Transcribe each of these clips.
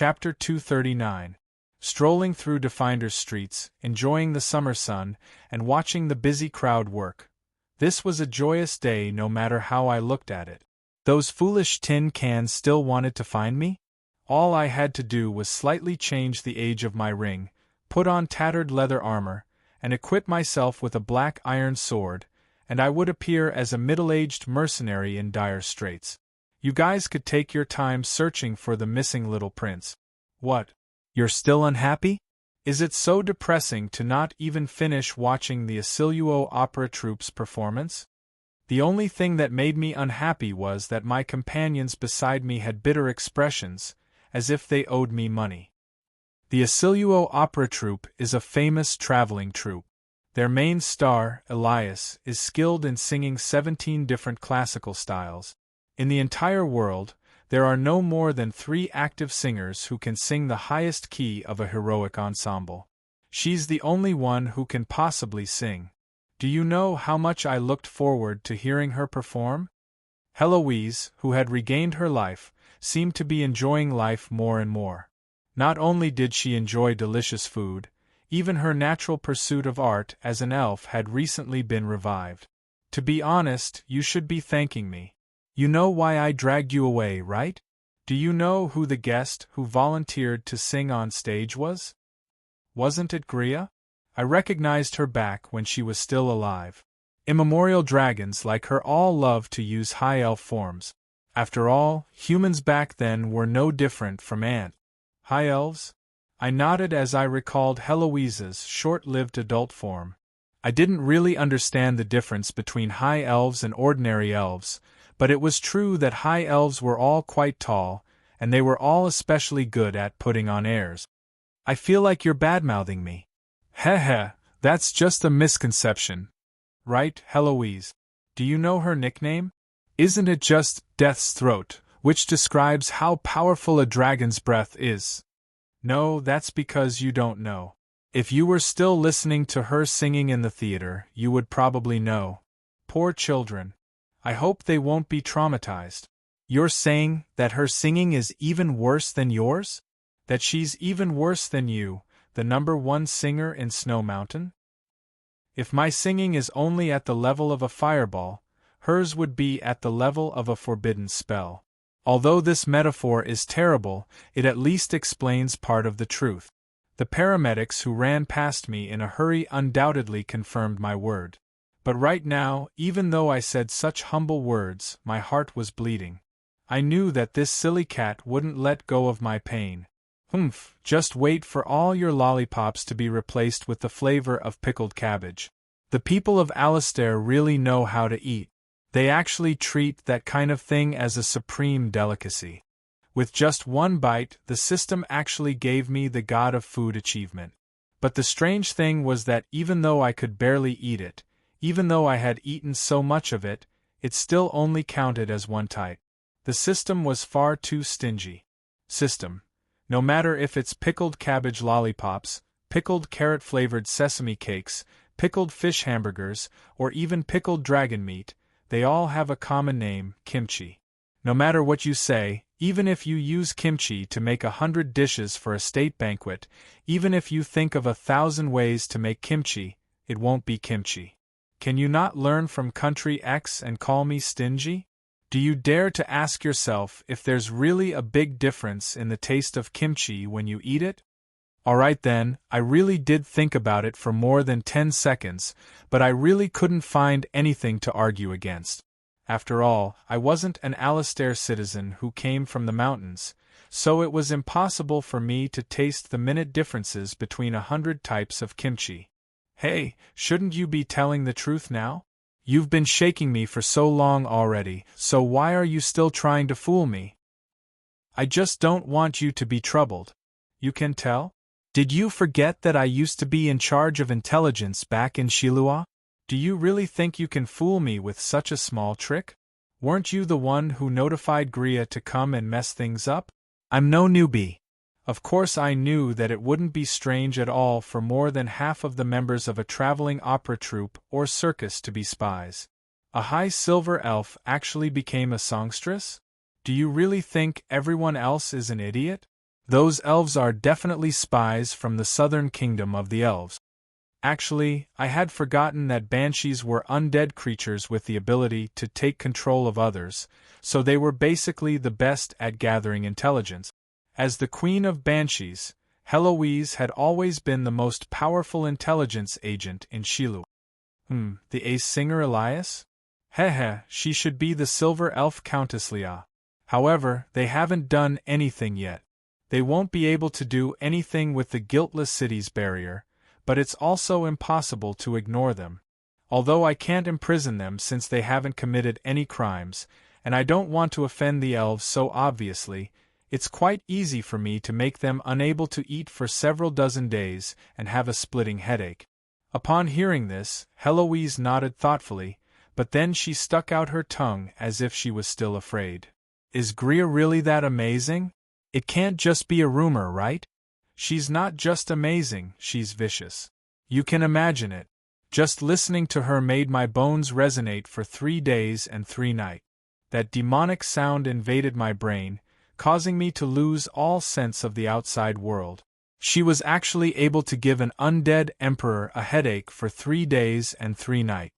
Chapter 239. Strolling through Definder's streets, enjoying the summer sun, and watching the busy crowd work. This was a joyous day no matter how I looked at it. Those foolish tin cans still wanted to find me? All I had to do was slightly change the age of my ring, put on tattered leather armor, and equip myself with a black iron sword, and I would appear as a middle-aged mercenary in dire straits. You guys could take your time searching for the missing little prince. What? You're still unhappy? Is it so depressing to not even finish watching the Audiobook opera troupe's performance? The only thing that made me unhappy was that my companions beside me had bitter expressions, as if they owed me money. The Audiobook opera troupe is a famous traveling troupe. Their main star, Elias, is skilled in singing 17 different classical styles. In the entire world, there are no more than 3 active singers who can sing the highest key of a heroic ensemble. She's the only one who can possibly sing. Do you know how much I looked forward to hearing her perform? Heloise, who had regained her life, seemed to be enjoying life more and more. Not only did she enjoy delicious food, even her natural pursuit of art as an elf had recently been revived. To be honest, you should be thanking me. You know why I dragged you away, right? Do you know who the guest who volunteered to sing on stage was? Wasn't it Gria? I recognized her back when she was still alive. Immemorial dragons like her all loved to use high elf forms. After all, humans back then were no different from high elves? I nodded as I recalled Heloise's short-lived adult form. I didn't really understand the difference between high elves and ordinary elves, but it was true that high elves were all quite tall, and they were all especially good at putting on airs. I feel like you're badmouthing me. Heh, that's just a misconception. Right, Heloise? Do you know her nickname? Isn't it just Death's Throat, which describes how powerful a dragon's breath is? No, that's because you don't know. If you were still listening to her singing in the theater, you would probably know. Poor children. I hope they won't be traumatized. You're saying that her singing is even worse than yours? That she's even worse than you, the #1 singer in Snow Mountain? If my singing is only at the level of a fireball, hers would be at the level of a forbidden spell. Although this metaphor is terrible, it at least explains part of the truth. The paramedics who ran past me in a hurry undoubtedly confirmed my word. But right now, even though I said such humble words, my heart was bleeding. I knew that this silly cat wouldn't let go of my pain. Humph, just wait for all your lollipops to be replaced with the flavor of pickled cabbage. The people of Alistair really know how to eat. They actually treat that kind of thing as a supreme delicacy. With just one bite, the system actually gave me the God of Food achievement. But the strange thing was that even though I could barely eat it, even though I had eaten so much of it, it still only counted as one type. The system was far too stingy. System. No matter if it's pickled cabbage lollipops, pickled carrot-flavored sesame cakes, pickled fish hamburgers, or even pickled dragon meat, they all have a common name, kimchi. No matter what you say, even if you use kimchi to make 100 dishes for a state banquet, even if you think of 1,000 ways to make kimchi, it won't be kimchi. Can you not learn from country X and call me stingy? Do you dare to ask yourself if there's really a big difference in the taste of kimchi when you eat it? Alright then, I really did think about it for more than 10 seconds, but I really couldn't find anything to argue against. After all, I wasn't an Alistair citizen who came from the mountains, so it was impossible for me to taste the minute differences between 100 types of kimchi. Hey, shouldn't you be telling the truth now? You've been shaking me for so long already, so why are you still trying to fool me? I just don't want you to be troubled. You can tell? Did you forget that I used to be in charge of intelligence back in Shilua? Do you really think you can fool me with such a small trick? Weren't you the one who notified Gria to come and mess things up? I'm no newbie. Of course I knew that it wouldn't be strange at all for more than half of the members of a traveling opera troupe or circus to be spies. A high silver elf actually became a songstress? Do you really think everyone else is an idiot? Those elves are definitely spies from the southern kingdom of the elves. Actually, I had forgotten that banshees were undead creatures with the ability to take control of others, so they were basically the best at gathering intelligence. As the queen of banshees, Heloise had always been the most powerful intelligence agent in Shilu. The ace singer Elias? Heh, she should be the silver elf Countess Leah. However, they haven't done anything yet. They won't be able to do anything with the guiltless city's barrier, but it's also impossible to ignore them. Although I can't imprison them since they haven't committed any crimes, and I don't want to offend the elves so obviously, it's quite easy for me to make them unable to eat for several dozen days and have a splitting headache. Upon hearing this, Heloise nodded thoughtfully, but then she stuck out her tongue as if she was still afraid. Is Gria really that amazing? It can't just be a rumor, right? She's not just amazing, she's vicious. You can imagine it. Just listening to her made my bones resonate for 3 days and 3 nights. That demonic sound invaded my brain, causing me to lose all sense of the outside world. She was actually able to give an undead emperor a headache for 3 days and 3 nights.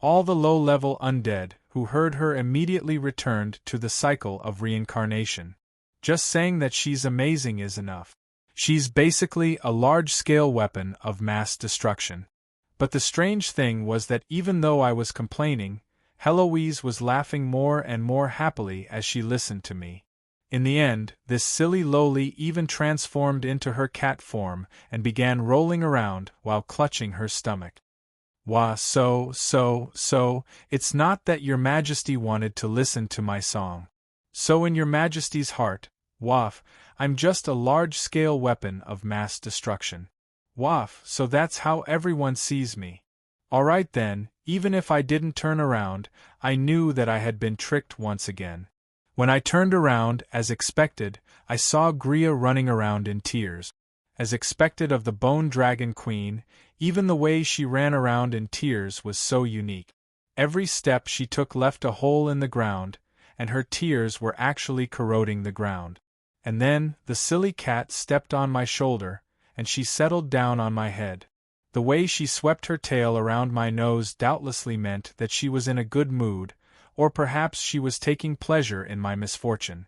All the low-level undead who heard her immediately returned to the cycle of reincarnation. Just saying that she's amazing is enough. She's basically a large-scale weapon of mass destruction. But the strange thing was that even though I was complaining, Heloise was laughing more and more happily as she listened to me. In the end, this silly lowly even transformed into her cat form and began rolling around while clutching her stomach. Wah, so, it's not that your majesty wanted to listen to my song. So in your majesty's heart, Waff, I'm just a large-scale weapon of mass destruction. Waff, so that's how everyone sees me. Alright then, even if I didn't turn around, I knew that I had been tricked once again. When I turned around, as expected, I saw Gria running around in tears. As expected of the Bone Dragon Queen, even the way she ran around in tears was so unique. Every step she took left a hole in the ground, and her tears were actually corroding the ground. And then, the silly cat stepped on my shoulder, and she settled down on my head. The way she swept her tail around my nose doubtlessly meant that she was in a good mood, or perhaps she was taking pleasure in my misfortune.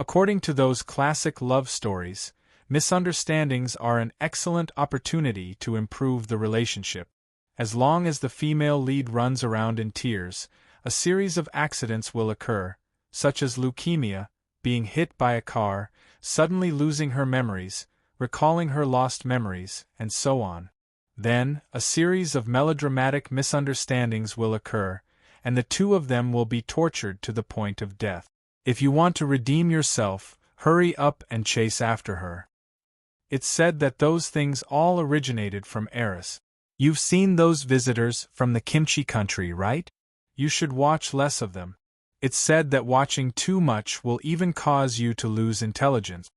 According to those classic love stories, misunderstandings are an excellent opportunity to improve the relationship. As long as the female lead runs around in tears, a series of accidents will occur, such as leukemia, being hit by a car, suddenly losing her memories, recalling her lost memories, and so on. Then, a series of melodramatic misunderstandings will occur, and the two of them will be tortured to the point of death. If you want to redeem yourself, hurry up and chase after her. It's said that those things all originated from Eris. You've seen those visitors from the kimchi country, right? You should watch less of them. It's said that watching too much will even cause you to lose intelligence.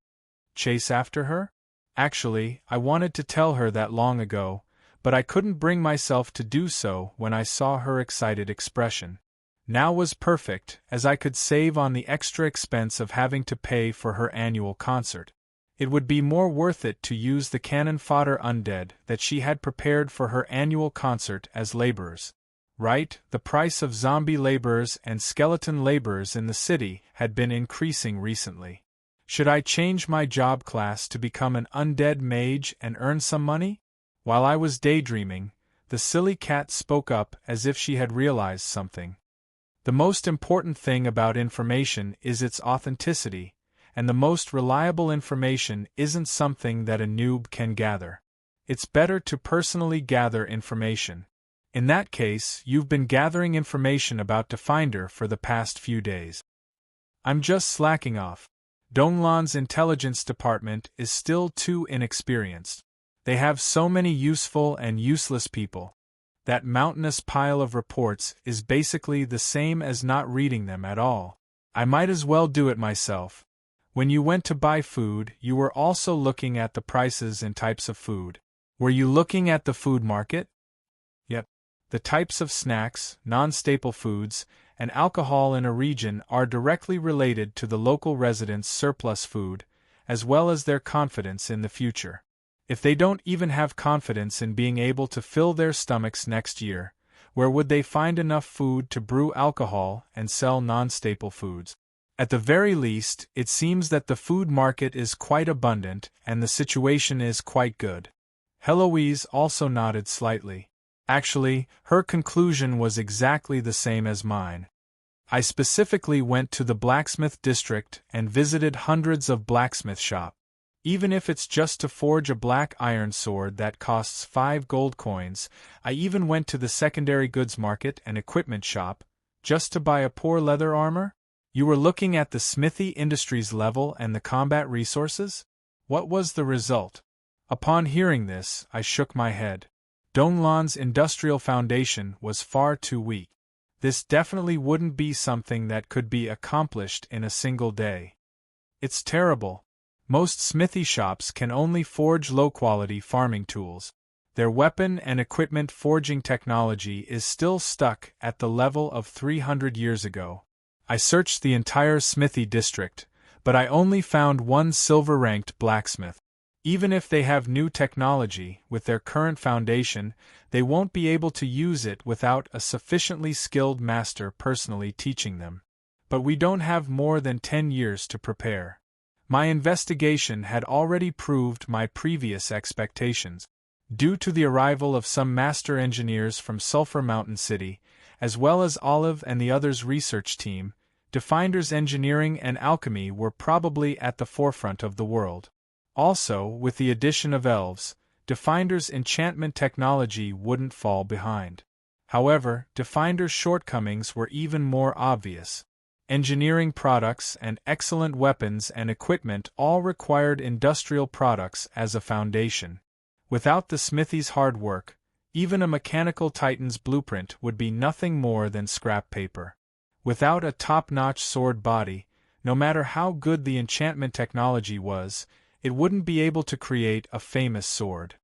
Chase after her? Actually, I wanted to tell her that long ago, but I couldn't bring myself to do so when I saw her excited expression. Now was perfect, as I could save on the extra expense of having to pay for her annual concert. It would be more worth it to use the cannon fodder undead that she had prepared for her annual concert as laborers. Right, the price of zombie laborers and skeleton laborers in the city had been increasing recently. Should I change my job class to become an undead mage and earn some money? While I was daydreaming, the silly cat spoke up as if she had realized something. The most important thing about information is its authenticity, and the most reliable information isn't something that a noob can gather. It's better to personally gather information. In that case, you've been gathering information about Definder for the past few days. I'm just slacking off. Donglan's intelligence department is still too inexperienced. They have so many useful and useless people. That mountainous pile of reports is basically the same as not reading them at all. I might as well do it myself. When you went to buy food, you were also looking at the prices and types of food. Were you looking at the food market? Yep. The types of snacks, non-staple foods, and alcohol in a region are directly related to the local residents' surplus food, as well as their confidence in the future. If they don't even have confidence in being able to fill their stomachs next year, where would they find enough food to brew alcohol and sell non-staple foods? At the very least, it seems that the food market is quite abundant and the situation is quite good. Heloise also nodded slightly. Actually, her conclusion was exactly the same as mine. I specifically went to the blacksmith district and visited hundreds of blacksmith shops. Even if it's just to forge a black iron sword that costs 5 gold coins, I even went to the secondary goods market and equipment shop, just to buy a poor leather armor? You were looking at the smithy industries level and the combat resources? What was the result? Upon hearing this, I shook my head. Donglan's industrial foundation was far too weak. This definitely wouldn't be something that could be accomplished in a single day. It's terrible. Most smithy shops can only forge low-quality farming tools. Their weapon and equipment forging technology is still stuck at the level of 300 years ago. I searched the entire smithy district, but I only found one silver-ranked blacksmith. Even if they have new technology, with their current foundation, they won't be able to use it without a sufficiently skilled master personally teaching them. But we don't have more than 10 years to prepare. My investigation had already proved my previous expectations. Due to the arrival of some master engineers from Sulphur Mountain City, as well as Olive and the others' research team, Definder's engineering and alchemy were probably at the forefront of the world. Also, with the addition of elves, Definder's enchantment technology wouldn't fall behind. However, Definder's shortcomings were even more obvious. Engineering products and excellent weapons and equipment all required industrial products as a foundation. Without the smithy's hard work, even a mechanical titan's blueprint would be nothing more than scrap paper. Without a top-notch sword body, no matter how good the enchantment technology was, it wouldn't be able to create a famous sword.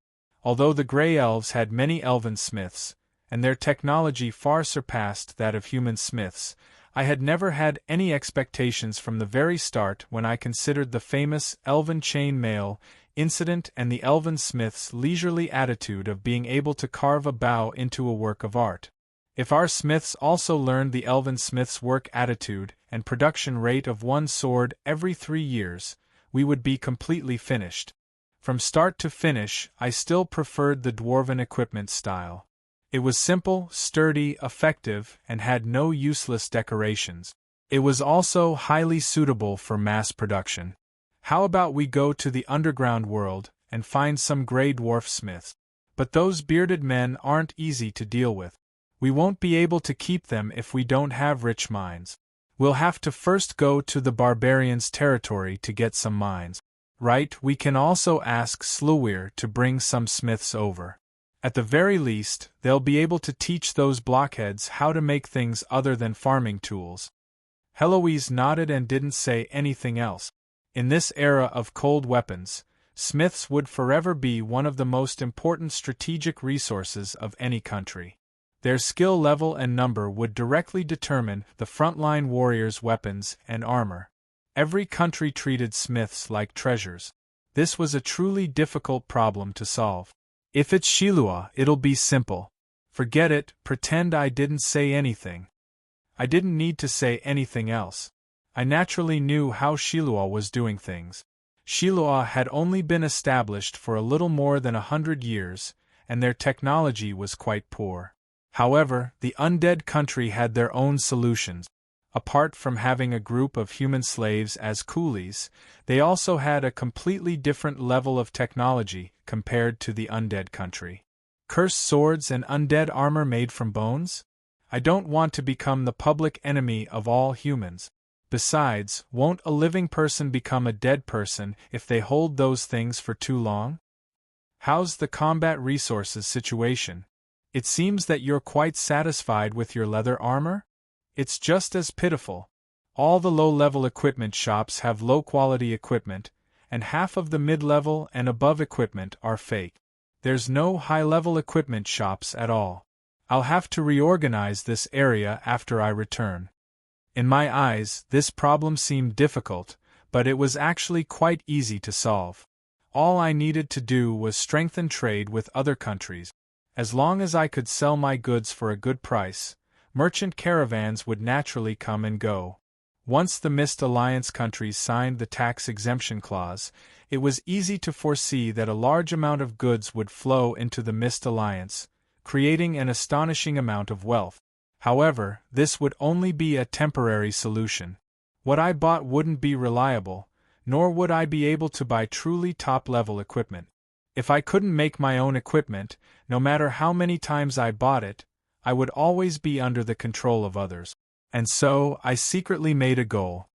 Although the Grey Elves had many elven smiths, and their technology far surpassed that of human smiths, I had never had any expectations from the very start when I considered the famous elven chain mail incident and the elven smith's leisurely attitude of being able to carve a bow into a work of art. If our smiths also learned the elven smith's work attitude and production rate of one sword every 3 years, we would be completely finished. From start to finish, I still preferred the dwarven equipment style. It was simple, sturdy, effective, and had no useless decorations. It was also highly suitable for mass production. How about we go to the underground world and find some grey dwarf smiths? But those bearded men aren't easy to deal with. We won't be able to keep them if we don't have rich mines. We'll have to first go to the barbarians' territory to get some mines. Right, we can also ask Slewir to bring some smiths over. At the very least, they'll be able to teach those blockheads how to make things other than farming tools. Heloise nodded and didn't say anything else. In this era of cold weapons, smiths would forever be one of the most important strategic resources of any country. Their skill level and number would directly determine the frontline warriors' weapons and armor. Every country treated smiths like treasures. This was a truly difficult problem to solve. If it's Shilua, it'll be simple. Forget it, pretend I didn't say anything. I didn't need to say anything else. I naturally knew how Shilua was doing things. Shilua had only been established for a little more than 100 years, and their technology was quite poor. However, the undead country had their own solutions. Apart from having a group of human slaves as coolies, they also had a completely different level of technology compared to the undead country. Cursed swords and undead armor made from bones? I don't want to become the public enemy of all humans. Besides, won't a living person become a dead person if they hold those things for too long? How's the combat resources situation? It seems that you're quite satisfied with your leather armor? It's just as pitiful. All the low-level equipment shops have low-quality equipment, and half of the mid-level and above equipment are fake. There's no high-level equipment shops at all. I'll have to reorganize this area after I return. In my eyes, this problem seemed difficult, but it was actually quite easy to solve. All I needed to do was strengthen trade with other countries. As long as I could sell my goods for a good price, merchant caravans would naturally come and go. Once the Mist Alliance countries signed the tax exemption clause, it was easy to foresee that a large amount of goods would flow into the Mist Alliance, creating an astonishing amount of wealth. However, this would only be a temporary solution. What I bought wouldn't be reliable, nor would I be able to buy truly top-level equipment. If I couldn't make my own equipment, no matter how many times I bought it, I would always be under the control of others. And so, I secretly made a goal.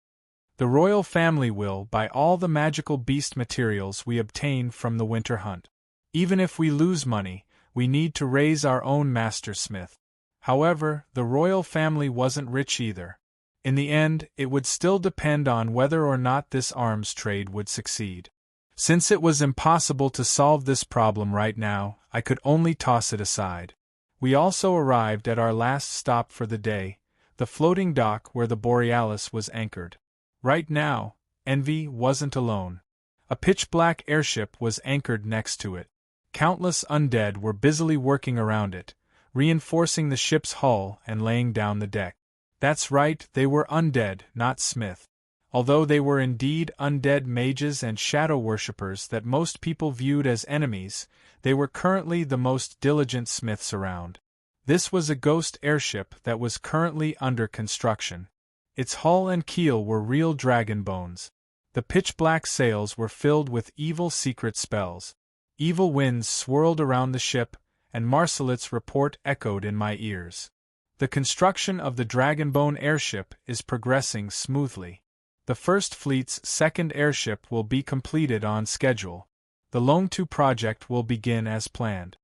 The royal family will buy all the magical beast materials we obtain from the winter hunt. Even if we lose money, we need to raise our own master smith. However, the royal family wasn't rich either. In the end, it would still depend on whether or not this arms trade would succeed. Since it was impossible to solve this problem right now, I could only toss it aside. We also arrived at our last stop for the day, the floating dock where the Borealis was anchored. Right now, Envy wasn't alone. A pitch-black airship was anchored next to it. Countless undead were busily working around it, reinforcing the ship's hull and laying down the deck. That's right, they were undead, not smith. Although they were indeed undead mages and shadow worshippers that most people viewed as enemies, they were currently the most diligent smiths around. This was a ghost airship that was currently under construction. Its hull and keel were real dragon bones. The pitch-black sails were filled with evil secret spells. Evil winds swirled around the ship, and Marcelit's report echoed in my ears. The construction of the Dragonbone airship is progressing smoothly. The First Fleet's second airship will be completed on schedule. The Lone 2 project will begin as planned.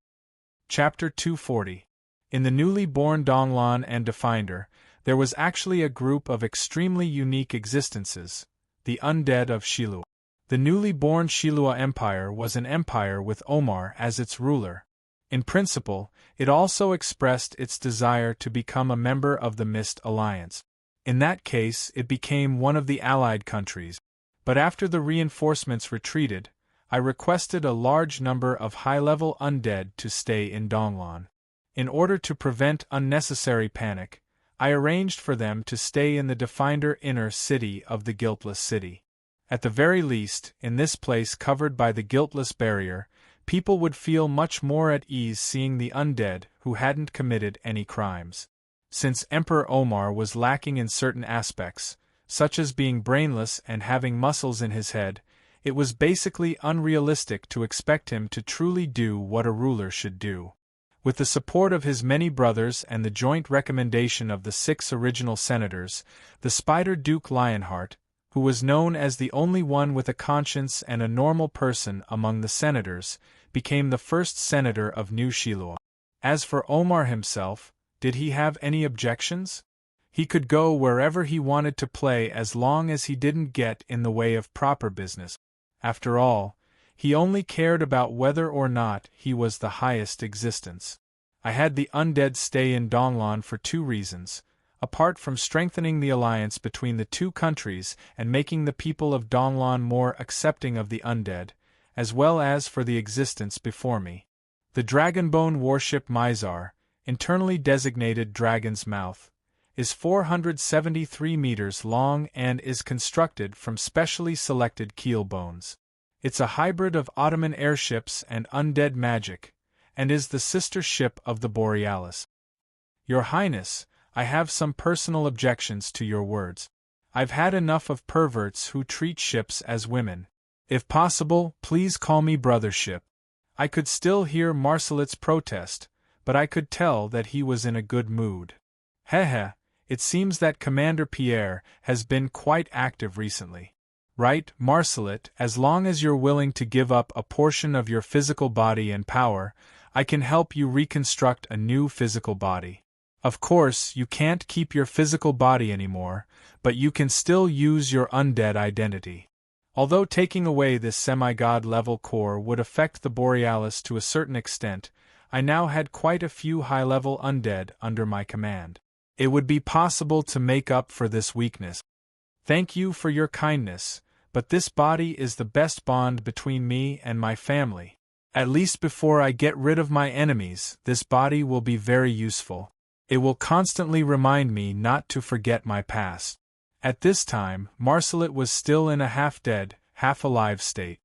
Chapter 240. In the newly born Donglan and Definder, there was actually a group of extremely unique existences, the undead of Shilua. The newly born Shilua Empire was an empire with Omar as its ruler. In principle, it also expressed its desire to become a member of the Mist Alliance. In that case, it became one of the allied countries. But after the reinforcements retreated, I requested a large number of high-level undead to stay in Donglan. In order to prevent unnecessary panic, I arranged for them to stay in the Definder inner city of the Guiltless City. At the very least, in this place covered by the Guiltless Barrier, people would feel much more at ease seeing the undead who hadn't committed any crimes. Since Emperor Omar was lacking in certain aspects, such as being brainless and having muscles in his head, it was basically unrealistic to expect him to truly do what a ruler should do. With the support of his many brothers and the joint recommendation of the 6 original senators, the Spider Duke Lionheart, who was known as the only one with a conscience and a normal person among the senators, became the first senator of New Shilua. As for Omar himself, did he have any objections? He could go wherever he wanted to play as long as he didn't get in the way of proper business. After all, he only cared about whether or not he was the highest existence. I had the undead stay in Donglan for 2 reasons, apart from strengthening the alliance between the 2 countries and making the people of Donglan more accepting of the undead, as well as for the existence before me. The Dragonbone warship Mizar, internally designated Dragon's Mouth, is 473 meters long and is constructed from specially selected keel bones. It's a hybrid of Ottoman airships and undead magic, and is the sister ship of the Borealis. Your Highness, I have some personal objections to your words. I've had enough of perverts who treat ships as women. If possible, please call me Brothership. I could still hear Marcelit's protest, but I could tell that he was in a good mood. Heh, it seems that Commander Pierre has been quite active recently. Right, Marcelit, as long as you're willing to give up a portion of your physical body and power, I can help you reconstruct a new physical body. Of course, you can't keep your physical body anymore, but you can still use your undead identity. Although taking away this semi-god level core would affect the Borealis to a certain extent, I now had quite a few high-level undead under my command. It would be possible to make up for this weakness. Thank you for your kindness, but this body is the best bond between me and my family. At least before I get rid of my enemies, this body will be very useful. It will constantly remind me not to forget my past. At this time, Marcelet was still in a half-dead, half-alive state.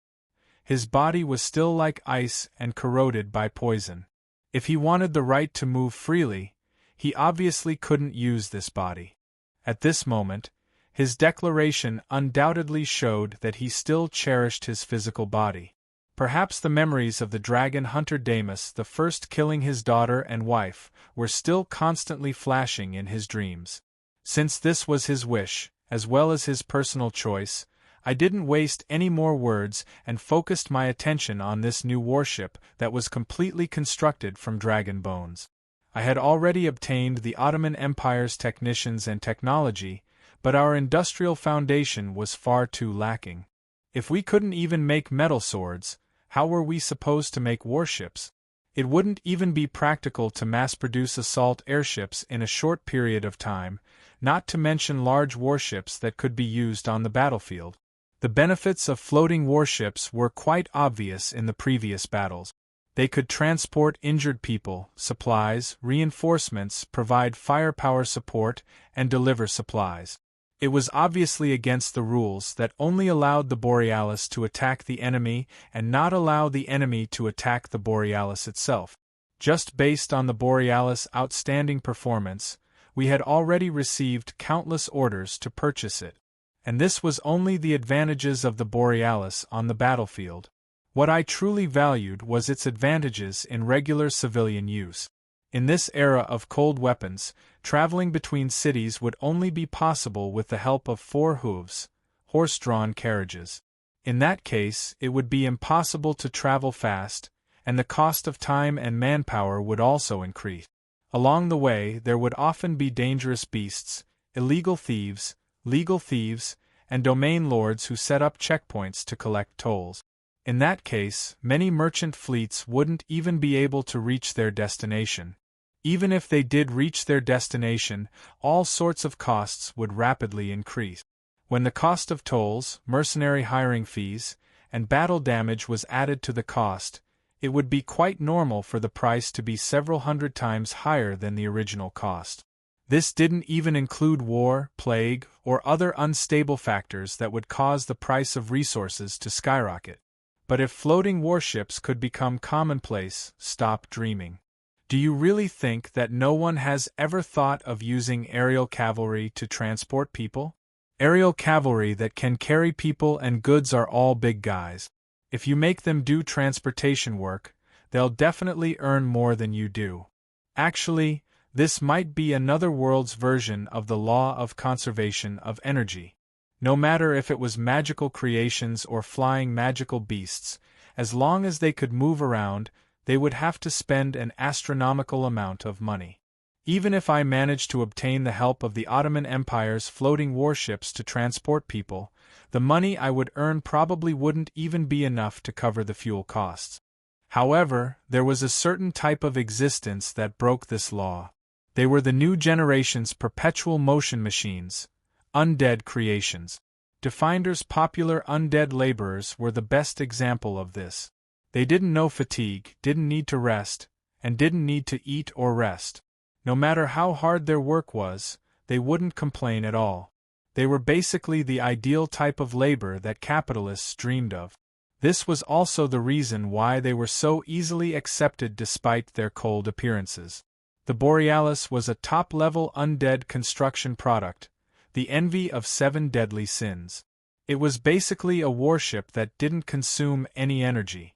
His body was still like ice and corroded by poison. If he wanted the right to move freely, he obviously couldn't use this body. At this moment, his declaration undoubtedly showed that he still cherished his physical body. Perhaps the memories of the dragon hunter Damus, the first killing his daughter and wife, were still constantly flashing in his dreams. Since this was his wish, as well as his personal choice, I didn't waste any more words and focused my attention on this new warship that was completely constructed from dragon bones. I had already obtained the Ottoman Empire's technicians and technology, but our industrial foundation was far too lacking. If we couldn't even make metal swords, how were we supposed to make warships? It wouldn't even be practical to mass-produce assault airships in a short period of time, not to mention large warships that could be used on the battlefield. The benefits of floating warships were quite obvious in the previous battles. They could transport injured people, supplies, reinforcements, provide firepower support, and deliver supplies. It was obviously against the rules that only allowed the Borealis to attack the enemy and not allow the enemy to attack the Borealis itself. Just based on the Borealis' outstanding performance, we had already received countless orders to purchase it. And this was only the advantages of the Borealis on the battlefield. What I truly valued was its advantages in regular civilian use. In this era of cold weapons, traveling between cities would only be possible with the help of 4 hooves, horse-drawn carriages. In that case, it would be impossible to travel fast, and the cost of time and manpower would also increase. Along the way, there would often be dangerous beasts, illegal thieves, legal thieves, and domain lords who set up checkpoints to collect tolls. In that case, many merchant fleets wouldn't even be able to reach their destination. Even if they did reach their destination, all sorts of costs would rapidly increase. When the cost of tolls, mercenary hiring fees, and battle damage was added to the cost, it would be quite normal for the price to be several hundred times higher than the original cost. This didn't even include war, plague, or other unstable factors that would cause the price of resources to skyrocket. But if floating warships could become commonplace, stop dreaming. Do you really think that no one has ever thought of using aerial cavalry to transport people? Aerial cavalry that can carry people and goods are all big guys. If you make them do transportation work, they'll definitely earn more than you do. Actually, this might be another world's version of the law of conservation of energy. No matter if it was magical creations or flying magical beasts, as long as they could move around, they would have to spend an astronomical amount of money. Even if I managed to obtain the help of the Ottoman Empire's floating warships to transport people, the money I would earn probably wouldn't even be enough to cover the fuel costs. However, there was a certain type of existence that broke this law. They were the new generation's perpetual motion machines, undead creations. Definder's popular undead laborers were the best example of this. They didn't know fatigue, didn't need to rest, and didn't need to eat or rest. No matter how hard their work was, they wouldn't complain at all. They were basically the ideal type of labor that capitalists dreamed of. This was also the reason why they were so easily accepted despite their cold appearances. The Borealis was a top-level undead construction product, the envy of 7 deadly sins. It was basically a warship that didn't consume any energy.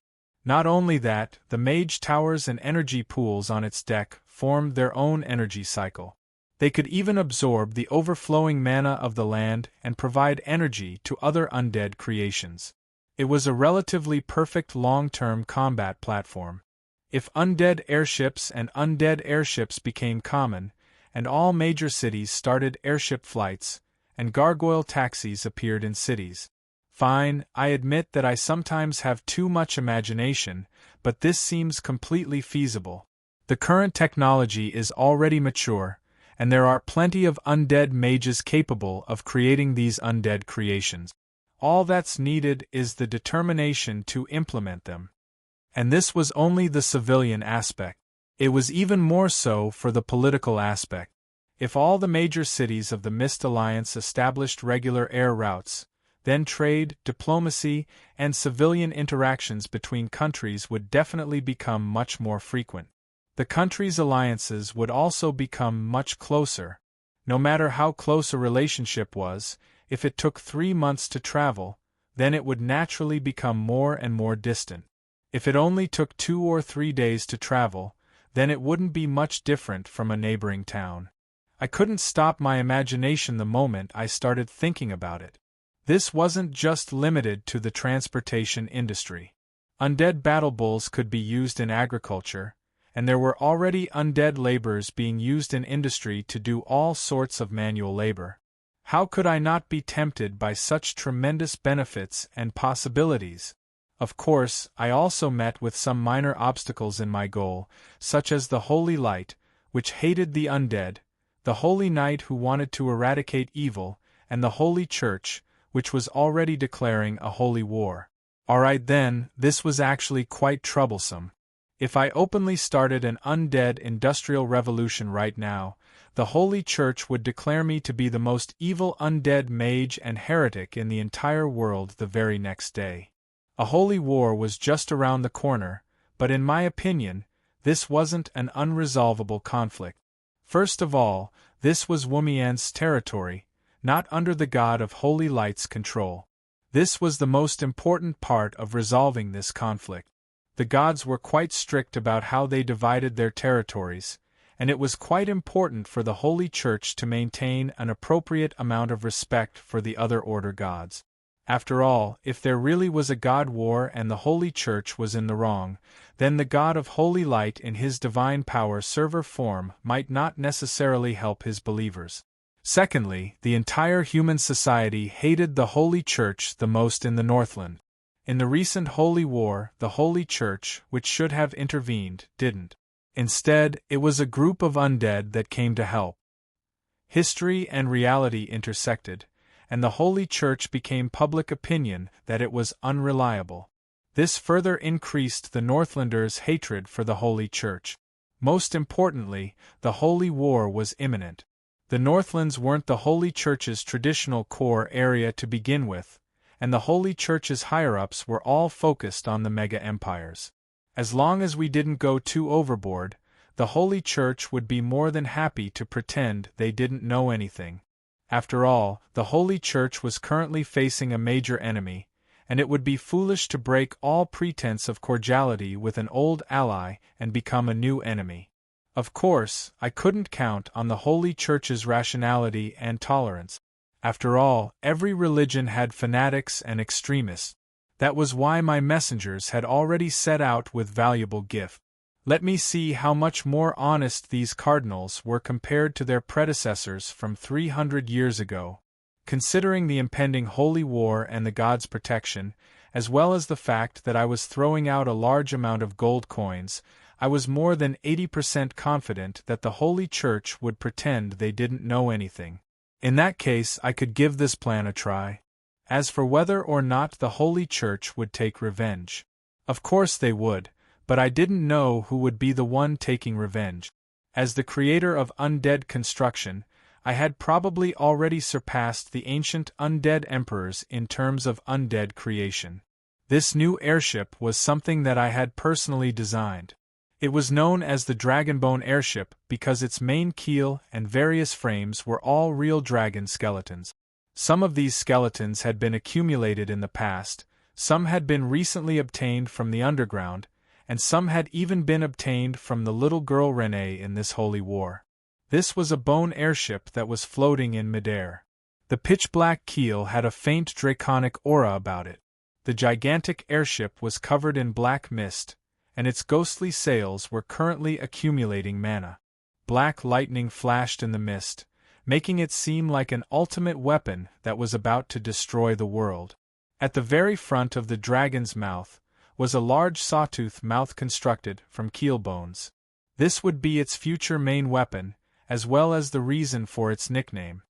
Not only that, the mage towers and energy pools on its deck formed their own energy cycle. They could even absorb the overflowing mana of the land and provide energy to other undead creations. It was a relatively perfect long-term combat platform. If undead airships and undead airships became common, and all major cities started airship flights, and gargoyle taxis appeared in cities. Fine, I admit that I sometimes have too much imagination, but this seems completely feasible. The current technology is already mature, and there are plenty of undead mages capable of creating these undead creations. All that's needed is the determination to implement them. And this was only the civilian aspect. It was even more so for the political aspect. If all the major cities of the Mist Alliance established regular air routes, then trade, diplomacy, and civilian interactions between countries would definitely become much more frequent. The countries' alliances would also become much closer. No matter how close a relationship was, if it took 3 months to travel, then it would naturally become more and more distant. If it only took 2 or 3 days to travel, then it wouldn't be much different from a neighboring town. I couldn't stop my imagination the moment I started thinking about it. This wasn't just limited to the transportation industry. Undead battle bulls could be used in agriculture, and there were already undead laborers being used in industry to do all sorts of manual labor. How could I not be tempted by such tremendous benefits and possibilities? Of course, I also met with some minor obstacles in my goal, such as the Holy Light, which hated the undead, the Holy Knight who wanted to eradicate evil, and the Holy Church, which was already declaring a holy war. Alright then, this was actually quite troublesome. If I openly started an undead industrial revolution right now, the Holy Church would declare me to be the most evil undead mage and heretic in the entire world the very next day. A holy war was just around the corner, but in my opinion, this wasn't an unresolvable conflict. First of all, this was Wumian's territory, not under the God of Holy Light's control. This was the most important part of resolving this conflict. The gods were quite strict about how they divided their territories, and it was quite important for the Holy Church to maintain an appropriate amount of respect for the other order gods. After all, if there really was a god war and the Holy Church was in the wrong, then the God of Holy Light in his divine power server form might not necessarily help his believers. Secondly, the entire human society hated the Holy Church the most in the Northland. In the recent Holy War, the Holy Church, which should have intervened, didn't. Instead, it was a group of undead that came to help. History and reality intersected, and the Holy Church became public opinion that it was unreliable. This further increased the Northlanders' hatred for the Holy Church. Most importantly, the Holy War was imminent. The Northlands weren't the Holy Church's traditional core area to begin with, and the Holy Church's higher-ups were all focused on the mega-empires. As long as we didn't go too overboard, the Holy Church would be more than happy to pretend they didn't know anything. After all, the Holy Church was currently facing a major enemy, and it would be foolish to break all pretense of cordiality with an old ally and become a new enemy. Of course, I couldn't count on the Holy Church's rationality and tolerance. After all, every religion had fanatics and extremists. That was why my messengers had already set out with valuable gift. Let me see how much more honest these cardinals were compared to their predecessors from 300 years ago. Considering the impending holy war and the gods' protection, as well as the fact that I was throwing out a large amount of gold coins, I was more than 80% confident that the Holy Church would pretend they didn't know anything. In that case, I could give this plan a try. As for whether or not the Holy Church would take revenge, of course they would, but I didn't know who would be the one taking revenge. As the creator of undead construction, I had probably already surpassed the ancient undead emperors in terms of undead creation. This new airship was something that I had personally designed. It was known as the Dragonbone airship because its main keel and various frames were all real dragon skeletons. Some of these skeletons had been accumulated in the past, some had been recently obtained from the underground, and some had even been obtained from the little girl Renée in this holy war. This was a bone airship that was floating in midair. The pitch-black keel had a faint draconic aura about it. The gigantic airship was covered in black mist, and its ghostly sails were currently accumulating mana. Black lightning flashed in the mist, making it seem like an ultimate weapon that was about to destroy the world. At the very front of the dragon's mouth was a large sawtooth mouth constructed from keel bones. This would be its future main weapon, as well as the reason for its nickname.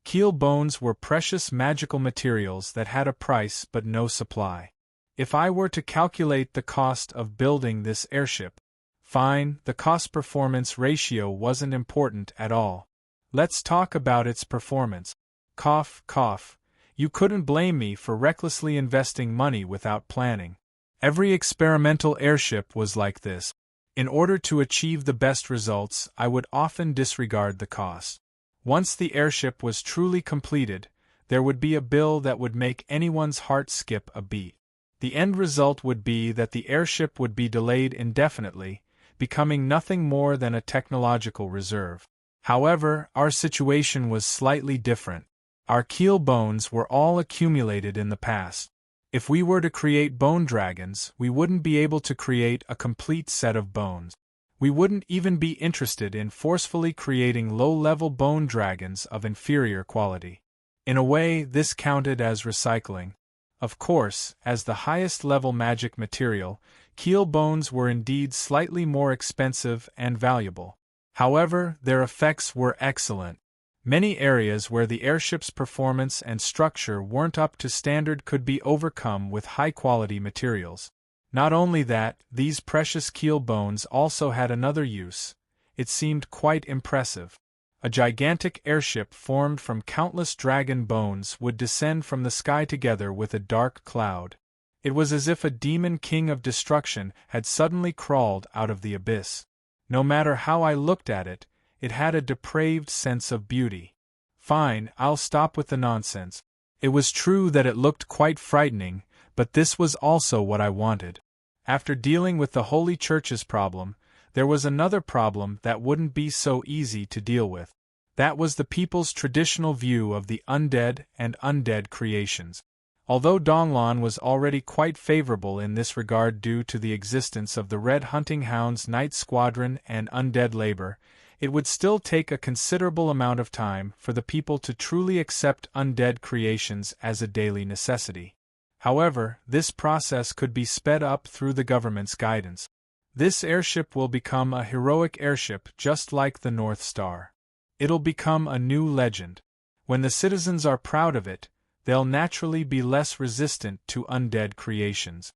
Keel bones were precious magical materials that had a price but no supply. If I were to calculate the cost of building this airship, fine, the cost-performance ratio wasn't important at all. Let's talk about its performance. Cough, cough. You couldn't blame me for recklessly investing money without planning. Every experimental airship was like this. In order to achieve the best results, I would often disregard the cost. Once the airship was truly completed, there would be a bill that would make anyone's heart skip a beat. The end result would be that the airship would be delayed indefinitely, becoming nothing more than a technological reserve. However, our situation was slightly different. Our keel bones were all accumulated in the past. If we were to create bone dragons, we wouldn't be able to create a complete set of bones. We wouldn't even be interested in forcefully creating low-level bone dragons of inferior quality. In a way, this counted as recycling. Of course, as the highest-level magic material, keel bones were indeed slightly more expensive and valuable. However, their effects were excellent. Many areas where the airship's performance and structure weren't up to standard could be overcome with high-quality materials. Not only that, these precious keel bones also had another use. It seemed quite impressive. A gigantic airship formed from countless dragon bones would descend from the sky together with a dark cloud. It was as if a demon king of destruction had suddenly crawled out of the abyss. No matter how I looked at it, it had a depraved sense of beauty. Fine, I'll stop with the nonsense. It was true that it looked quite frightening, but this was also what I wanted. After dealing with the Holy Church's problem, there was another problem that wouldn't be so easy to deal with. That was the people's traditional view of the undead and undead creations. Although Donglon was already quite favorable in this regard due to the existence of the Red Hunting Hound's Night Squadron and undead labor, it would still take a considerable amount of time for the people to truly accept undead creations as a daily necessity. However, this process could be sped up through the government's guidance. This airship will become a heroic airship just like the North Star. It'll become a new legend. When the citizens are proud of it, they'll naturally be less resistant to undead creations.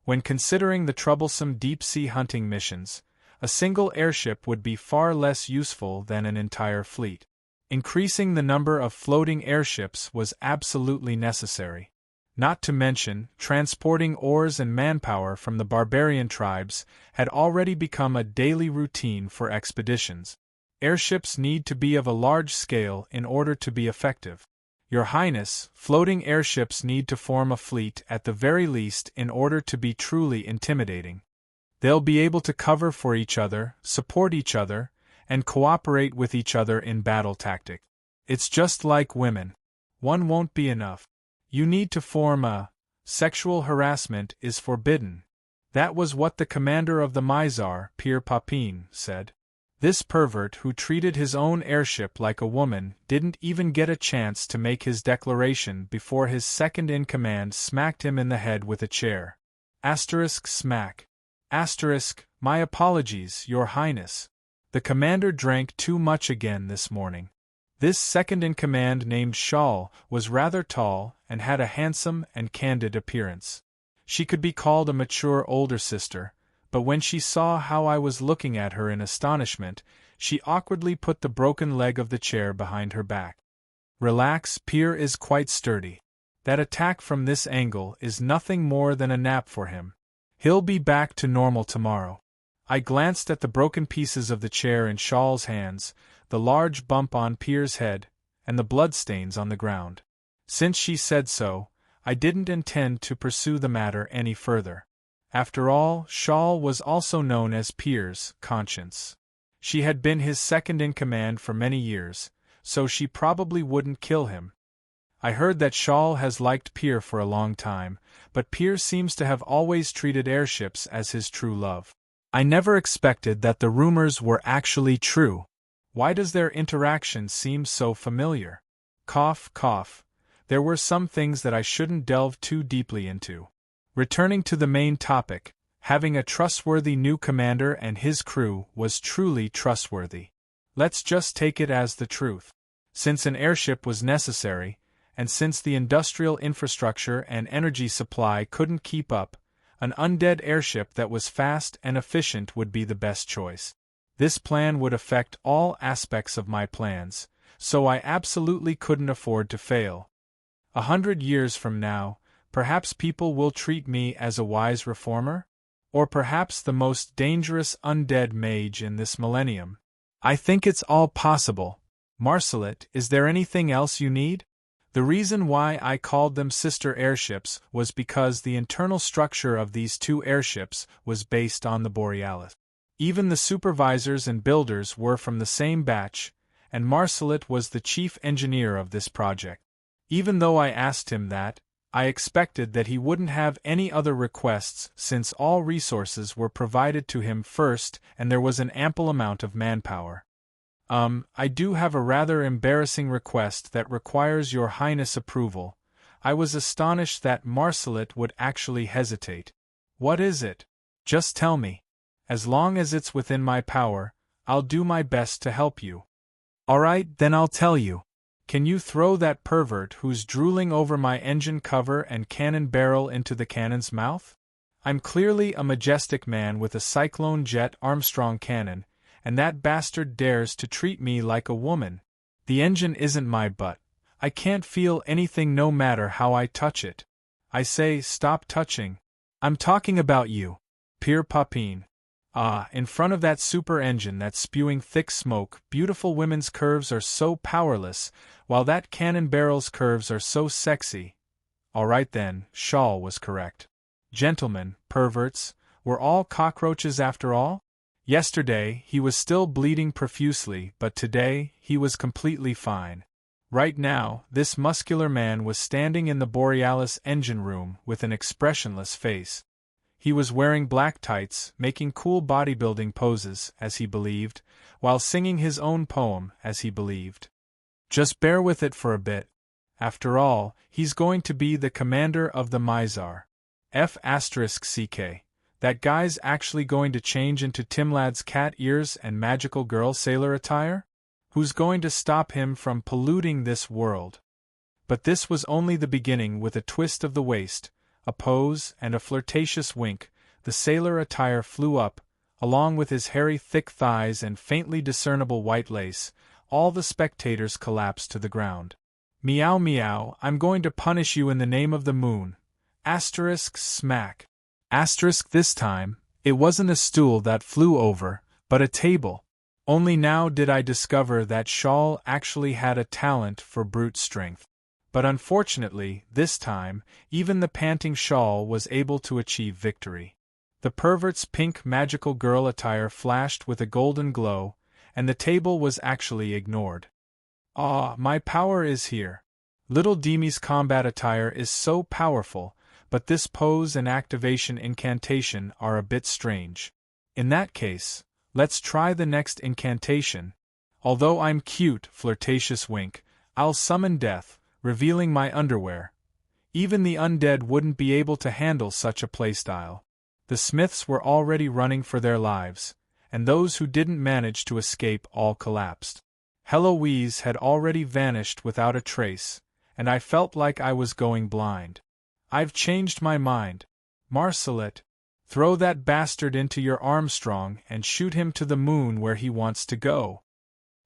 When considering the troublesome deep-sea hunting missions, a single airship would be far less useful than an entire fleet. Increasing the number of floating airships was absolutely necessary. Not to mention, transporting ores and manpower from the barbarian tribes had already become a daily routine for expeditions. Airships need to be of a large scale in order to be effective. Your Highness, floating airships need to form a fleet at the very least in order to be truly intimidating. They'll be able to cover for each other, support each other, and cooperate with each other in battle tactics. It's just like women. One won't be enough. You need to form a. Sexual harassment is forbidden. That was what the commander of the Mizar, Pir Papin, said. This pervert who treated his own airship like a woman didn't even get a chance to make his declaration before his second-in-command smacked him in the head with a chair. Smack. My apologies, Your Highness. The commander drank too much again this morning. This second-in-command named Shawl was rather tall and had a handsome and candid appearance. She could be called a mature older sister, but when she saw how I was looking at her in astonishment, she awkwardly put the broken leg of the chair behind her back. Relax, Pir is quite sturdy. That attack from this angle is nothing more than a nap for him. He'll be back to normal tomorrow. I glanced at the broken pieces of the chair in Shawl's hands, the large bump on Pir's head, and the bloodstains on the ground. Since she said so, I didn't intend to pursue the matter any further. After all, Shawl was also known as Pir's conscience. She had been his second-in-command for many years, so she probably wouldn't kill him. I heard that Shawl has liked Pir for a long time, but Pir seems to have always treated airships as his true love. I never expected that the rumors were actually true. Why does their interaction seem so familiar? Cough, cough. There were some things that I shouldn't delve too deeply into. Returning to the main topic, having a trustworthy new commander and his crew was truly trustworthy. Let's just take it as the truth. Since an airship was necessary, and since the industrial infrastructure and energy supply couldn't keep up, an undead airship that was fast and efficient would be the best choice. This plan would affect all aspects of my plans, so I absolutely couldn't afford to fail. 100 years from now, perhaps people will treat me as a wise reformer? Or perhaps the most dangerous undead mage in this millennium. I think it's all possible. Marcelet, is there anything else you need? The reason why I called them sister airships was because the internal structure of these two airships was based on the Borealis. Even the supervisors and builders were from the same batch, and Marcelet was the chief engineer of this project. Even though I asked him that, I expected that he wouldn't have any other requests since all resources were provided to him first and there was an ample amount of manpower. I do have a rather embarrassing request that requires your Highness' approval. I was astonished that Marcelet would actually hesitate. What is it? Just tell me. As long as it's within my power, I'll do my best to help you. All right, then I'll tell you. Can you throw that pervert who's drooling over my engine cover and cannon barrel into the cannon's mouth? I'm clearly a majestic man with a Cyclone Jet Armstrong cannon, and that bastard dares to treat me like a woman. The engine isn't my butt. I can't feel anything no matter how I touch it. I say, stop touching. I'm talking about you. Pere Papine. In front of that super engine that's spewing thick smoke, beautiful women's curves are so powerless, while that cannon barrel's curves are so sexy. All right then, Shawl was correct. Gentlemen, perverts, were all cockroaches after all? Yesterday, he was still bleeding profusely, but today, he was completely fine. Right now, this muscular man was standing in the Borealis engine room with an expressionless face. He was wearing black tights, making cool bodybuilding poses, as he believed, while singing his own poem, as he believed. Just bear with it for a bit. After all, he's going to be the commander of the Mizar. F***ck. That guy's actually going to change into Timlad's cat ears and magical girl sailor attire? Who's going to stop him from polluting this world? But this was only the beginning. With a twist of the waist, a pose, and a flirtatious wink, the sailor attire flew up, along with his hairy thick thighs and faintly discernible white lace. All the spectators collapsed to the ground. Meow meow, I'm going to punish you in the name of the moon. Asterisk smack. Asterisk this time, it wasn't a stool that flew over, but a table. Only now did I discover that Shawl actually had a talent for brute strength. But unfortunately, this time, even the panting Shawl was able to achieve victory. The pervert's pink magical girl attire flashed with a golden glow, and the table was actually ignored. Ah, my power is here. Little Demi's combat attire is so powerful, but this pose and activation incantation are a bit strange. In that case, let's try the next incantation. Although I'm cute, flirtatious wink, I'll summon death, revealing my underwear. Even the undead wouldn't be able to handle such a playstyle. The Smiths were already running for their lives, and those who didn't manage to escape all collapsed. Heloise had already vanished without a trace, and I felt like I was going blind. I've changed my mind. Marcelet, throw that bastard into your Armstrong and shoot him to the moon where he wants to go.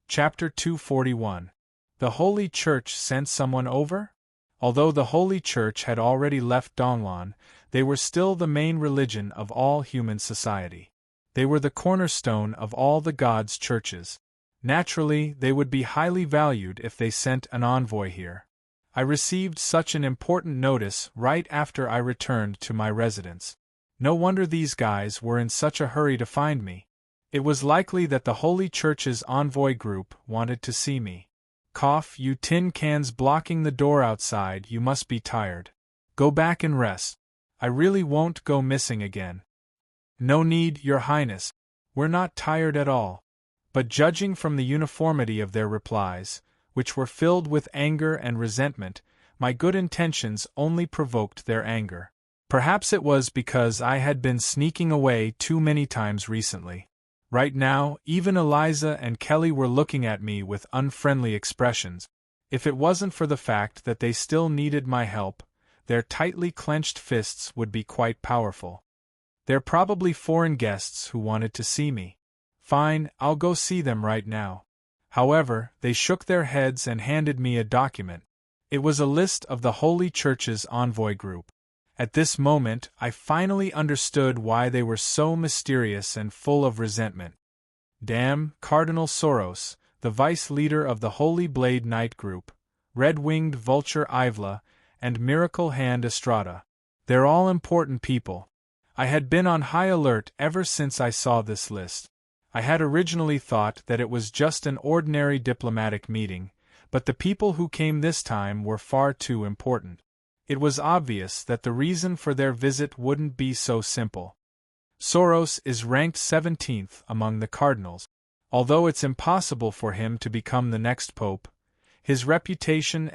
Chapter 241. The Holy Church sent someone over? Although the Holy Church had already left Donlon, they were still the main religion of all human society. They were the cornerstone of all the gods' churches. Naturally, they would be highly valued if they sent an envoy here. I received such an important notice right after I returned to my residence. No wonder these guys were in such a hurry to find me. It was likely that the Holy Church's envoy group wanted to see me. Cough, you tin cans blocking the door outside, you must be tired. Go back and rest. I really won't go missing again. No need, Your Highness. We're not tired at all. But judging from the uniformity of their replies, which were filled with anger and resentment, my good intentions only provoked their anger. Perhaps it was because I had been sneaking away too many times recently. Right now, even Eliza and Kelly were looking at me with unfriendly expressions. If it wasn't for the fact that they still needed my help, their tightly clenched fists would be quite powerful. They're probably foreign guests who wanted to see me. Fine, I'll go see them right now. However, they shook their heads and handed me a document. It was a list of the Holy Church's envoy group. At this moment, I finally understood why they were so mysterious and full of resentment. Damn, Cardinal Soros, the vice leader of the Holy Blade Knight Group, Red-Winged Vulture Ivla, and Miracle Hand Estrada. They're all important people. I had been on high alert ever since I saw this list. I had originally thought that it was just an ordinary diplomatic meeting, but the people who came this time were far too important. It was obvious that the reason for their visit wouldn't be so simple. Soros is ranked 17th among the cardinals. Although it's impossible for him to become the next pope, his reputation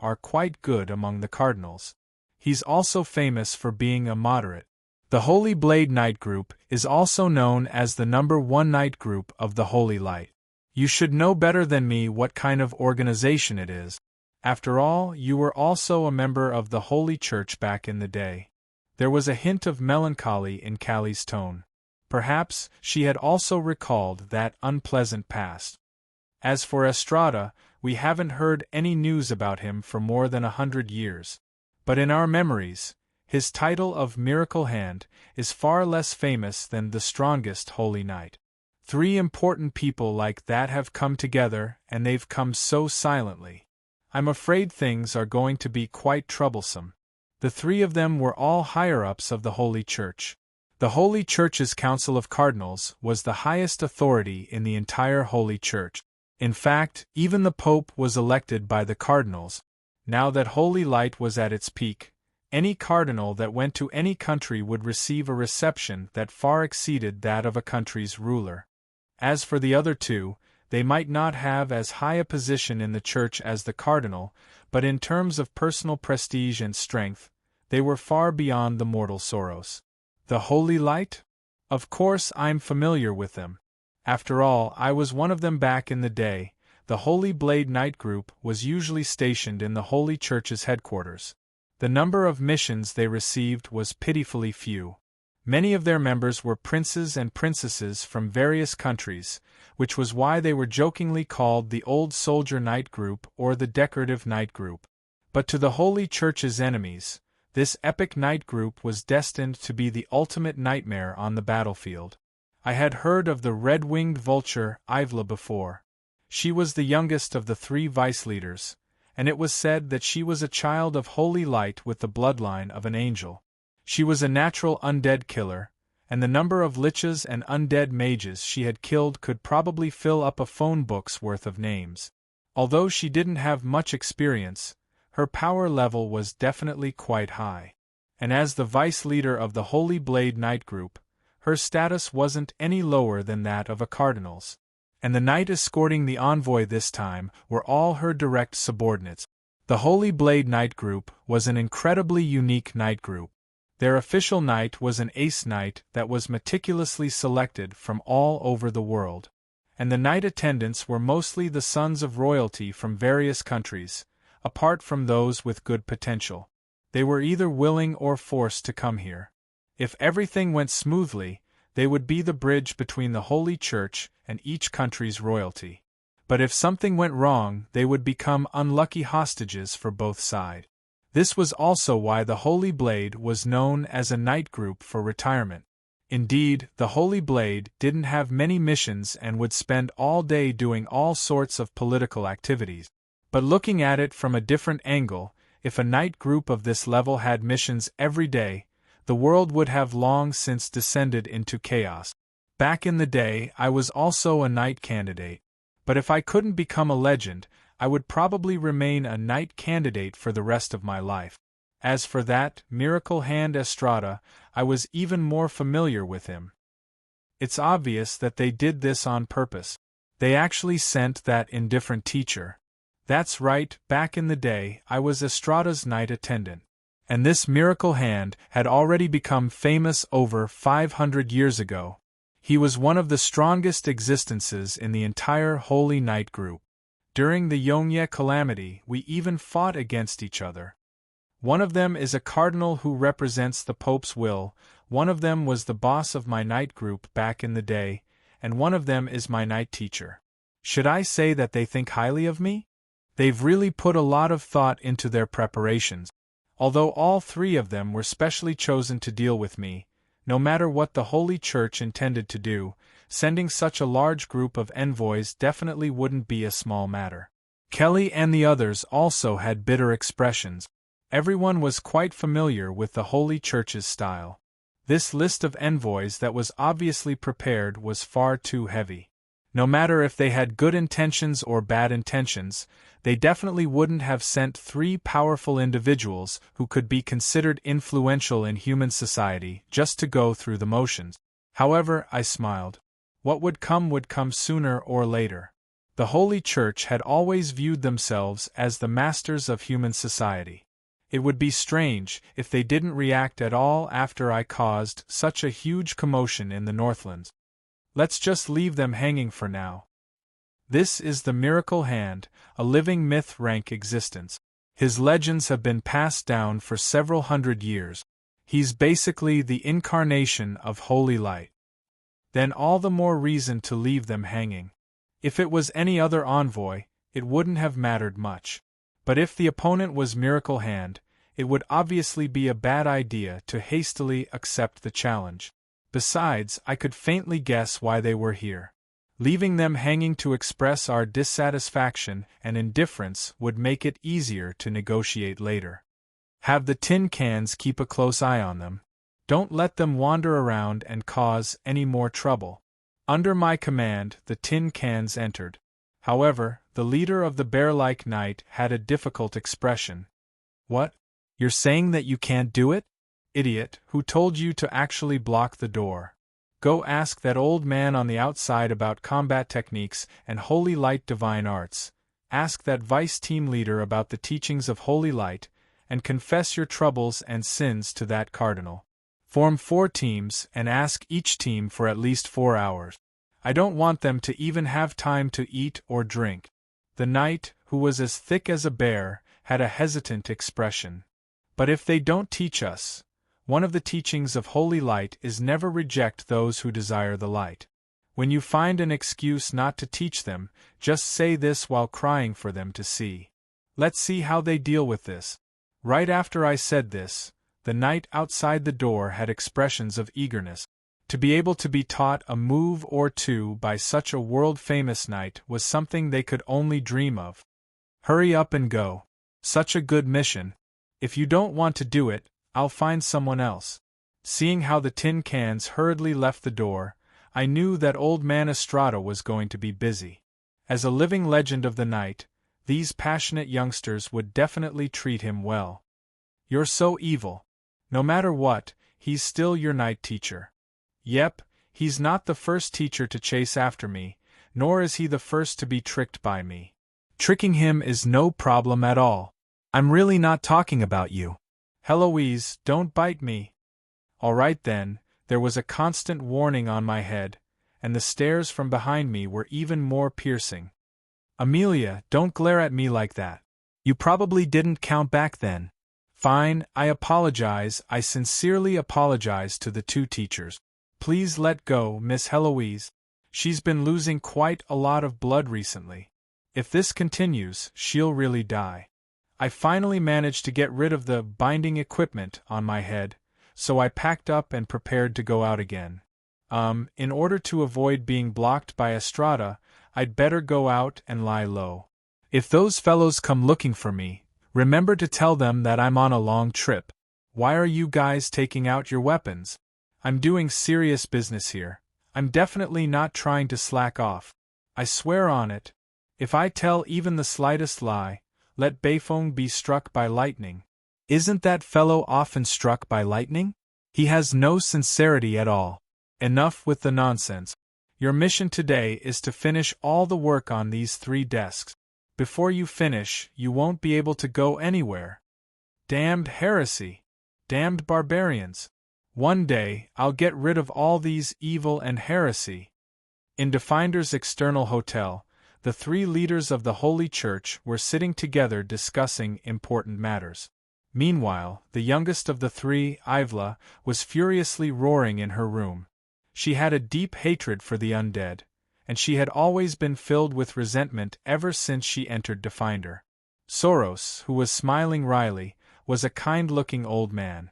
are quite good among the cardinals. He's also famous for being a moderate. The Holy Blade Knight Group is also known as the #1 Knight Group of the Holy Light. You should know better than me what kind of organization it is. After all, you were also a member of the Holy Church back in the day. There was a hint of melancholy in Callie's tone. Perhaps she had also recalled that unpleasant past. As for Estrada, we haven't heard any news about him for more than 100 years. But in our memories, his title of Miracle Hand is far less famous than the strongest Holy Knight. 3 important people like that have come together, and they've come so silently. I'm afraid things are going to be quite troublesome. The 3 of them were all higher-ups of the Holy Church. The Holy Church's Council of Cardinals was the highest authority in the entire Holy Church. In fact, even the Pope was elected by the cardinals. Now that Holy Light was at its peak, any cardinal that went to any country would receive a reception that far exceeded that of a country's ruler. As for the other 2, they might not have as high a position in the church as the cardinal, but in terms of personal prestige and strength, they were far beyond the mortal Soros. The Holy Light? Of course I'm familiar with them. After all, I was one of them back in the day. The Holy Blade Knight Group was usually stationed in the Holy Church's headquarters. The number of missions they received was pitifully few. Many of their members were princes and princesses from various countries, which was why they were jokingly called the Old Soldier Knight Group or the Decorative Knight Group. But to the Holy Church's enemies, this epic knight group was destined to be the ultimate nightmare on the battlefield. I had heard of the Red-Winged Vulture Ivla before. She was the youngest of the 3 vice leaders, and it was said that she was a child of Holy Light with the bloodline of an angel. She was a natural undead killer, and the number of liches and undead mages she had killed could probably fill up a phone book's worth of names. Although she didn't have much experience, her power level was definitely quite high. And as the vice leader of the Holy Blade Knight Group, her status wasn't any lower than that of a cardinal's. And the knight escorting the envoy this time were all her direct subordinates. The Holy Blade Knight Group was an incredibly unique knight group. Their official knight was an ace knight that was meticulously selected from all over the world. And the knight attendants were mostly the sons of royalty from various countries, apart from those with good potential. They were either willing or forced to come here. If everything went smoothly, they would be the bridge between the Holy Church and each country's royalty. But if something went wrong, they would become unlucky hostages for both sides. This was also why the Holy Blade was known as a knight group for retirement. Indeed, the Holy Blade didn't have many missions and would spend all day doing all sorts of political activities. But looking at it from a different angle, if a knight group of this level had missions every day, the world would have long since descended into chaos. Back in the day, I was also a knight candidate. But if I couldn't become a legend, I would probably remain a knight candidate for the rest of my life. As for that Miracle Hand Estrada, I was even more familiar with him. It's obvious that they did this on purpose. They actually sent that indifferent teacher. That's right, back in the day, I was Estrada's knight attendant. And this Miracle Hand had already become famous over 500 years ago. He was one of the strongest existences in the entire Holy Knight group. During the Yongye calamity, we even fought against each other. One of them is a cardinal who represents the Pope's will, one of them was the boss of my knight group back in the day, and one of them is my knight teacher. Should I say that they think highly of me? They've really put a lot of thought into their preparations. Although all three of them were specially chosen to deal with me, no matter what the Holy Church intended to do, sending such a large group of envoys definitely wouldn't be a small matter. Kelly and the others also had bitter expressions. Everyone was quite familiar with the Holy Church's style. This list of envoys that was obviously prepared was far too heavy. No matter if they had good intentions or bad intentions, they definitely wouldn't have sent three powerful individuals who could be considered influential in human society just to go through the motions. However, I smiled. What would come sooner or later. The Holy Church had always viewed themselves as the masters of human society. It would be strange if they didn't react at all after I caused such a huge commotion in the Northlands. Let's just leave them hanging for now. This is the Miracle Hand, a living myth-rank existence. His legends have been passed down for several hundred years. He's basically the incarnation of holy light. Then all the more reason to leave them hanging. If it was any other envoy, it wouldn't have mattered much. But if the opponent was Miracle Hand, it would obviously be a bad idea to hastily accept the challenge. Besides, I could faintly guess why they were here. Leaving them hanging to express our dissatisfaction and indifference would make it easier to negotiate later. Have the tin cans keep a close eye on them. Don't let them wander around and cause any more trouble. Under my command, the tin cans entered. However, the leader of the bear-like knight had a difficult expression. What? You're saying that you can't do it? Idiot, who told you to actually block the door? Go ask that old man on the outside about combat techniques and holy light divine arts. Ask that vice team leader about the teachings of holy light, and confess your troubles and sins to that cardinal. Form 4 teams and ask each team for at least 4 hours. I don't want them to even have time to eat or drink. The knight, who was as thick as a bear, had a hesitant expression. But if they don't teach us, one of the teachings of holy light is never reject those who desire the light. When you find an excuse not to teach them, just say this while crying for them to see. Let's see how they deal with this. Right after I said this, the knight outside the door had expressions of eagerness. To be able to be taught a move or two by such a world-famous knight was something they could only dream of. Hurry up and go. Such a good mission. If you don't want to do it, I'll find someone else. Seeing how the tin cans hurriedly left the door, I knew that old man Estrada was going to be busy. As a living legend of the night, these passionate youngsters would definitely treat him well. You're so evil. No matter what, he's still your night teacher. Yep, he's not the first teacher to chase after me, nor is he the first to be tricked by me. Tricking him is no problem at all. I'm really not talking about you. Heloise, don't bite me. All right then, there was a constant warning on my head, and the stares from behind me were even more piercing. Amelia, don't glare at me like that. You probably didn't count back then. Fine, I apologize, I sincerely apologize to the two teachers. Please let go, Miss Heloise. She's been losing quite a lot of blood recently. If this continues, she'll really die. I finally managed to get rid of the binding equipment on my head, so I packed up and prepared to go out again. In order to avoid being blocked by Estrada, I'd better go out and lie low. If those fellows come looking for me, remember to tell them that I'm on a long trip. Why are you guys taking out your weapons? I'm doing serious business here. I'm definitely not trying to slack off. I swear on it. If I tell even the slightest lie, let Beifong be struck by lightning. Isn't that fellow often struck by lightning? He has no sincerity at all. Enough with the nonsense. Your mission today is to finish all the work on these 3 desks. Before you finish, you won't be able to go anywhere. Damned heresy! Damned barbarians! One day, I'll get rid of all these evil and heresy. In Definder's external hotel, the three leaders of the Holy Church were sitting together discussing important matters. Meanwhile, the youngest of the three, Ivla, was furiously roaring in her room. She had a deep hatred for the undead, and she had always been filled with resentment ever since she entered Definder. Soros, who was smiling wryly, was a kind-looking old man.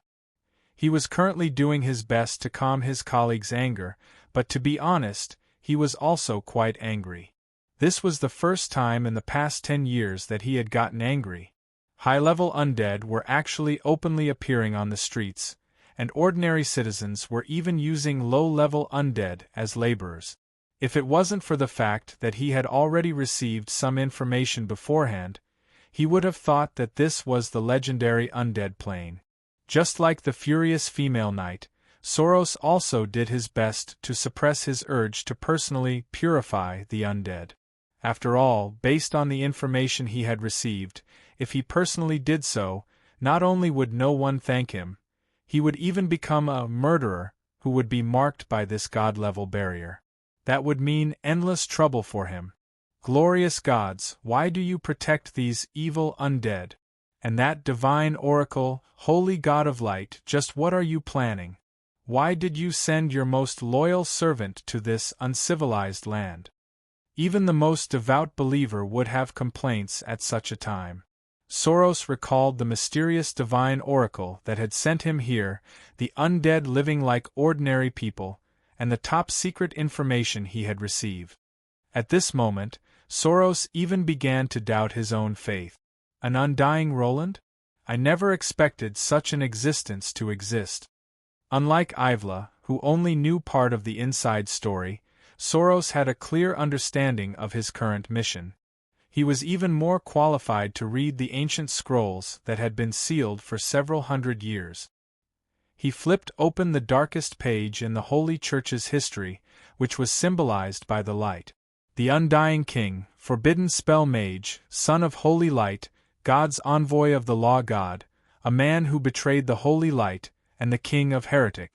He was currently doing his best to calm his colleagues' anger, but to be honest, he was also quite angry. This was the first time in the past 10 years that he had gotten angry. High-level undead were actually openly appearing on the streets, and ordinary citizens were even using low-level undead as laborers. If it wasn't for the fact that he had already received some information beforehand, he would have thought that this was the legendary undead plane. Just like the furious female knight, Soros also did his best to suppress his urge to personally purify the undead. After all, based on the information he had received, if he personally did so, not only would no one thank him, he would even become a murderer who would be marked by this god-level barrier. That would mean endless trouble for him. Glorious gods, why do you protect these evil undead? And that divine oracle, holy god of light, just what are you planning? Why did you send your most loyal servant to this uncivilized land? Even the most devout believer would have complaints at such a time. Soros recalled the mysterious divine oracle that had sent him here, the undead living like ordinary people, and the top-secret information he had received. At this moment, Soros even began to doubt his own faith. An undying Roland? I never expected such an existence to exist. Unlike Ivla, who only knew part of the inside story, Soros had a clear understanding of his current mission. He was even more qualified to read the ancient scrolls that had been sealed for several hundred years. He flipped open the darkest page in the Holy Church's history, which was symbolized by the light. The Undying King, forbidden spell mage, son of Holy Light, God's envoy of the Law God, a man who betrayed the Holy Light, and the King of Heretic.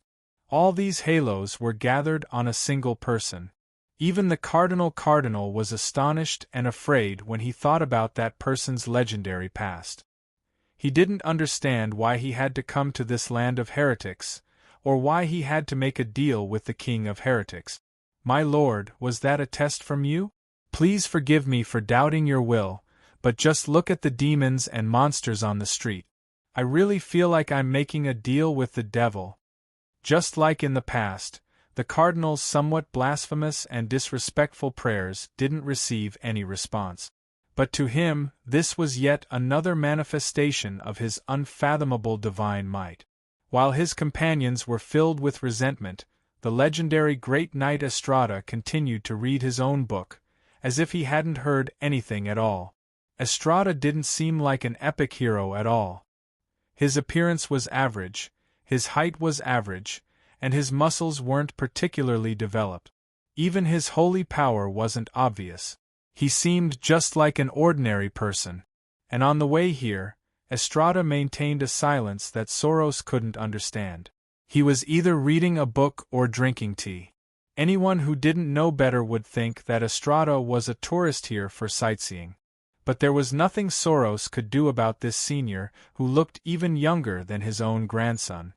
All these halos were gathered on a single person. Even the Cardinal was astonished and afraid when he thought about that person's legendary past. He didn't understand why he had to come to this land of heretics, or why he had to make a deal with the King of Heretics. My lord, was that a test from you? Please forgive me for doubting your will, but just look at the demons and monsters on the street. I really feel like I'm making a deal with the devil. Just like in the past, the Cardinal's somewhat blasphemous and disrespectful prayers didn't receive any response. But to him, this was yet another manifestation of his unfathomable divine might. While his companions were filled with resentment, the legendary Great Knight Estrada continued to read his own book, as if he hadn't heard anything at all. Estrada didn't seem like an epic hero at all. His appearance was average, his height was average, and his muscles weren't particularly developed. Even his holy power wasn't obvious. He seemed just like an ordinary person. And on the way here, Estrada maintained a silence that Soros couldn't understand. He was either reading a book or drinking tea. Anyone who didn't know better would think that Estrada was a tourist here for sightseeing. But there was nothing Soros could do about this senior, who looked even younger than his own grandson.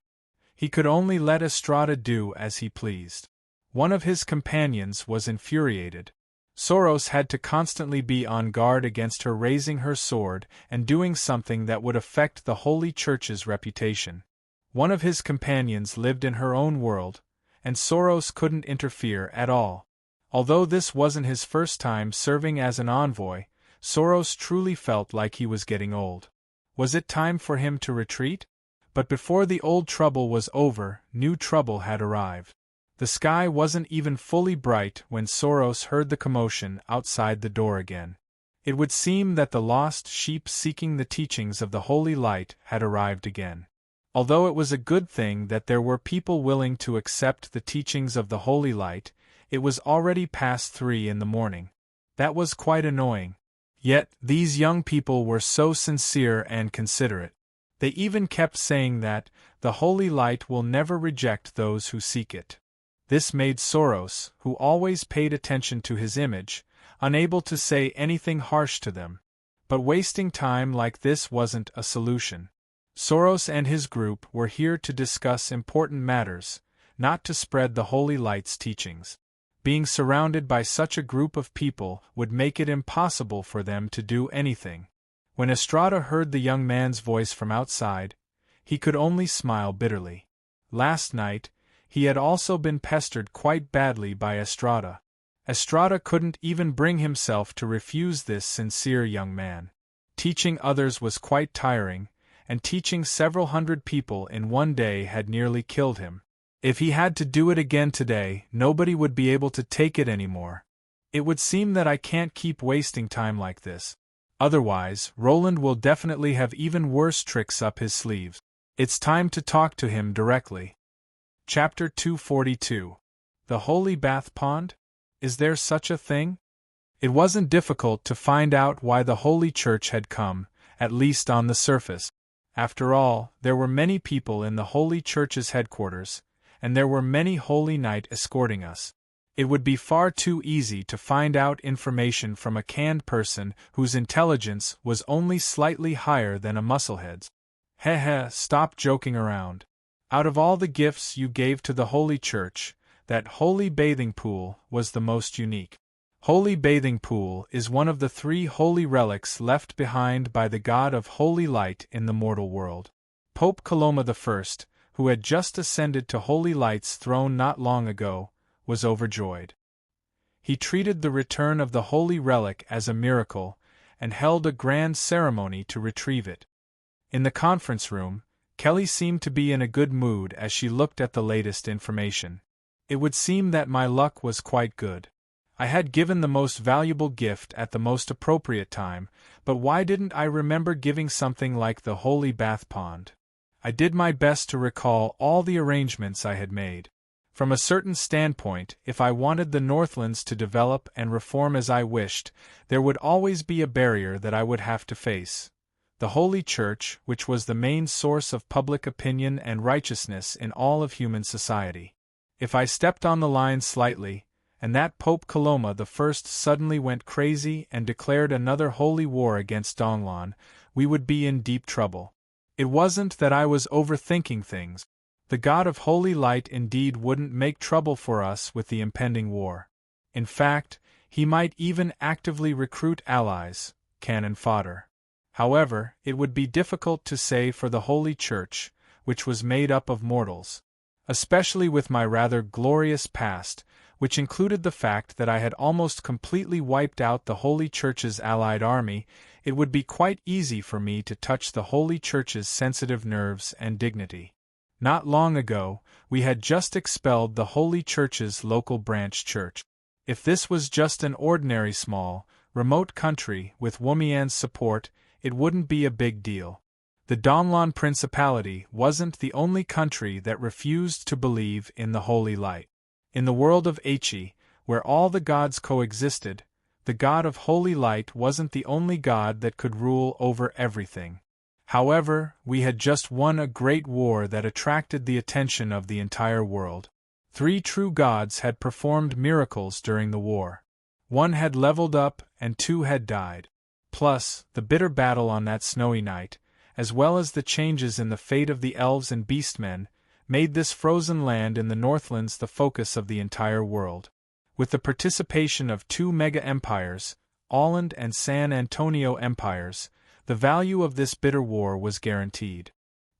He could only let Estrada do as he pleased. One of his companions was infuriated. Soros had to constantly be on guard against her raising her sword and doing something that would affect the Holy Church's reputation. One of his companions lived in her own world, and Soros couldn't interfere at all. Although this wasn't his first time serving as an envoy, Soros truly felt like he was getting old. Was it time for him to retreat? But before the old trouble was over, new trouble had arrived. The sky wasn't even fully bright when Soros heard the commotion outside the door again. It would seem that the lost sheep seeking the teachings of the Holy Light had arrived again. Although it was a good thing that there were people willing to accept the teachings of the Holy Light, it was already past 3 in the morning. That was quite annoying. Yet, these young people were so sincere and considerate. They even kept saying that the holy light will never reject those who seek it. This made Soros, who always paid attention to his image, unable to say anything harsh to them. But wasting time like this wasn't a solution. Soros and his group were here to discuss important matters, not to spread the holy light's teachings. Being surrounded by such a group of people would make it impossible for them to do anything. When Estrada heard the young man's voice from outside, he could only smile bitterly. Last night, he had also been pestered quite badly by Estrada. Estrada couldn't even bring himself to refuse this sincere young man. Teaching others was quite tiring, and teaching several hundred people in one day had nearly killed him. If he had to do it again today, nobody would be able to take it anymore. It would seem that I can't keep wasting time like this. Otherwise, Roland will definitely have even worse tricks up his sleeves. It's time to talk to him directly. Chapter 242. The Holy Bath Pond? Is there such a thing? It wasn't difficult to find out why the Holy Church had come, at least on the surface. After all, there were many people in the Holy Church's headquarters, and there were many Holy Knights escorting us. It would be far too easy to find out information from a canned person whose intelligence was only slightly higher than a musclehead's. Stop joking around. Out of all the gifts you gave to the Holy Church, that holy bathing pool was the most unique. Holy bathing pool is one of the 3 holy relics left behind by the God of Holy Light in the mortal world. Pope Coloma I, who had just ascended to Holy Light's throne not long ago, was overjoyed. He treated the return of the holy relic as a miracle, and held a grand ceremony to retrieve it. In the conference room, Kelly seemed to be in a good mood as she looked at the latest information. It would seem that my luck was quite good. I had given the most valuable gift at the most appropriate time, but why didn't I remember giving something like the holy bath pond? I did my best to recall all the arrangements I had made. From a certain standpoint, if I wanted the Northlands to develop and reform as I wished, there would always be a barrier that I would have to face. The Holy Church, which was the main source of public opinion and righteousness in all of human society. If I stepped on the line slightly, and that Pope Coloma I suddenly went crazy and declared another holy war against Donglan, we would be in deep trouble. It wasn't that I was overthinking things. The God of Holy Light indeed wouldn't make trouble for us with the impending war. In fact, he might even actively recruit allies, cannon fodder. However, it would be difficult to say for the Holy Church, which was made up of mortals. Especially with my rather glorious past, which included the fact that I had almost completely wiped out the Holy Church's allied army, it would be quite easy for me to touch the Holy Church's sensitive nerves and dignity. Not long ago, we had just expelled the Holy Church's local branch church. If this was just an ordinary small, remote country with Womian's support, it wouldn't be a big deal. The Donglan Principality wasn't the only country that refused to believe in the Holy Light. In the world of Aichi, where all the gods coexisted, the God of Holy Light wasn't the only god that could rule over everything. However, we had just won a great war that attracted the attention of the entire world. 3 true gods had performed miracles during the war. 1 had leveled up and 2 had died. Plus, the bitter battle on that snowy night, as well as the changes in the fate of the elves and beastmen, made this frozen land in the Northlands the focus of the entire world. With the participation of 2 mega-empires, Åland and San Antonio empires, the value of this bitter war was guaranteed.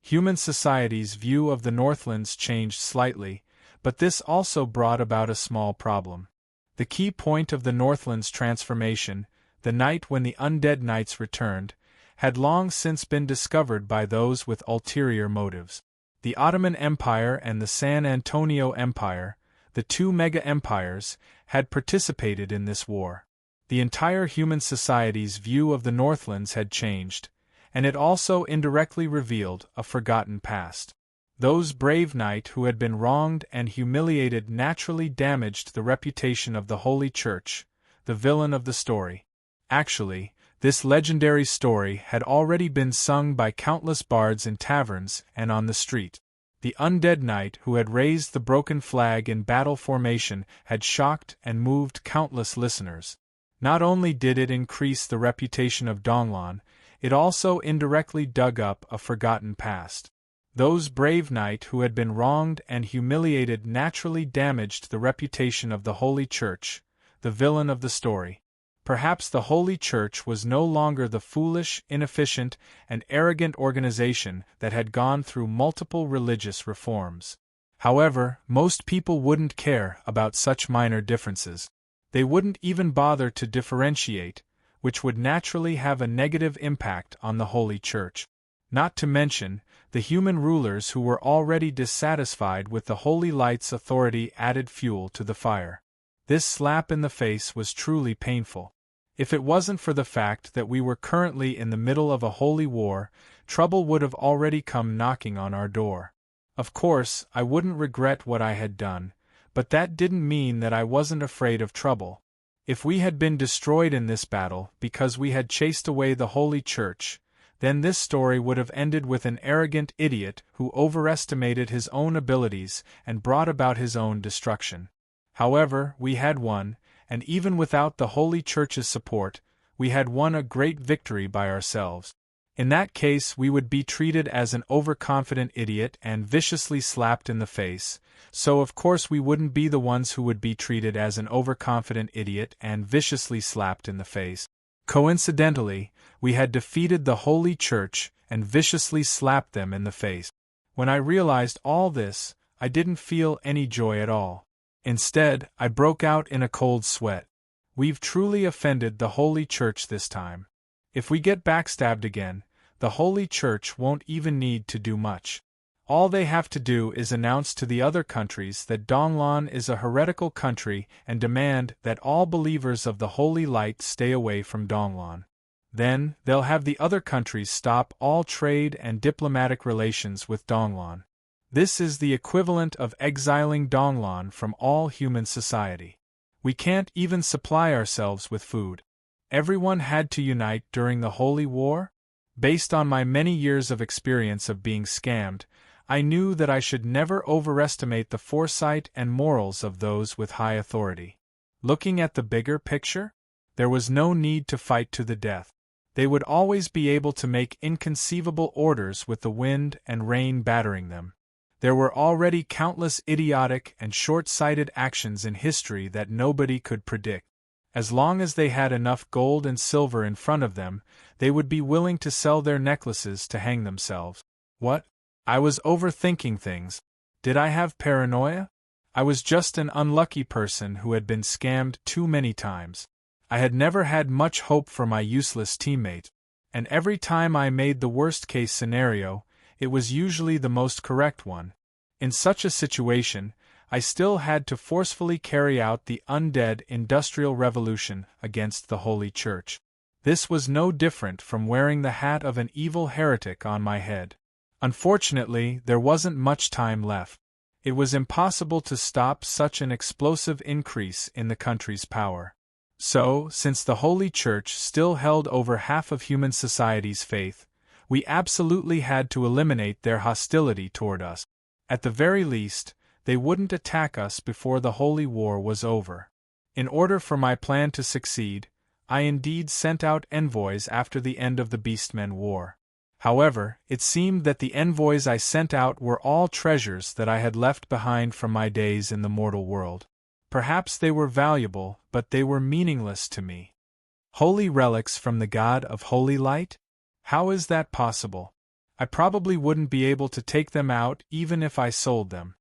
Human society's view of the Northlands changed slightly, but this also brought about a small problem. The key point of the Northlands' transformation, the night when the undead knights returned, had long since been discovered by those with ulterior motives. The Ottoman Empire and the San Antonio Empire, the 2 mega-empires, had participated in this war. The entire human society's view of the Northlands had changed, and it also indirectly revealed a forgotten past. Those brave knights who had been wronged and humiliated naturally damaged the reputation of the Holy Church, the villain of the story. Actually, This legendary story had already been sung by countless bards in taverns and on the street. The undead knight who had raised the broken flag in battle formation had shocked and moved countless listeners. Not only did it increase the reputation of Donglon, it also indirectly dug up a forgotten past. Those brave knight who had been wronged and humiliated naturally damaged the reputation of the Holy Church, the villain of the story. Perhaps the Holy Church was no longer the foolish, inefficient, and arrogant organization that had gone through multiple religious reforms. However, most people wouldn't care about such minor differences. They wouldn't even bother to differentiate, which would naturally have a negative impact on the Holy Church. Not to mention, the human rulers who were already dissatisfied with the Holy Light's authority added fuel to the fire. This slap in the face was truly painful. If it wasn't for the fact that we were currently in the middle of a holy war, trouble would have already come knocking on our door. Of course, I wouldn't regret what I had done, but that didn't mean that I wasn't afraid of trouble. If we had been destroyed in this battle because we had chased away the Holy Church, then this story would have ended with an arrogant idiot who overestimated his own abilities and brought about his own destruction. However, we had won, and even without the Holy Church's support, we had won a great victory by ourselves. In that case, we would be treated as an overconfident idiot and viciously slapped in the face, so of course we wouldn't be the ones who would be treated as an overconfident idiot and viciously slapped in the face. Coincidentally, we had defeated the Holy Church and viciously slapped them in the face. When I realized all this, I didn't feel any joy at all. Instead, I broke out in a cold sweat. We've truly offended the Holy Church this time. If we get backstabbed again, the Holy Church won't even need to do much. All they have to do is announce to the other countries that Donglon is a heretical country and demand that all believers of the Holy Light stay away from Donglon. Then, they'll have the other countries stop all trade and diplomatic relations with Donglon. This is the equivalent of exiling Donglon from all human society. We can't even supply ourselves with food. Everyone had to unite during the Holy War? Based on my many years of experience of being scammed, I knew that I should never overestimate the foresight and morals of those with high authority. Looking at the bigger picture, there was no need to fight to the death. They would always be able to make inconceivable orders with the wind and rain battering them. There were already countless idiotic and short-sighted actions in history that nobody could predict. As long as they had enough gold and silver in front of them, they would be willing to sell their necklaces to hang themselves. What? I was overthinking things. Did I have paranoia? I was just an unlucky person who had been scammed too many times. I had never had much hope for my useless teammate, and every time I made the worst-case scenario, it was usually the most correct one. In such a situation, I still had to forcefully carry out the undead industrial revolution against the Holy Church. This was no different from wearing the hat of an evil heretic on my head. Unfortunately, there wasn't much time left. It was impossible to stop such an explosive increase in the country's power. So, since the Holy Church still held over half of human society's faith, we absolutely had to eliminate their hostility toward us. At the very least, they wouldn't attack us before the Holy War was over. In order for my plan to succeed, I indeed sent out envoys after the end of the Beastmen War. However, it seemed that the envoys I sent out were all treasures that I had left behind from my days in the mortal world. Perhaps they were valuable, but they were meaningless to me. Holy relics from the God of Holy Light? How is that possible? I probably wouldn't be able to take them out even if I sold them.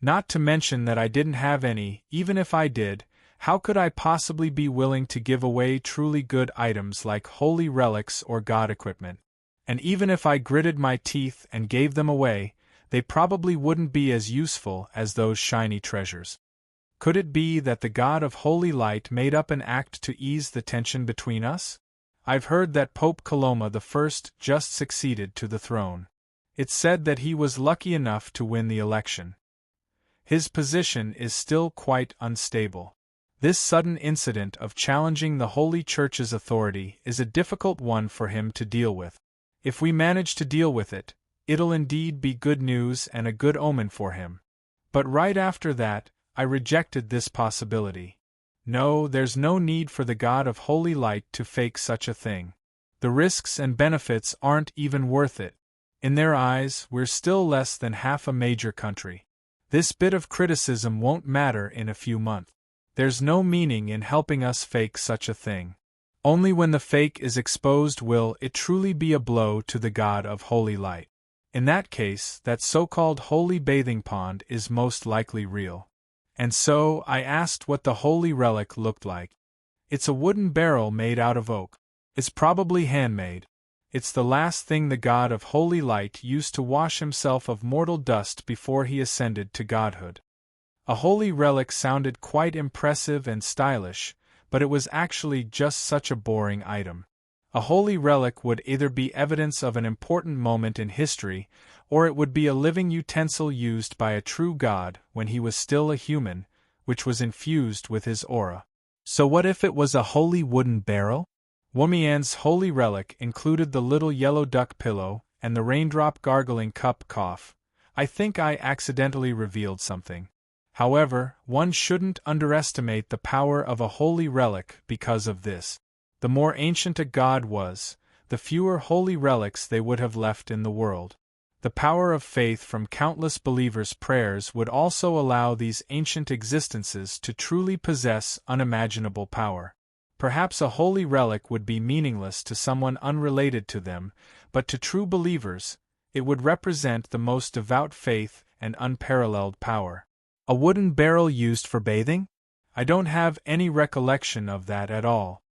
Not to mention that I didn't have any. Even if I did, how could I possibly be willing to give away truly good items like holy relics or god equipment? And even if I gritted my teeth and gave them away, they probably wouldn't be as useful as those shiny treasures. Could it be that the God of Holy Light made up an act to ease the tension between us? I've heard that Pope Coloma I just succeeded to the throne. It's said that he was lucky enough to win the election. His position is still quite unstable. This sudden incident of challenging the Holy Church's authority is a difficult one for him to deal with. If we manage to deal with it, it'll indeed be good news and a good omen for him. But right after that, I rejected this possibility. No, there's no need for the God of Holy Light to fake such a thing. The risks and benefits aren't even worth it. In their eyes, we're still less than half a major country. This bit of criticism won't matter in a few months. There's no meaning in helping us fake such a thing. Only when the fake is exposed will it truly be a blow to the God of Holy Light. In that case, that so-called holy bathing pond is most likely real. And so, I asked what the holy relic looked like. It's a wooden barrel made out of oak. It's probably handmade. It's the last thing the God of Holy Light used to wash himself of mortal dust before he ascended to godhood. A holy relic sounded quite impressive and stylish, but it was actually just such a boring item. A holy relic would either be evidence of an important moment in history, or it would be a living utensil used by a true god when he was still a human, which was infused with his aura. So what if it was a holy wooden barrel? Womian's holy relic included the little yellow duck pillow and the raindrop gargling cup cough. I think I accidentally revealed something. However, one shouldn't underestimate the power of a holy relic because of this. The more ancient a god was, the fewer holy relics they would have left in the world. The power of faith from countless believers' prayers would also allow these ancient existences to truly possess unimaginable power. Perhaps a holy relic would be meaningless to someone unrelated to them, but to true believers, it would represent the most devout faith and unparalleled power. A wooden barrel used for bathing? I don't have any recollection of that at all.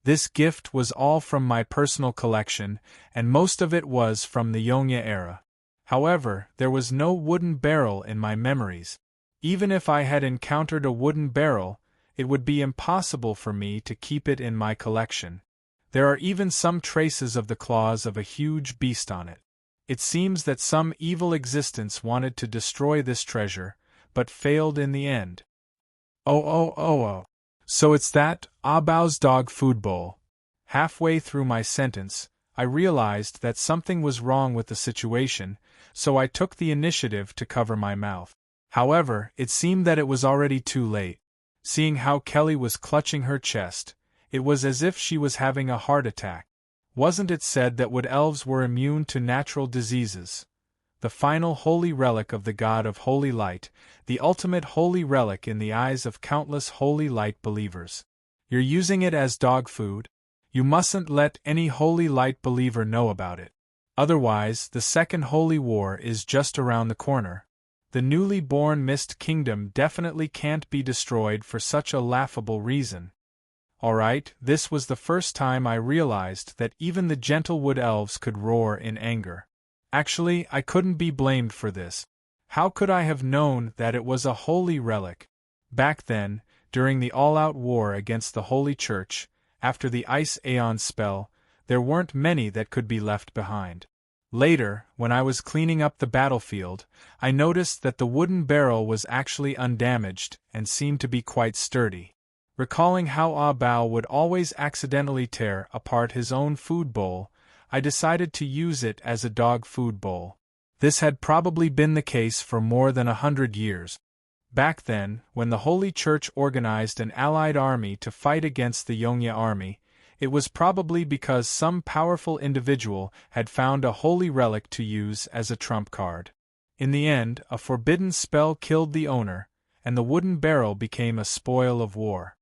This gift was all from my personal collection, and most of it was from the Yongle era. However, there was no wooden barrel in my memories. Even if I had encountered a wooden barrel, it would be impossible for me to keep it in my collection. There are even some traces of the claws of a huge beast on it. It seems that some evil existence wanted to destroy this treasure, but failed in the end. Oh. So it's that Abao's dog food bowl. Halfway through my sentence, I realized that something was wrong with the situation, so I took the initiative to cover my mouth. However, it seemed that it was already too late. Seeing how Kelly was clutching her chest, it was as if she was having a heart attack. Wasn't it said that wood elves were immune to natural diseases? The final holy relic of the God of Holy Light, the ultimate holy relic in the eyes of countless Holy Light believers. You're using it as dog food? You mustn't let any Holy Light believer know about it. Otherwise, the Second Holy War is just around the corner. The newly born Mist Kingdom definitely can't be destroyed for such a laughable reason. Alright, this was the first time I realized that even the gentle wood elves could roar in anger. Actually, I couldn't be blamed for this. How could I have known that it was a holy relic? Back then, during the all-out war against the Holy Church, after the Ice Aeon spell, there weren't many that could be left behind. Later, when I was cleaning up the battlefield, I noticed that the wooden barrel was actually undamaged and seemed to be quite sturdy. Recalling how Abao would always accidentally tear apart his own food bowl, I decided to use it as a dog food bowl. This had probably been the case for more than 100 years. Back then, when the Holy Church organized an allied army to fight against the Yongle army, it was probably because some powerful individual had found a holy relic to use as a trump card. In the end, a forbidden spell killed the owner, and the wooden barrel became a spoil of war.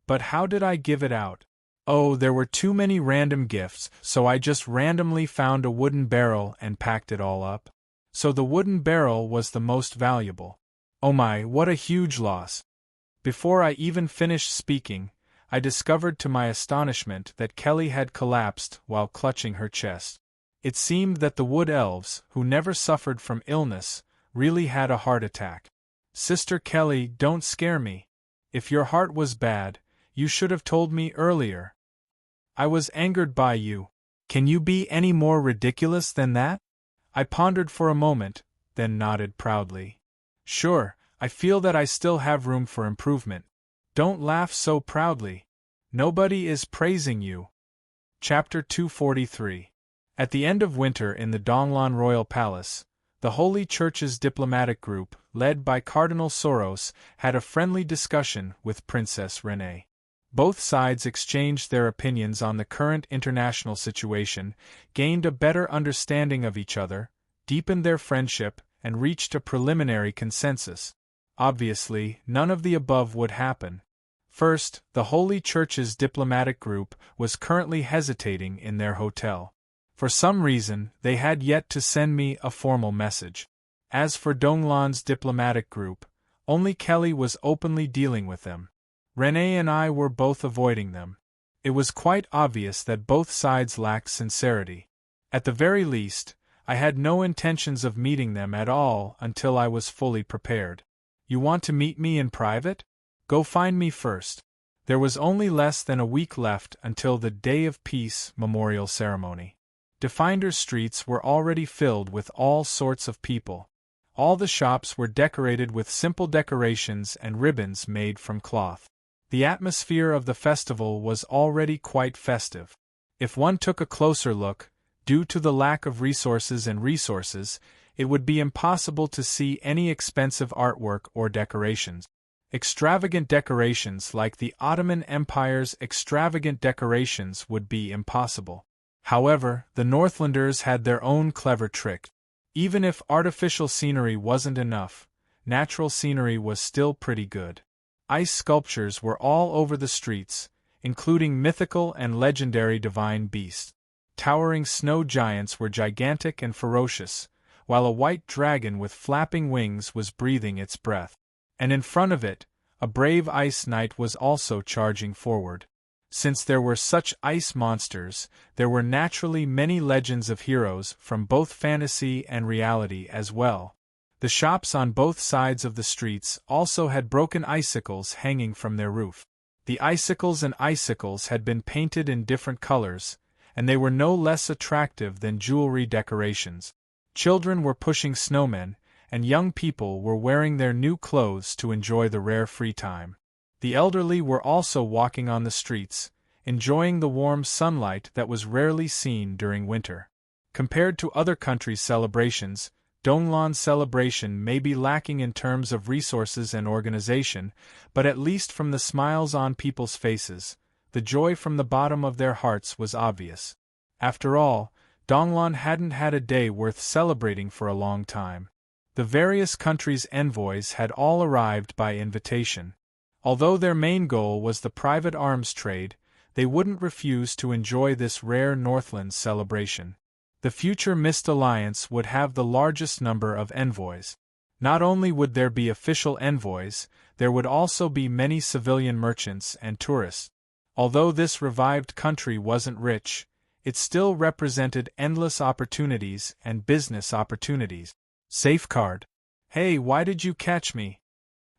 But how did I give it out? Oh, there were too many random gifts, so I just randomly found a wooden barrel and packed it all up. So the wooden barrel was the most valuable. Oh my, what a huge loss. Before I even finished speaking, I discovered to my astonishment that Kelly had collapsed while clutching her chest. It seemed that the wood elves, who never suffered from illness, really had a heart attack. Sister Kelly, don't scare me. If your heart was bad, you should have told me earlier. I was angered by you. Can you be any more ridiculous than that? I pondered for a moment, then nodded proudly. Sure, I feel that I still have room for improvement. Don't laugh so proudly. Nobody is praising you. Chapter 243. At the end of winter in the Donglan Royal Palace, the Holy Church's diplomatic group, led by Cardinal Soros, had a friendly discussion with Princess Renee. Both sides exchanged their opinions on the current international situation, gained a better understanding of each other, deepened their friendship, and reached a preliminary consensus. Obviously, none of the above would happen. First, the Holy Church's diplomatic group was currently hesitating in their hotel. For some reason, they had yet to send me a formal message. As for Donglan's diplomatic group, only Kelly was openly dealing with them. Renee and I were both avoiding them. It was quite obvious that both sides lacked sincerity. At the very least, I had no intentions of meeting them at all until I was fully prepared. You want to meet me in private? Go find me first. There was only less than a week left until the Day of Peace memorial ceremony. Definder's streets were already filled with all sorts of people. All the shops were decorated with simple decorations and ribbons made from cloth. The atmosphere of the festival was already quite festive. If one took a closer look, due to the lack of resources, it would be impossible to see any expensive artwork or decorations. Extravagant decorations like the Ottoman Empire's extravagant decorations would be impossible. However, the Northlanders had their own clever trick. Even if artificial scenery wasn't enough, natural scenery was still pretty good. Ice sculptures were all over the streets, including mythical and legendary divine beasts. Towering snow giants were gigantic and ferocious, while a white dragon with flapping wings was breathing its breath. And in front of it, a brave ice knight was also charging forward. Since there were such ice monsters, there were naturally many legends of heroes from both fantasy and reality as well. The shops on both sides of the streets also had broken icicles hanging from their roof. The icicles had been painted in different colors, and they were no less attractive than jewelry decorations. Children were pushing snowmen, and young people were wearing their new clothes to enjoy the rare free time. The elderly were also walking on the streets, enjoying the warm sunlight that was rarely seen during winter. Compared to other countries' celebrations, Donglan's celebration may be lacking in terms of resources and organization, but at least from the smiles on people's faces, the joy from the bottom of their hearts was obvious. After all, Donglan hadn't had a day worth celebrating for a long time. The various countries' envoys had all arrived by invitation. Although their main goal was the private arms trade, they wouldn't refuse to enjoy this rare Northland celebration. The future Mist Alliance would have the largest number of envoys. Not only would there be official envoys, there would also be many civilian merchants and tourists. Although this revived country wasn't rich, it still represented endless opportunities and business opportunities. Safeguard. Hey, why did you catch me?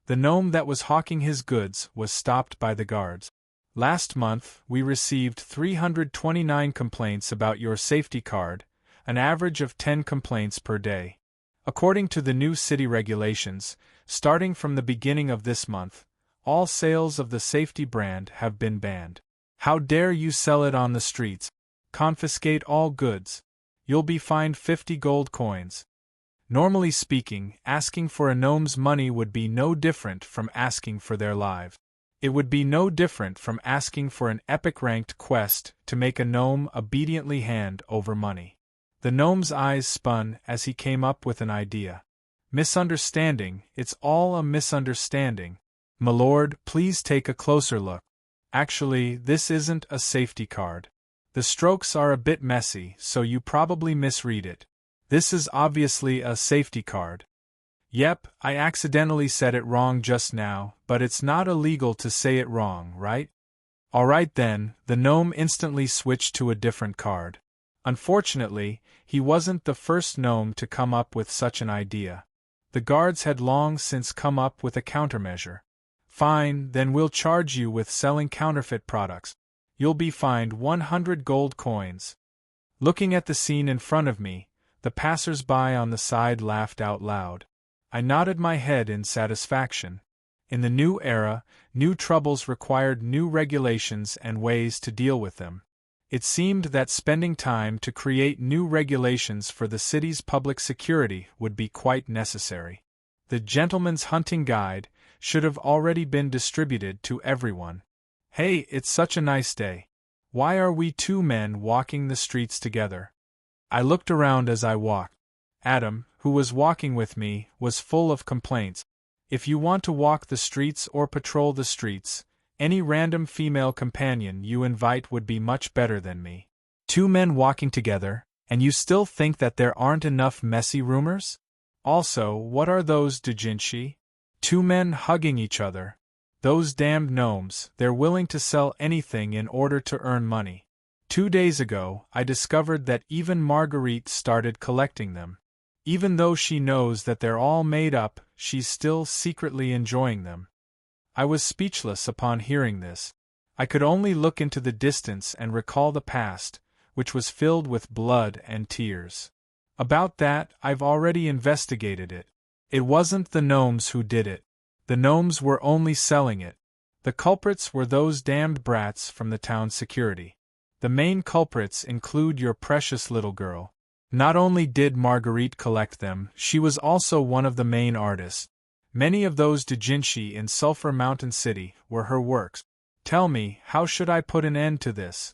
The gnome that was hawking his goods was stopped by the guards. Last month, we received 329 complaints about your safety card, an average of 10 complaints per day. According to the new city regulations, starting from the beginning of this month, all sales of the safety brand have been banned. How dare you sell it on the streets? Confiscate all goods. You'll be fined 50 gold coins. Normally speaking, asking for a gnome's money would be no different from asking for their lives. It would be no different from asking for an epic-ranked quest to make a gnome obediently hand over money. The gnome's eyes spun as he came up with an idea. Misunderstanding, it's all a misunderstanding. My lord, please take a closer look. Actually, this isn't a safety card. The strokes are a bit messy, so you probably misread it. This is obviously a safety card. Yep, I accidentally said it wrong just now, but it's not illegal to say it wrong, right? Alright then, the gnome instantly switched to a different card. Unfortunately, he wasn't the first gnome to come up with such an idea. The guards had long since come up with a countermeasure. Fine, then we'll charge you with selling counterfeit products. You'll be fined 100 gold coins. Looking at the scene in front of me, the passers-by on the side laughed out loud. I nodded my head in satisfaction. In the new era, new troubles required new regulations and ways to deal with them. It seemed that spending time to create new regulations for the city's public security would be quite necessary. The Gentleman's Hunting Guide should have already been distributed to everyone. Hey, it's such a nice day. Why are we two men walking the streets together? I looked around as I walked. Adam, who was walking with me, was full of complaints. If you want to walk the streets or patrol the streets, any random female companion you invite would be much better than me. Two men walking together, and you still think that there aren't enough messy rumors? Also, what are those doujinshi? Two men hugging each other. Those damned gnomes, they're willing to sell anything in order to earn money. 2 days ago, I discovered that even Marguerite started collecting them. Even though she knows that they're all made up, she's still secretly enjoying them. I was speechless upon hearing this. I could only look into the distance and recall the past, which was filled with blood and tears. About that, I've already investigated it. It wasn't the gnomes who did it. The gnomes were only selling it. The culprits were those damned brats from the town security. The main culprits include your precious little girl. Not only did Marguerite collect them, she was also one of the main artists. Many of those doujinshi in Sulphur Mountain City were her works. Tell me, how should I put an end to this?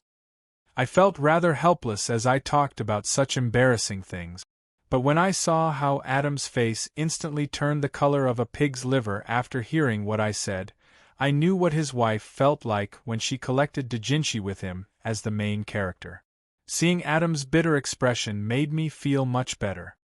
I felt rather helpless as I talked about such embarrassing things. But when I saw how Adam's face instantly turned the color of a pig's liver after hearing what I said, I knew what his wife felt like when she collected doujinshi with him as the main character. Seeing Adam's bitter expression made me feel much better.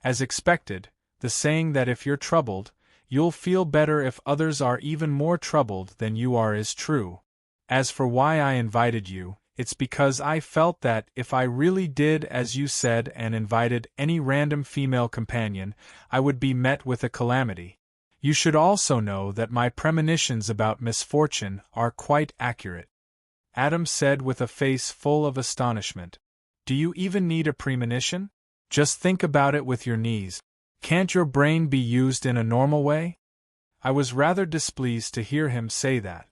As expected, the saying that if you're troubled, you'll feel better if others are even more troubled than you are is true. As for why I invited you, it's because I felt that if I really did as you said and invited any random female companion, I would be met with a calamity. You should also know that my premonitions about misfortune are quite accurate. Adam said with a face full of astonishment. Do you even need a premonition? Just think about it with your knees. Can't your brain be used in a normal way? I was rather displeased to hear him say that.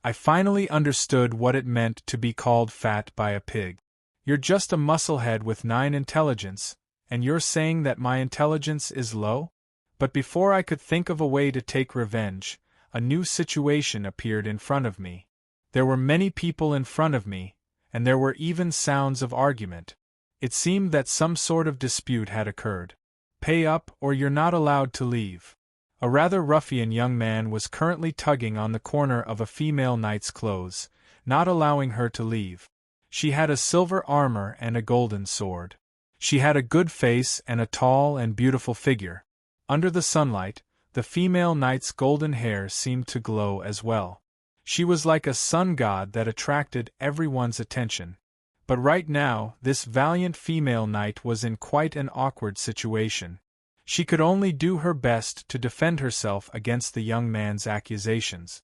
I finally understood what it meant to be called fat by a pig. You're just a musclehead with 9 intelligence, and you're saying that my intelligence is low? But before I could think of a way to take revenge, a new situation appeared in front of me. There were many people in front of me, and there were even sounds of argument. It seemed that some sort of dispute had occurred. Pay up or you're not allowed to leave. A rather ruffian young man was currently tugging on the corner of a female knight's clothes, not allowing her to leave. She had a silver armor and a golden sword. She had a good face and a tall and beautiful figure. Under the sunlight, the female knight's golden hair seemed to glow as well. She was like a sun god that attracted everyone's attention. But right now, this valiant female knight was in quite an awkward situation. She could only do her best to defend herself against the young man's accusations.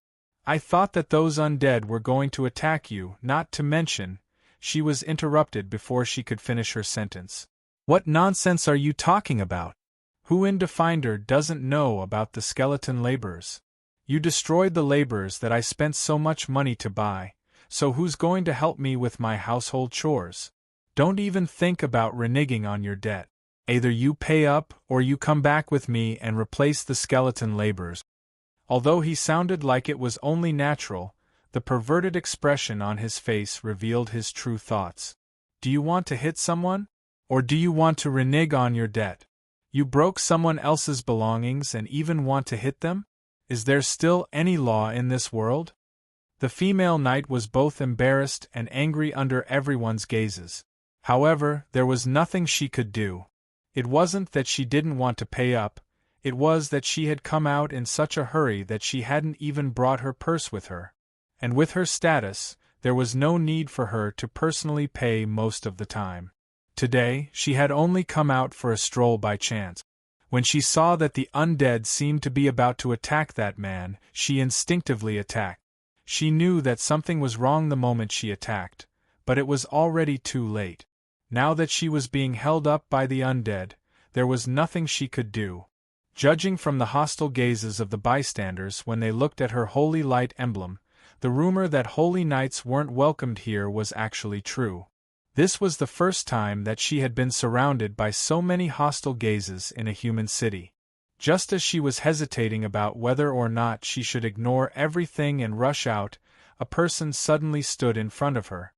I thought that those undead were going to attack you, not to mention. She was interrupted before she could finish her sentence. What nonsense are you talking about? Who in Definder doesn't know about the skeleton laborers? You destroyed the laborers that I spent so much money to buy, so who's going to help me with my household chores? Don't even think about reneging on your debt. Either you pay up or you come back with me and replace the skeleton laborers. Although he sounded like it was only natural, the perverted expression on his face revealed his true thoughts. Do you want to hit someone? Or do you want to renege on your debt? You broke someone else's belongings and even want to hit them? Is there still any law in this world? The female knight was both embarrassed and angry under everyone's gazes. However, there was nothing she could do. It wasn't that she didn't want to pay up, it was that she had come out in such a hurry that she hadn't even brought her purse with her. And with her status, there was no need for her to personally pay most of the time. Today, she had only come out for a stroll by chance. When she saw that the undead seemed to be about to attack that man, she instinctively attacked. She knew that something was wrong the moment she attacked, but it was already too late. Now that she was being held up by the undead, there was nothing she could do. Judging from the hostile gazes of the bystanders when they looked at her holy light emblem, the rumor that holy knights weren't welcomed here was actually true. This was the first time that she had been surrounded by so many hostile gazes in a human city. Just as she was hesitating about whether or not she should ignore everything and rush out, a person suddenly stood in front of her.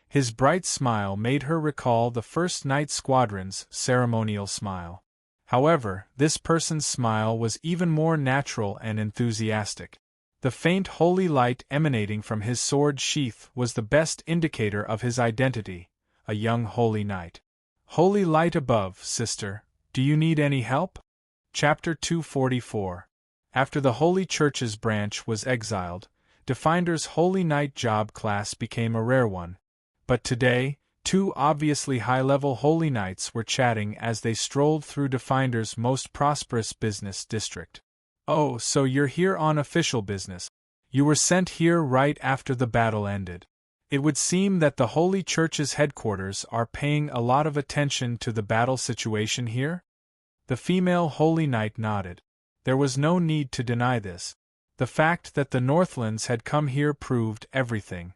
His bright smile made her recall the First Knight Squadron's ceremonial smile. However, this person's smile was even more natural and enthusiastic. The faint holy light emanating from his sword sheath was the best indicator of his identity, a young holy knight. Holy light above, sister, do you need any help? Chapter 244. After the Holy Church's branch was exiled, Definder's Holy Knight job class became a rare one. But today, two obviously high-level holy knights were chatting as they strolled through Definder's most prosperous business district. Oh, so you're here on official business. You were sent here right after the battle ended. It would seem that the Holy Church's headquarters are paying a lot of attention to the battle situation here? The female holy knight nodded. There was no need to deny this. The fact that the Northlands had come here proved everything.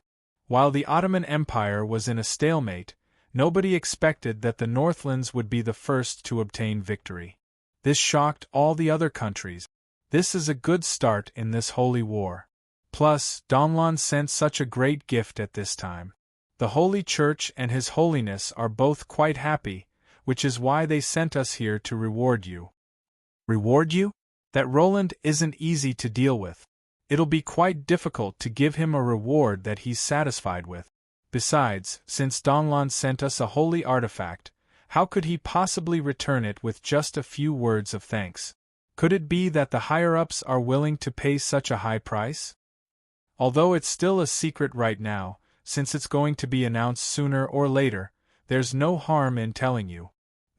While the Ottoman Empire was in a stalemate, nobody expected that the Northlands would be the first to obtain victory. This shocked all the other countries. This is a good start in this holy war. Plus, Donlon sent such a great gift at this time. The Holy Church and His Holiness are both quite happy, which is why they sent us here to reward you. Reward you? That Roland isn't easy to deal with. It'll be quite difficult to give him a reward that he's satisfied with. Besides, since Donlon sent us a holy artifact, how could he possibly return it with just a few words of thanks? Could it be that the higher-ups are willing to pay such a high price? Although it's still a secret right now, since it's going to be announced sooner or later, there's no harm in telling you.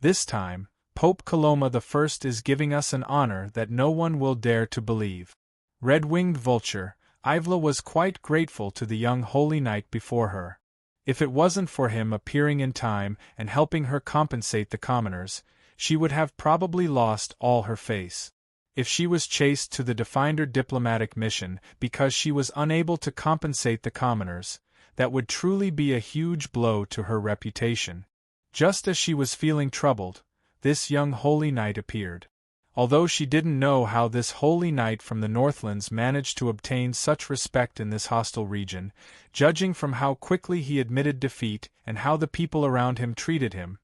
This time, Pope Coloma I is giving us an honor that no one will dare to believe. Red-winged vulture, Ivla was quite grateful to the young holy knight before her. If it wasn't for him appearing in time and helping her compensate the commoners, she would have probably lost all her face. If she was chased to the Definder diplomatic mission because she was unable to compensate the commoners, that would truly be a huge blow to her reputation. Just as she was feeling troubled, this young holy knight appeared. Although she didn't know how this holy knight from the Northlands managed to obtain such respect in this hostile region, judging from how quickly he admitted defeat and how the people around him treated him,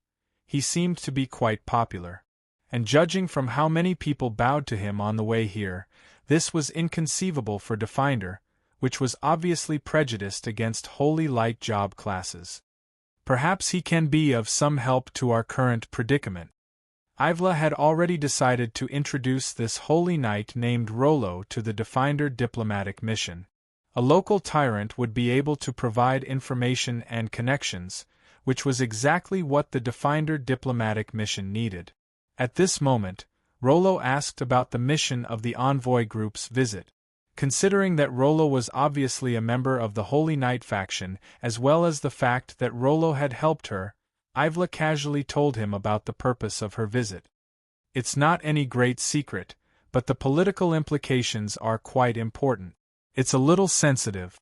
he seemed to be quite popular. And judging from how many people bowed to him on the way here, this was inconceivable for Definder, which was obviously prejudiced against holy light job classes. Perhaps he can be of some help to our current predicament. Ivla had already decided to introduce this holy knight named Rollo to the Definder diplomatic mission. A local tyrant would be able to provide information and connections, which was exactly what the Definder diplomatic mission needed. At this moment, Rollo asked about the mission of the envoy group's visit. Considering that Rollo was obviously a member of the Holy Knight faction, as well as the fact that Rollo had helped her, Ivla casually told him about the purpose of her visit. It's not any great secret, but the political implications are quite important. It's a little sensitive.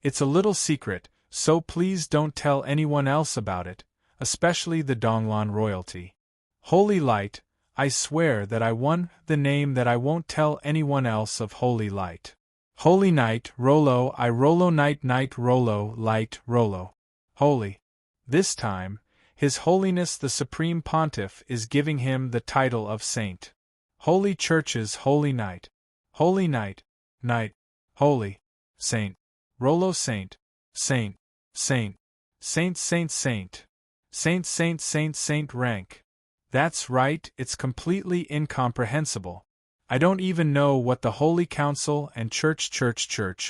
It's a little secret, so please don't tell anyone else about it, especially the Donglon royalty. Holy Light, I swear that I won the name that I won't tell anyone else of Holy Light. Holy Knight, Rollo, I Rollo Knight Knight Rollo, Light, Rollo. Holy. This time, His Holiness the Supreme Pontiff is giving him the title of Saint. Holy Church's Holy Knight. Holy Knight, Knight, Holy, Saint, Rollo Saint, Saint, Saint, Saint Saint Saint, Saint Saint Saint Saint rank. That's right, it's completely incomprehensible. I don't even know what the Holy Council and Church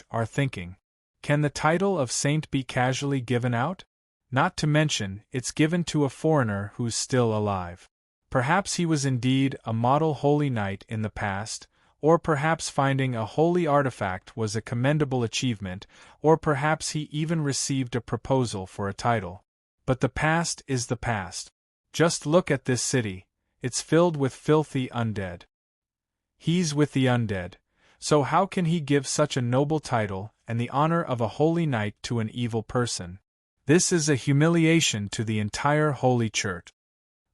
are thinking. Can the title of saint be casually given out? Not to mention, it's given to a foreigner who's still alive. Perhaps he was indeed a model holy knight in the past, or perhaps finding a holy artifact was a commendable achievement, or perhaps he even received a proposal for a title. But the past is the past. Just look at this city, it's filled with filthy undead. He's with the undead, so how can he give such a noble title and the honor of a holy knight to an evil person? This is a humiliation to the entire Holy Church."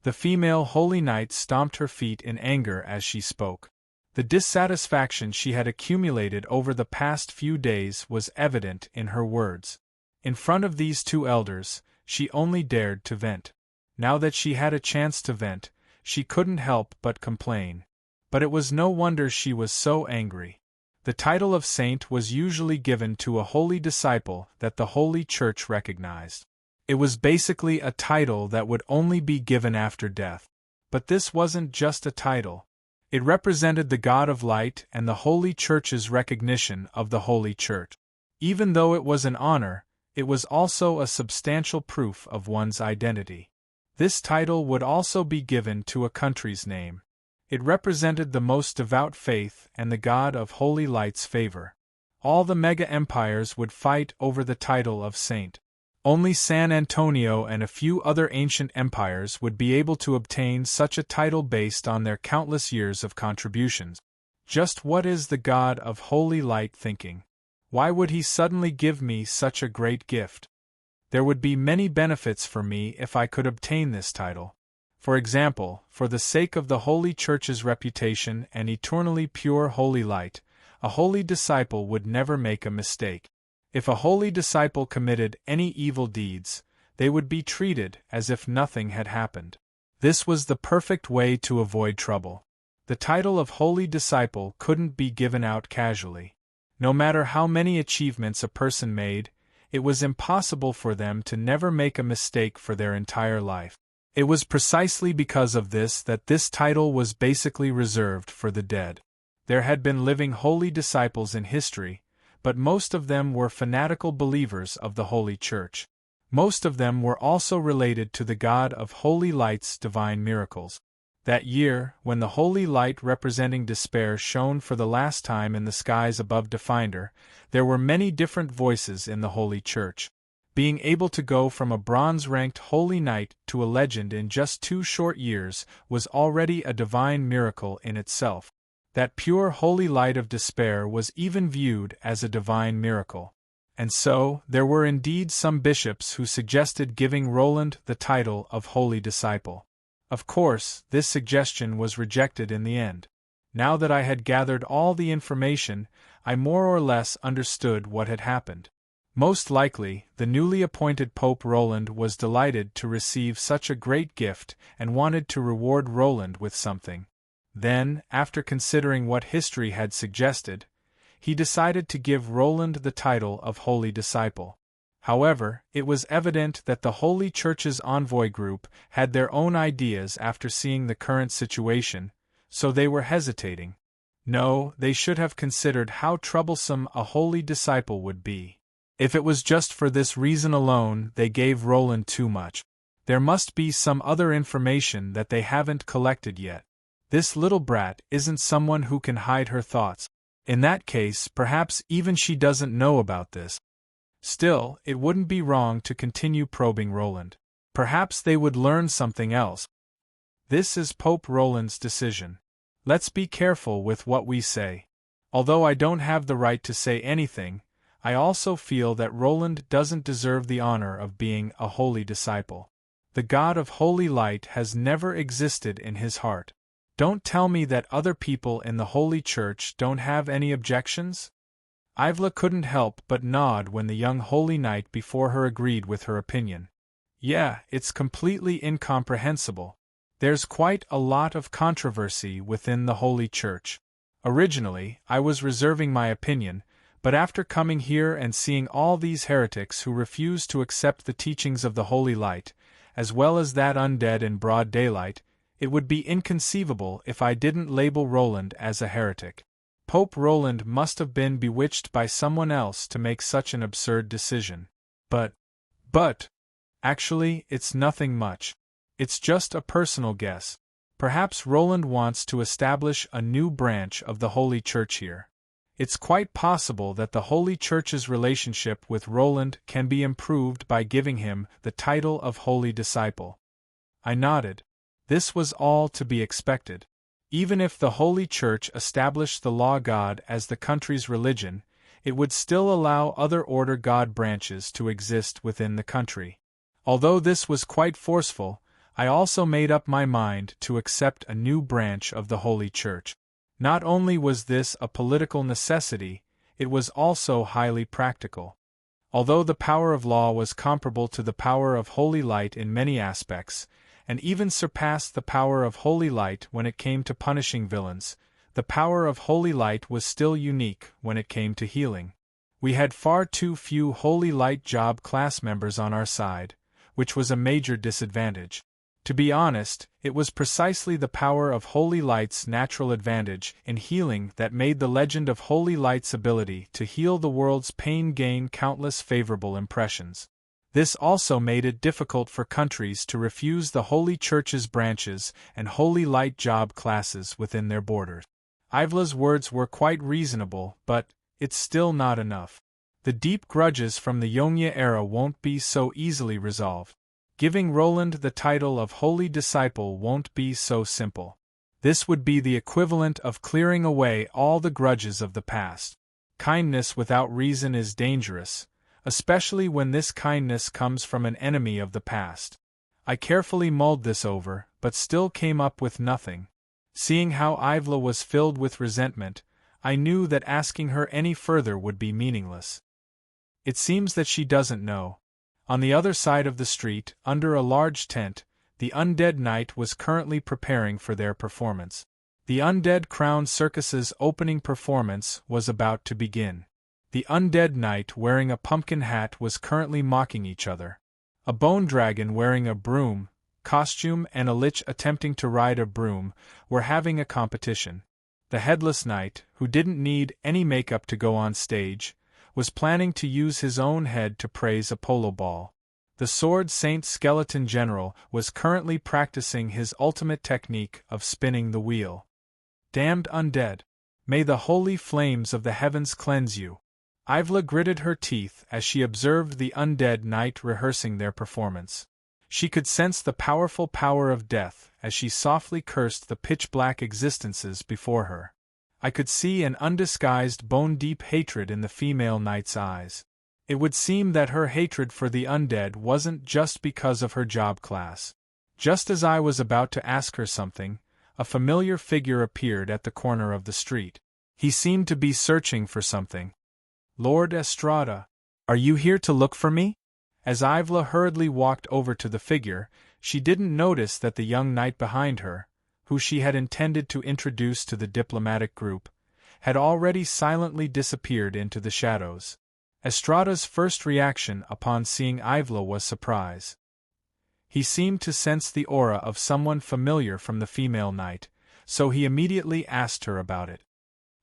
The female holy knight stomped her feet in anger as she spoke. The dissatisfaction she had accumulated over the past few days was evident in her words. In front of these two elders, she only dared to vent. Now that she had a chance to vent, she couldn't help but complain. But it was no wonder she was so angry. The title of saint was usually given to a holy disciple that the Holy Church recognized. It was basically a title that would only be given after death. But this wasn't just a title. It represented the God of Light and the Holy Church's recognition of the Holy Church. Even though it was an honor, it was also a substantial proof of one's identity. This title would also be given to a country's name. It represented the most devout faith and the God of Holy Light's favor. All the mega-empires would fight over the title of saint. Only San Antonio and a few other ancient empires would be able to obtain such a title based on their countless years of contributions. Just what is the God of Holy Light thinking? Why would he suddenly give me such a great gift? There would be many benefits for me if I could obtain this title. For example, for the sake of the Holy Church's reputation and eternally pure holy light, a holy disciple would never make a mistake. If a holy disciple committed any evil deeds, they would be treated as if nothing had happened. This was the perfect way to avoid trouble. The title of holy disciple couldn't be given out casually. No matter how many achievements a person made, it was impossible for them to never make a mistake for their entire life. It was precisely because of this that this title was basically reserved for the dead. There had been living holy disciples in history, but most of them were fanatical believers of the Holy Church. Most of them were also related to the God of Holy Light's divine miracles. That year, when the holy light representing despair shone for the last time in the skies above Definder, there were many different voices in the Holy Church. Being able to go from a bronze-ranked holy knight to a legend in just 2 short years was already a divine miracle in itself. That pure holy light of despair was even viewed as a divine miracle. And so, there were indeed some bishops who suggested giving Roland the title of holy disciple. Of course, this suggestion was rejected in the end. Now that I had gathered all the information, I more or less understood what had happened. Most likely, the newly appointed Pope Roland was delighted to receive such a great gift and wanted to reward Roland with something. Then, after considering what history had suggested, he decided to give Roland the title of Holy Disciple. However, it was evident that the Holy Church's envoy group had their own ideas after seeing the current situation, so they were hesitating. No, they should have considered how troublesome a holy disciple would be. If it was just for this reason alone, they gave Roland too much. There must be some other information that they haven't collected yet. This little brat isn't someone who can hide her thoughts. In that case, perhaps even she doesn't know about this. Still, it wouldn't be wrong to continue probing Roland. Perhaps they would learn something else. This is Pope Roland's decision. Let's be careful with what we say. Although I don't have the right to say anything, I also feel that Roland doesn't deserve the honor of being a holy disciple. The God of Holy Light has never existed in his heart. Don't tell me that other people in the Holy Church don't have any objections? Ivla couldn't help but nod when the young holy knight before her agreed with her opinion. Yeah, it's completely incomprehensible. There's quite a lot of controversy within the Holy Church. Originally, I was reserving my opinion, but after coming here and seeing all these heretics who refuse to accept the teachings of the Holy Light, as well as that undead in broad daylight, it would be inconceivable if I didn't label Roland as a heretic. Pope Roland must have been bewitched by someone else to make such an absurd decision. But, actually, it's nothing much. It's just a personal guess. Perhaps Roland wants to establish a new branch of the Holy Church here. It's quite possible that the Holy Church's relationship with Roland can be improved by giving him the title of Holy Disciple. I nodded. This was all to be expected. Even if the Holy Church established the law god as the country's religion, it would still allow other order god branches to exist within the country. Although this was quite forceful, I also made up my mind to accept a new branch of the Holy Church. Not only was this a political necessity, it was also highly practical. Although the power of law was comparable to the power of holy light in many aspects, and even surpassed the power of holy light when it came to punishing villains, the power of holy light was still unique when it came to healing. We had far too few holy light job class members on our side, which was a major disadvantage. To be honest, it was precisely the power of Holy Light's natural advantage in healing that made the legend of Holy Light's ability to heal the world's pain gain countless favorable impressions. This also made it difficult for countries to refuse the Holy Church's branches and Holy Light job classes within their borders. Ivla's words were quite reasonable, but it's still not enough. The deep grudges from the Yongya era won't be so easily resolved. Giving Roland the title of Holy Disciple won't be so simple. This would be the equivalent of clearing away all the grudges of the past. Kindness without reason is dangerous, especially when this kindness comes from an enemy of the past. I carefully mulled this over, but still came up with nothing. Seeing how Ivla was filled with resentment, I knew that asking her any further would be meaningless. It seems that she doesn't know. On the other side of the street, under a large tent, the Undead Knight was currently preparing for their performance. The Undead Crown Circus's opening performance was about to begin. The Undead Knight wearing a pumpkin hat was currently mocking each other. A bone dragon wearing a broom costume and a lich attempting to ride a broom were having a competition. The Headless Knight, who didn't need any makeup to go on stage, was planning to use his own head to praise a polo ball. The Sword Saint Skeleton General was currently practicing his ultimate technique of spinning the wheel. Damned undead! May the holy flames of the heavens cleanse you! Ivla gritted her teeth as she observed the Undead Knight rehearsing their performance. She could sense the powerful power of death as she softly cursed the pitch-black existences before her. I could see an undisguised bone-deep hatred in the female knight's eyes. It would seem that her hatred for the undead wasn't just because of her job class. Just as I was about to ask her something, a familiar figure appeared at the corner of the street. He seemed to be searching for something. "Lord Estrada, are you here to look for me?" As Ivla hurriedly walked over to the figure, she didn't notice that the young knight behind her, who she had intended to introduce to the diplomatic group, had already silently disappeared into the shadows. Estrada's first reaction upon seeing Ivla was surprise. He seemed to sense the aura of someone familiar from the female knight, so he immediately asked her about it.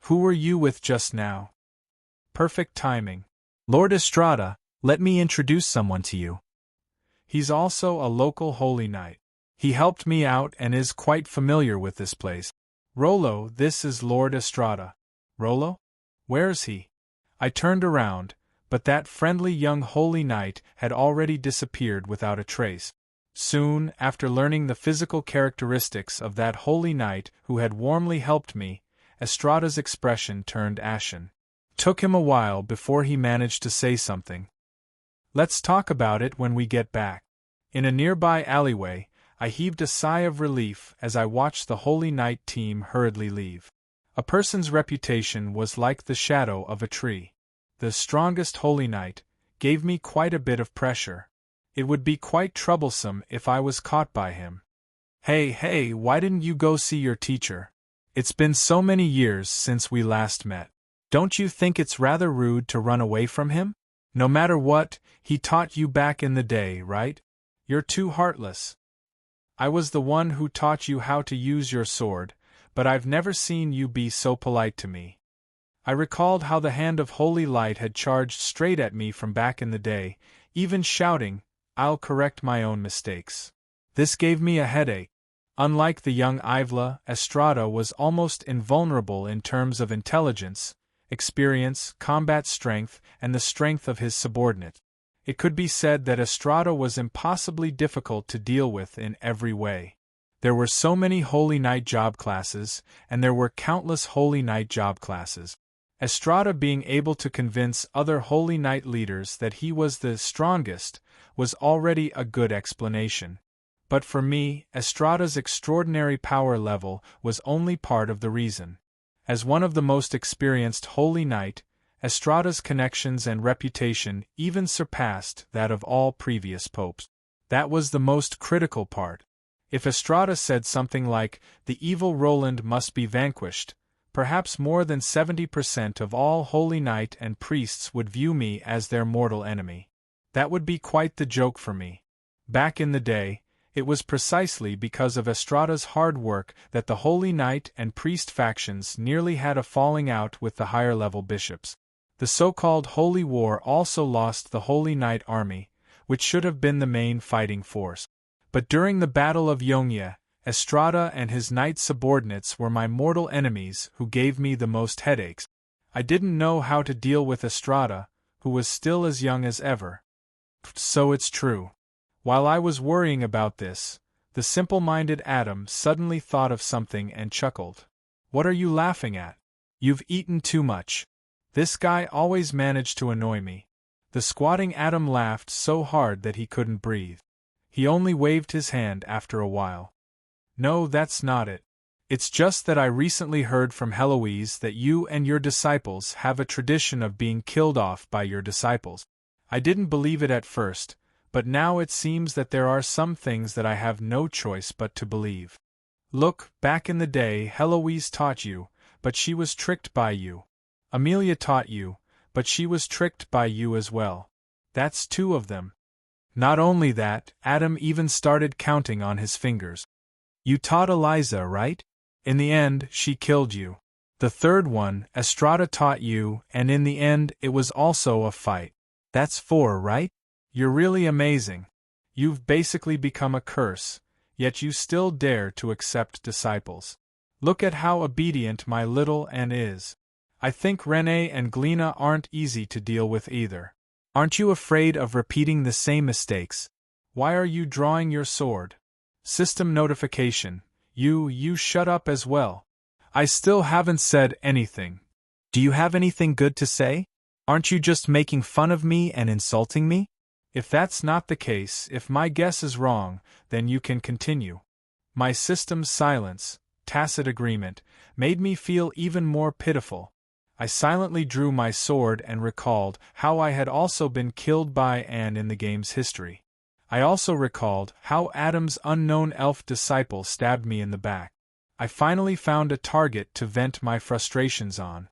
"Who were you with just now?" Perfect timing. "Lord Estrada, let me introduce someone to you. He's also a local holy knight. He helped me out and is quite familiar with this place. Rollo, this is Lord Estrada." "Rollo? Where's he?" I turned around, but that friendly young holy knight had already disappeared without a trace. Soon, after learning the physical characteristics of that holy knight who had warmly helped me, Estrada's expression turned ashen. It took him a while before he managed to say something. "Let's talk about it when we get back." In a nearby alleyway, I heaved a sigh of relief as I watched the Holy Knight team hurriedly leave. A person's reputation was like the shadow of a tree. The strongest Holy Knight gave me quite a bit of pressure. It would be quite troublesome if I was caught by him. Hey, why didn't you go see your teacher? It's been so many years since we last met. Don't you think it's rather rude to run away from him? No matter what, he taught you back in the day, right? You're too heartless. I was the one who taught you how to use your sword, but I've never seen you be so polite to me. I recalled how the hand of Holy Light had charged straight at me from back in the day, even shouting, "I'll correct my own mistakes." This gave me a headache. Unlike the young Ivla, Estrada was almost invulnerable in terms of intelligence, experience, combat strength, and the strength of his subordinate. It could be said that Estrada was impossibly difficult to deal with in every way. There were so many Holy Knight job classes, and there were countless Holy Knight job classes. Estrada being able to convince other Holy Knight leaders that he was the strongest was already a good explanation. But for me, Estrada's extraordinary power level was only part of the reason. As one of the most experienced Holy Knight, Estrada's connections and reputation even surpassed that of all previous popes. That was the most critical part. If Estrada said something like, "The evil Roland must be vanquished," perhaps more than 70% of all Holy Knight and priests would view me as their mortal enemy. That would be quite the joke for me. Back in the day, it was precisely because of Estrada's hard work that the Holy Knight and priest factions nearly had a falling out with the higher-level bishops. The so-called Holy War also lost the Holy Knight army, which should have been the main fighting force. But during the Battle of Yongia, Estrada and his knight subordinates were my mortal enemies who gave me the most headaches. I didn't know how to deal with Estrada, who was still as young as ever. So it's true. While I was worrying about this, the simple-minded Adam suddenly thought of something and chuckled. "What are you laughing at? You've eaten too much." This guy always managed to annoy me. The squatting Adam laughed so hard that he couldn't breathe. He only waved his hand after a while. "No, that's not it. It's just that I recently heard from Heloise that you and your disciples have a tradition of being killed off by your disciples. I didn't believe it at first, but now it seems that there are some things that I have no choice but to believe. Look, back in the day Heloise taught you, but she was tricked by you. Amelia taught you, but she was tricked by you as well. That's two of them. Not only that, Adam even started counting on his fingers. You taught Eliza, right? In the end, she killed you. The third one, Estrada taught you, and in the end, it was also a fight. That's 4, right? You're really amazing. You've basically become a curse, yet you still dare to accept disciples. Look at how obedient my little Anne is. I think Renee and Glena aren't easy to deal with either. Aren't you afraid of repeating the same mistakes? Why are you drawing your sword? System notification. You shut up as well. I still haven't said anything. Do you have anything good to say? Aren't you just making fun of me and insulting me? If that's not the case, if my guess is wrong, then you can continue. My system's silence, tacit agreement, made me feel even more pitiful. I silently drew my sword and recalled how I had also been killed by Anne in the game's history. I also recalled how Adam's unknown elf disciple stabbed me in the back. I finally found a target to vent my frustrations on.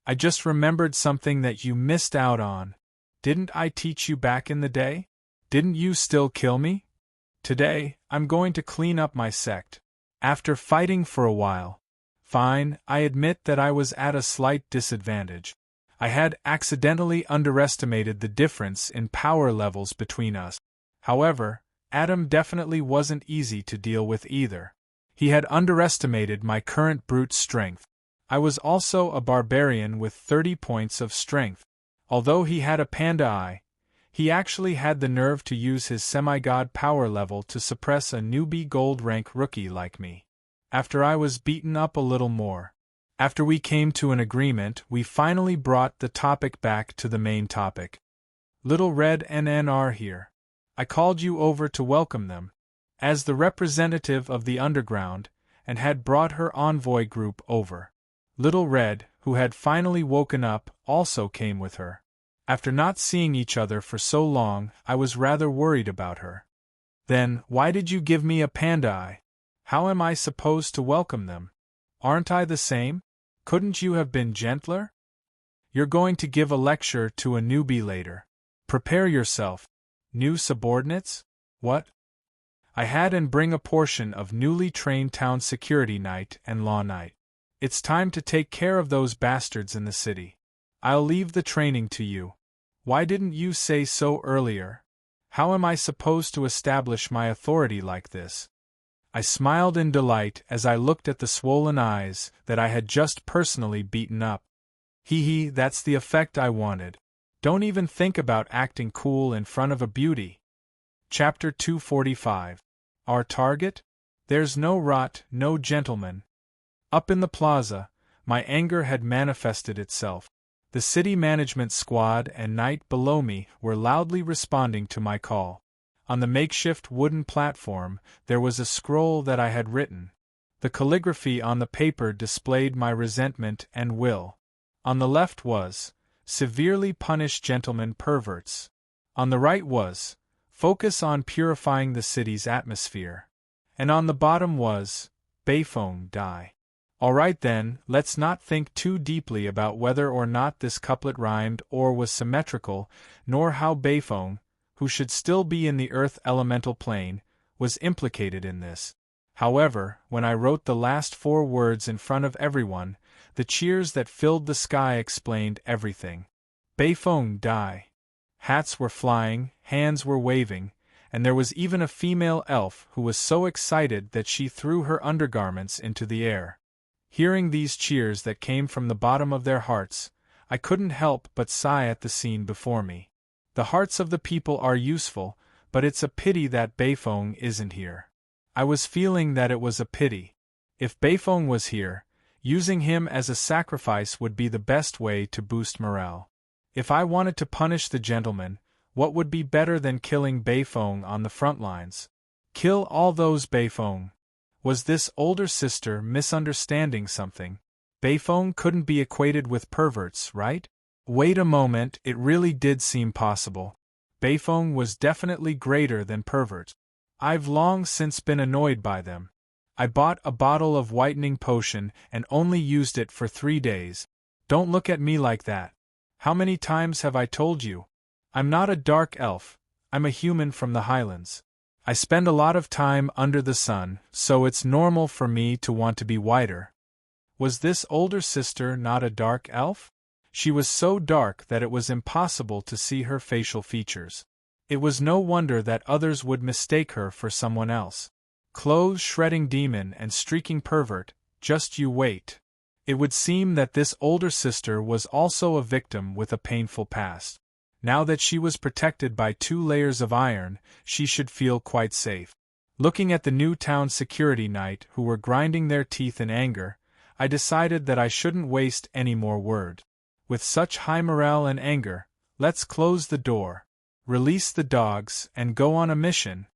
I just remembered something that you missed out on. Didn't I teach you back in the day? Didn't you still kill me? Today, I'm going to clean up my sect. After fighting for a while. Fine, I admit that I was at a slight disadvantage. I had accidentally underestimated the difference in power levels between us. However, Adam definitely wasn't easy to deal with either. He had underestimated my current brute strength. I was also a barbarian with 30 points of strength. Although he had a panda eye, he actually had the nerve to use his semi-god power level to suppress a newbie gold rank rookie like me. After I was beaten up a little more. After we came to an agreement, we finally brought the topic back to the main topic. Little Red and N are here. I called you over to welcome them, as the representative of the underground, and had brought her envoy group over. Little Red, who had finally woken up, also came with her. After not seeing each other for so long, I was rather worried about her. Then, why did you give me a panda eye? How am I supposed to welcome them? Aren't I the same? Couldn't you have been gentler? You're going to give a lecture to a newbie later. Prepare yourself. New subordinates? What? I had and bring a portion of newly trained town security knight and law knight. It's time to take care of those bastards in the city. I'll leave the training to you. Why didn't you say so earlier? How am I supposed to establish my authority like this? I smiled in delight as I looked at the swollen eyes that I had just personally beaten up. Hee, that's the effect I wanted. Don't even think about acting cool in front of a beauty. Chapter 245. Our target? There's no rot, no gentleman. Up in the plaza, my anger had manifested itself. The city management squad and knight below me were loudly responding to my call. On the makeshift wooden platform, there was a scroll that I had written. The calligraphy on the paper displayed my resentment and will. On the left was, "Severely punish gentlemen perverts." On the right was, "Focus on purifying the city's atmosphere." And on the bottom was, "Beifong die." All right then, let's not think too deeply about whether or not this couplet rhymed or was symmetrical, nor how Beifong, who should still be in the earth elemental plane, was implicated in this. However, when I wrote the last 4 words in front of everyone, the cheers that filled the sky explained everything. Beifong die. Hats were flying, hands were waving, and there was even a female elf who was so excited that she threw her undergarments into the air. Hearing these cheers that came from the bottom of their hearts, I couldn't help but sigh at the scene before me. The hearts of the people are useful, but it's a pity that Beifong isn't here. I was feeling that it was a pity. If Beifong was here, using him as a sacrifice would be the best way to boost morale. If I wanted to punish the gentleman, what would be better than killing Beifong on the front lines? Kill all those Beifong. Was this older sister misunderstanding something? Beifong couldn't be equated with perverts, right? Wait a moment, it really did seem possible. Beifong was definitely greater than perverts. I've long since been annoyed by them. I bought a bottle of whitening potion and only used it for 3 days. Don't look at me like that. How many times have I told you? I'm not a dark elf, I'm a human from the highlands. I spend a lot of time under the sun, so it's normal for me to want to be whiter. Was this older sister not a dark elf? She was so dark that it was impossible to see her facial features. It was no wonder that others would mistake her for someone else. Clothes-shredding demon and streaking pervert, just you wait. It would seem that this older sister was also a victim with a painful past. Now that she was protected by 2 layers of iron, she should feel quite safe. Looking at the new town security knight who were grinding their teeth in anger, I decided that I shouldn't waste any more word. With such high morale and anger, let's close the door, release the dogs, and go on a mission.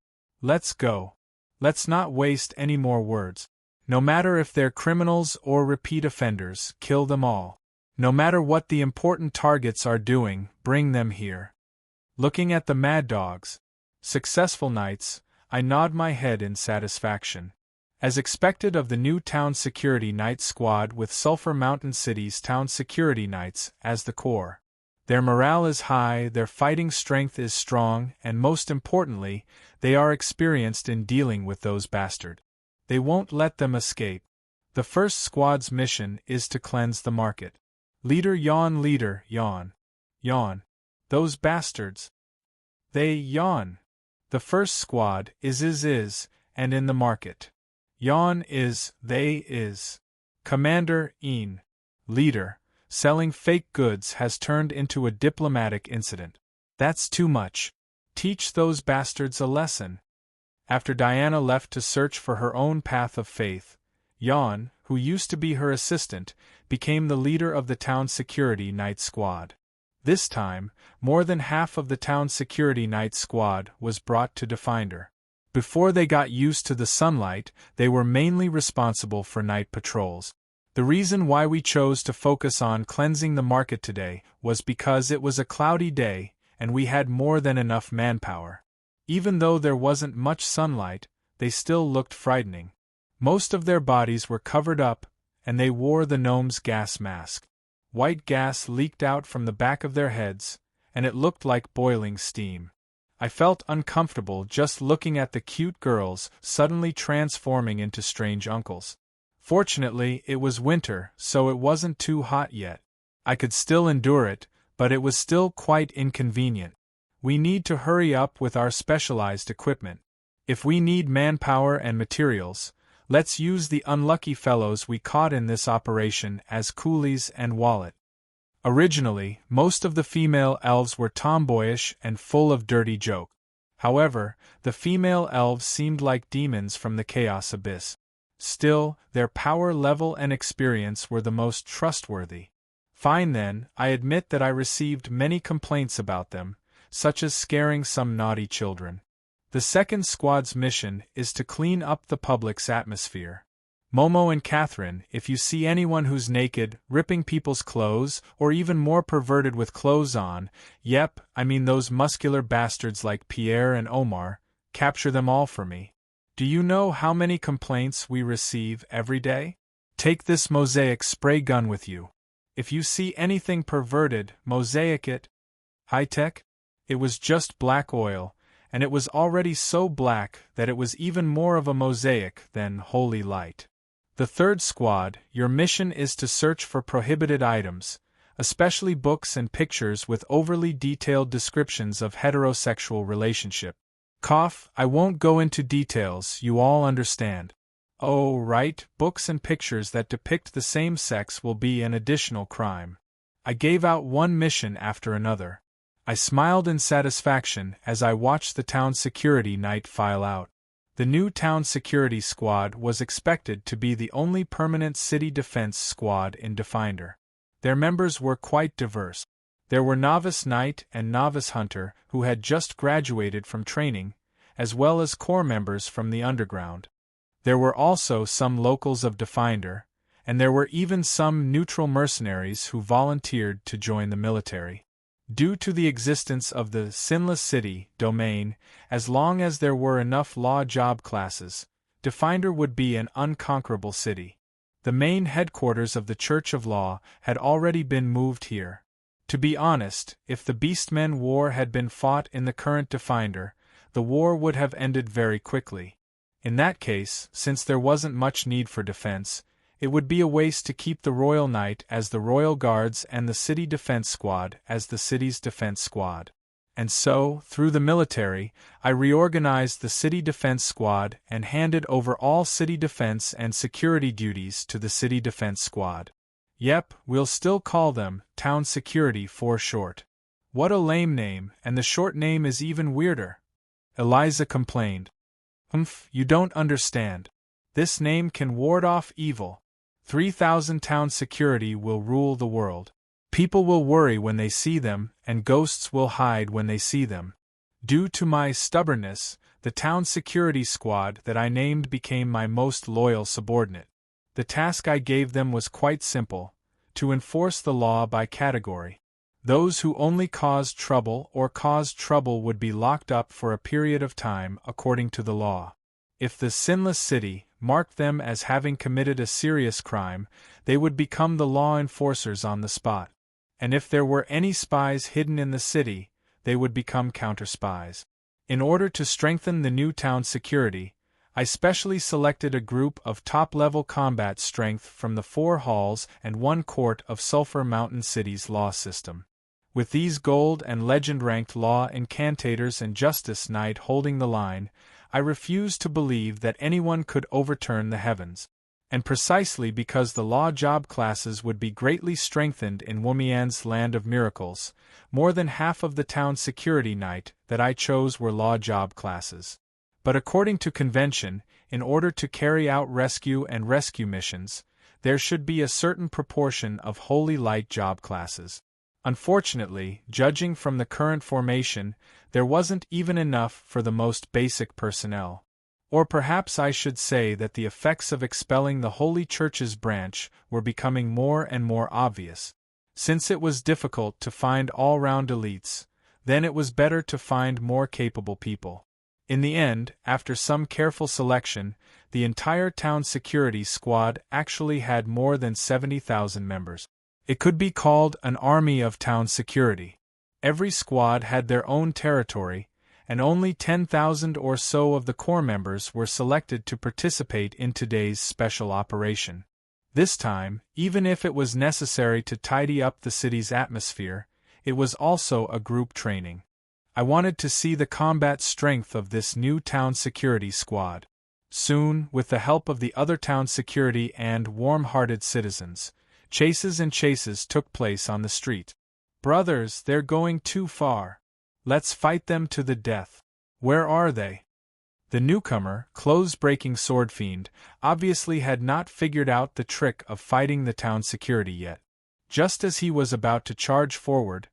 Let's go. Let's not waste any more words. No matter if they're criminals or repeat offenders, kill them all. No matter what the important targets are doing, bring them here. Looking at the mad dogs, successful knights, I nod my head in satisfaction. As expected of the new town security knight squad with Sulphur Mountain City's town security knights as the core. Their morale is high, their fighting strength is strong, and most importantly, they are experienced in dealing with those bastards. They won't let them escape. The first squad's mission is to cleanse the market. Leader, yawn. Yawn. Those bastards. They yawn. The first squad is, and in the market. Yawn is. Commander, Leader, selling fake goods has turned into a diplomatic incident. That's too much. Teach those bastards a lesson. After Diana left to search for her own path of faith, Yawn, who used to be her assistant, became the leader of the town security knight squad. This time, more than half of the town security knight squad was brought to Definder. Before they got used to the sunlight, they were mainly responsible for night patrols. The reason why we chose to focus on cleansing the market today was because it was a cloudy day, and we had more than enough manpower. Even though there wasn't much sunlight, they still looked frightening. Most of their bodies were covered up, and they wore the gnome's gas mask. White gas leaked out from the back of their heads, and it looked like boiling steam. I felt uncomfortable just looking at the cute girls suddenly transforming into strange uncles. Fortunately, it was winter, so it wasn't too hot yet. I could still endure it, but it was still quite inconvenient. We need to hurry up with our specialized equipment. If we need manpower and materials, let's use the unlucky fellows we caught in this operation as coolies and wallet. Originally, most of the female elves were tomboyish and full of dirty joke. However, the female elves seemed like demons from the chaos abyss. Still, their power level and experience were the most trustworthy. Fine then, I admit that I received many complaints about them, such as scaring some naughty children. The second squad's mission is to clean up the public's atmosphere. Momo and Catherine, if you see anyone who's naked, ripping people's clothes, or even more perverted with clothes on, yep, I mean those muscular bastards like Pierre and Omar, capture them all for me. Do you know how many complaints we receive every day? Take this mosaic spray gun with you. If you see anything perverted, mosaic it. High-tech? It was just black oil, and it was already so black that it was even more of a mosaic than holy light. The third squad, your mission is to search for prohibited items, especially books and pictures with overly detailed descriptions of heterosexual relationship. Cough, I won't go into details, you all understand. Oh, right, books and pictures that depict the same sex will be an additional crime. I gave out one mission after another. I smiled in satisfaction as I watched the town security night file out. The new town security squad was expected to be the only permanent city defense squad in Defender. Their members were quite diverse. There were Novice Knight and Novice Hunter who had just graduated from training, as well as core members from the underground. There were also some locals of Defender, and there were even some neutral mercenaries who volunteered to join the military. Due to the existence of the Sinless City domain, as long as there were enough law job classes, Defender would be an unconquerable city. The main headquarters of the Church of Law had already been moved here. To be honest, if the Beastmen War had been fought in the current Defender, the war would have ended very quickly. In that case, since there wasn't much need for defense, it would be a waste to keep the Royal Knight as the Royal Guards and the City Defense Squad as the city's defense squad. And so, through the military, I reorganized the City Defense Squad and handed over all city defense and security duties to the City Defense Squad. Yep, we'll still call them Town Security for short. What a lame name, and the short name is even weirder. Eliza complained. You don't understand. This name can ward off evil. 3,000 town security will rule the world. People will worry when they see them, and ghosts will hide when they see them. Due to my stubbornness, the town security squad that I named became my most loyal subordinate. The task I gave them was quite simple: to enforce the law by category. Those who only caused trouble would be locked up for a period of time according to the law. If the Sinless City marked them as having committed a serious crime, they would become the law enforcers on the spot. And if there were any spies hidden in the city, they would become counter-spies. In order to strengthen the new town security, I specially selected a group of top-level combat strength from the 4 halls and 1 court of Sulphur Mountain City's law system. With these gold and legend-ranked law incantators and justice knight holding the line, I refused to believe that anyone could overturn the heavens. And precisely because the law job classes would be greatly strengthened in Womian's Land of Miracles, more than half of the town security knight that I chose were law job classes. But according to convention, in order to carry out rescue missions, there should be a certain proportion of holy light job classes. Unfortunately, judging from the current formation, there wasn't even enough for the most basic personnel. Or perhaps I should say that the effects of expelling the Holy Church's branch were becoming more and more obvious. Since it was difficult to find all-round elites, then it was better to find more capable people. In the end, after some careful selection, the entire town security squad actually had more than 70,000 members. It could be called an army of town security. Every squad had their own territory, and only 10,000 or so of the core members were selected to participate in today's special operation. This time, even if it was necessary to tidy up the city's atmosphere, it was also a group training. I wanted to see the combat strength of this new town security squad. Soon, with the help of the other town security and warm-hearted citizens, chases took place on the street. Brothers, they're going too far. Let's fight them to the death. Where are they? The newcomer, clothes-breaking sword fiend, obviously had not figured out the trick of fighting the town security yet. Just as he was about to charge forward,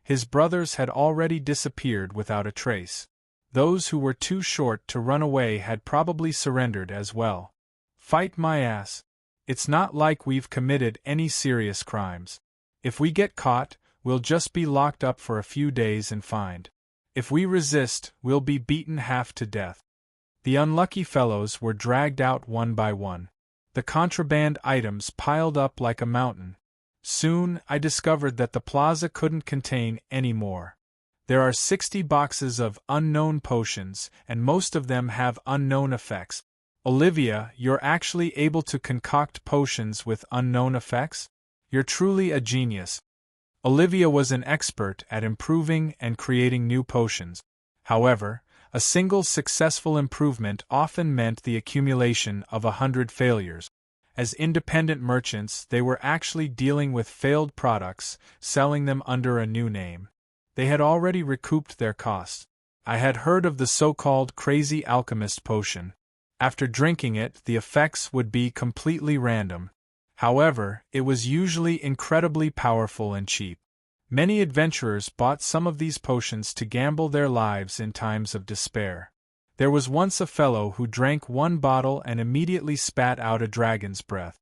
his brothers had already disappeared without a trace. Those who were too short to run away had probably surrendered as well. Fight my ass. It's not like we've committed any serious crimes. If we get caught, we'll just be locked up for a few days and fined. If we resist, we'll be beaten half to death. The unlucky fellows were dragged out one by one. The contraband items piled up like a mountain. Soon, I discovered that the plaza couldn't contain any more. There are 60 boxes of unknown potions, and most of them have unknown effects. Olivia, you're actually able to concoct potions with unknown effects? You're truly a genius. Olivia was an expert at improving and creating new potions. However, a single successful improvement often meant the accumulation of 100 failures. As independent merchants, they were actually dealing with failed products, selling them under a new name. They had already recouped their costs. I had heard of the so-called crazy alchemist potion. After drinking it, the effects would be completely random. However, it was usually incredibly powerful and cheap. Many adventurers bought some of these potions to gamble their lives in times of despair. There was once a fellow who drank one bottle and immediately spat out a dragon's breath.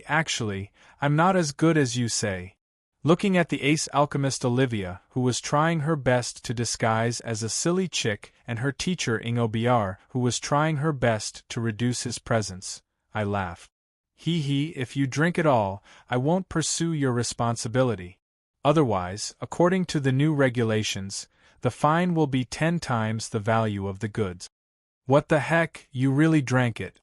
Actually, I'm not as good as you say. Looking at the ace alchemist Olivia, who was trying her best to disguise as a silly chick, and her teacher Ingo who was trying her best to reduce his presence, I laughed. If you drink it all, I won't pursue your responsibility. Otherwise, according to the new regulations, the fine will be 10 times the value of the goods. What the heck, you really drank it?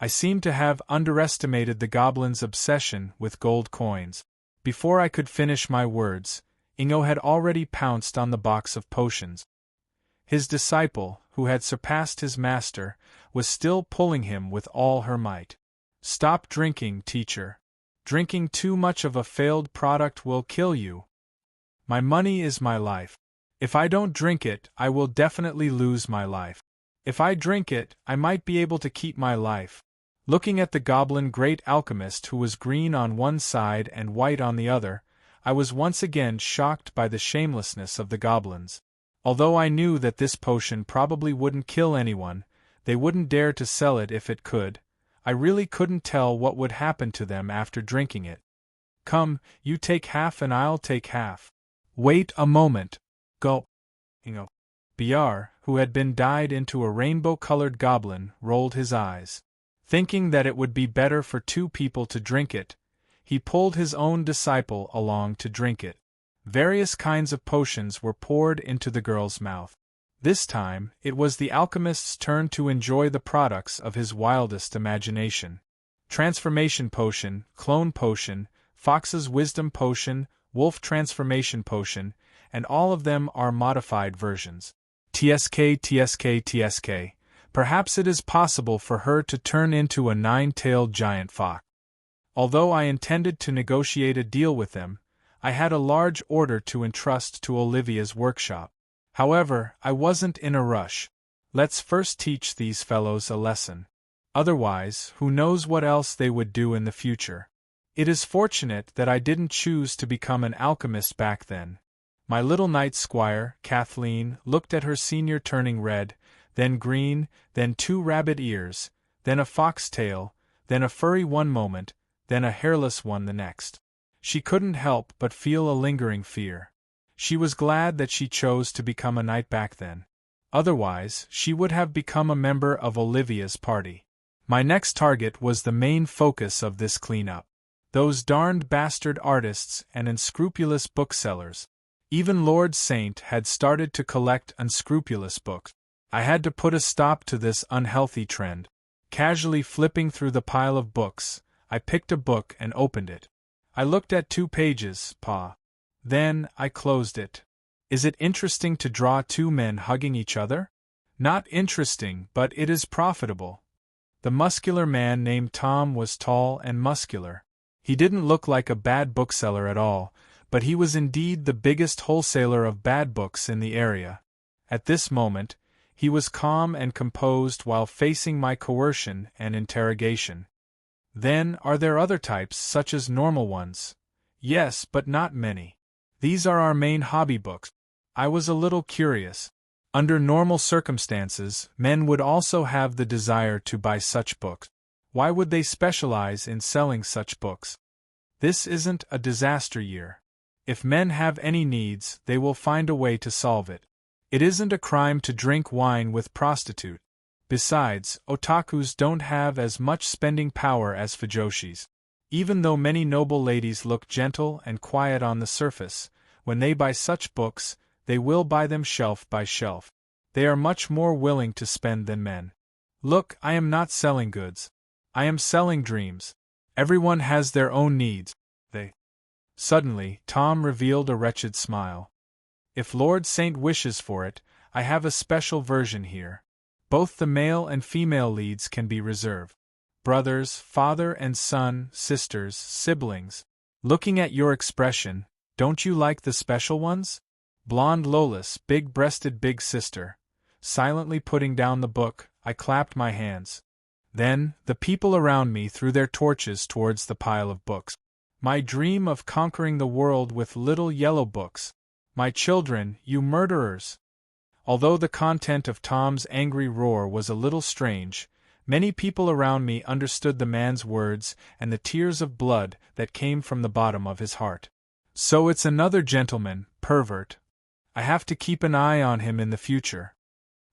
I seem to have underestimated the goblin's obsession with gold coins. Before I could finish my words, Ingo had already pounced on the box of potions. His disciple, who had surpassed his master, was still pulling him with all her might. Stop drinking, teacher. Drinking too much of a failed product will kill you. My money is my life. If I don't drink it, I will definitely lose my life. If I drink it, I might be able to keep my life. Looking at the goblin great alchemist who was green on one side and white on the other, I was once again shocked by the shamelessness of the goblins. Although I knew that this potion probably wouldn't kill anyone, they wouldn't dare to sell it if it could. I really couldn't tell what would happen to them after drinking it. Come, you take half and I'll take half. Wait a moment. Gulp. Ingo. Br, who had been dyed into a rainbow-colored goblin, rolled his eyes. Thinking that it would be better for 2 people to drink it, he pulled his own disciple along to drink it. Various kinds of potions were poured into the girl's mouth. This time, it was the alchemist's turn to enjoy the products of his wildest imagination. Transformation potion, clone potion, fox's wisdom potion, wolf transformation potion, and all of them are modified versions. TSK. Perhaps it is possible for her to turn into a 9-tailed giant fox. Although I intended to negotiate a deal with them, I had a large order to entrust to Olivia's workshop. However, I wasn't in a rush. Let's first teach these fellows a lesson. Otherwise, who knows what else they would do in the future. It is fortunate that I didn't choose to become an alchemist back then. My little knight squire, Kathleen, looked at her senior turning red, then green, then 2 rabbit ears, then a fox tail, then a furry one moment, then a hairless one the next. She couldn't help but feel a lingering fear. She was glad that she chose to become a knight back then. Otherwise, she would have become a member of Olivia's party. My next target was the main focus of this cleanup. Those darned bastard artists and unscrupulous booksellers. Even Lord Saint had started to collect unscrupulous books. I had to put a stop to this unhealthy trend. Casually flipping through the pile of books, I picked a book and opened it. I looked at 2 pages, Then, I closed it. Is it interesting to draw 2 men hugging each other? Not interesting, but it is profitable. The muscular man named Tom was tall and muscular. He didn't look like a bad bookseller at all, but he was indeed the biggest wholesaler of bad books in the area. At this moment, he was calm and composed while facing my coercion and interrogation. Then, are there other types such as normal ones? Yes, but not many. These are our main hobby books. I was a little curious. Under normal circumstances, men would also have the desire to buy such books. Why would they specialize in selling such books? This isn't a disaster year. If men have any needs, they will find a way to solve it. It isn't a crime to drink wine with prostitute. Besides, otakus don't have as much spending power as fujoshis. Even though many noble ladies look gentle and quiet on the surface, when they buy such books, they will buy them shelf by shelf. They are much more willing to spend than men. Look, I am not selling goods. I am selling dreams. Everyone has their own needs. Suddenly, Tom revealed a wretched smile. If Lord Saint wishes for it, I have a special version here. Both the male and female leads can be reserved. Brothers, father and son, sisters, siblings. Looking at your expression, don't you like the special ones? Blonde Lolis, big-breasted big sister. Silently putting down the book, I clapped my hands. Then, the people around me threw their torches towards the pile of books. My dream of conquering the world with little yellow books. My children, you murderers! Although the content of Tom's angry roar was a little strange, many people around me understood the man's words and the tears of blood that came from the bottom of his heart. So it's another gentleman, pervert. I have to keep an eye on him in the future.